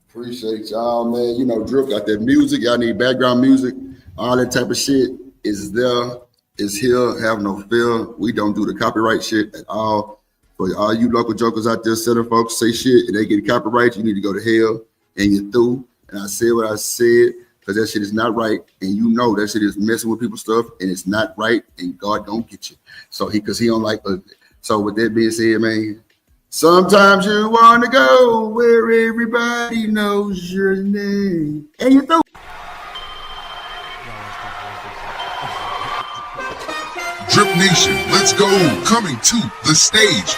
Appreciate y'all, man. You know, Drip got that music. Y'all need background music. All that type of shit is there. Is here, have no fear. We don't do the copyright shit at all. For all you local jokers out there, selling folks say shit and they get copyright, you need to go to hell and you're through. And I said what I said because that shit is not right. And you know that shit is messing with people's stuff and it's not right. And God don't get you. So because he don't like ugly. So with that being said, man, sometimes you want to go where everybody knows your name. And you're through. Drip Nation, let's go. Coming to the stage.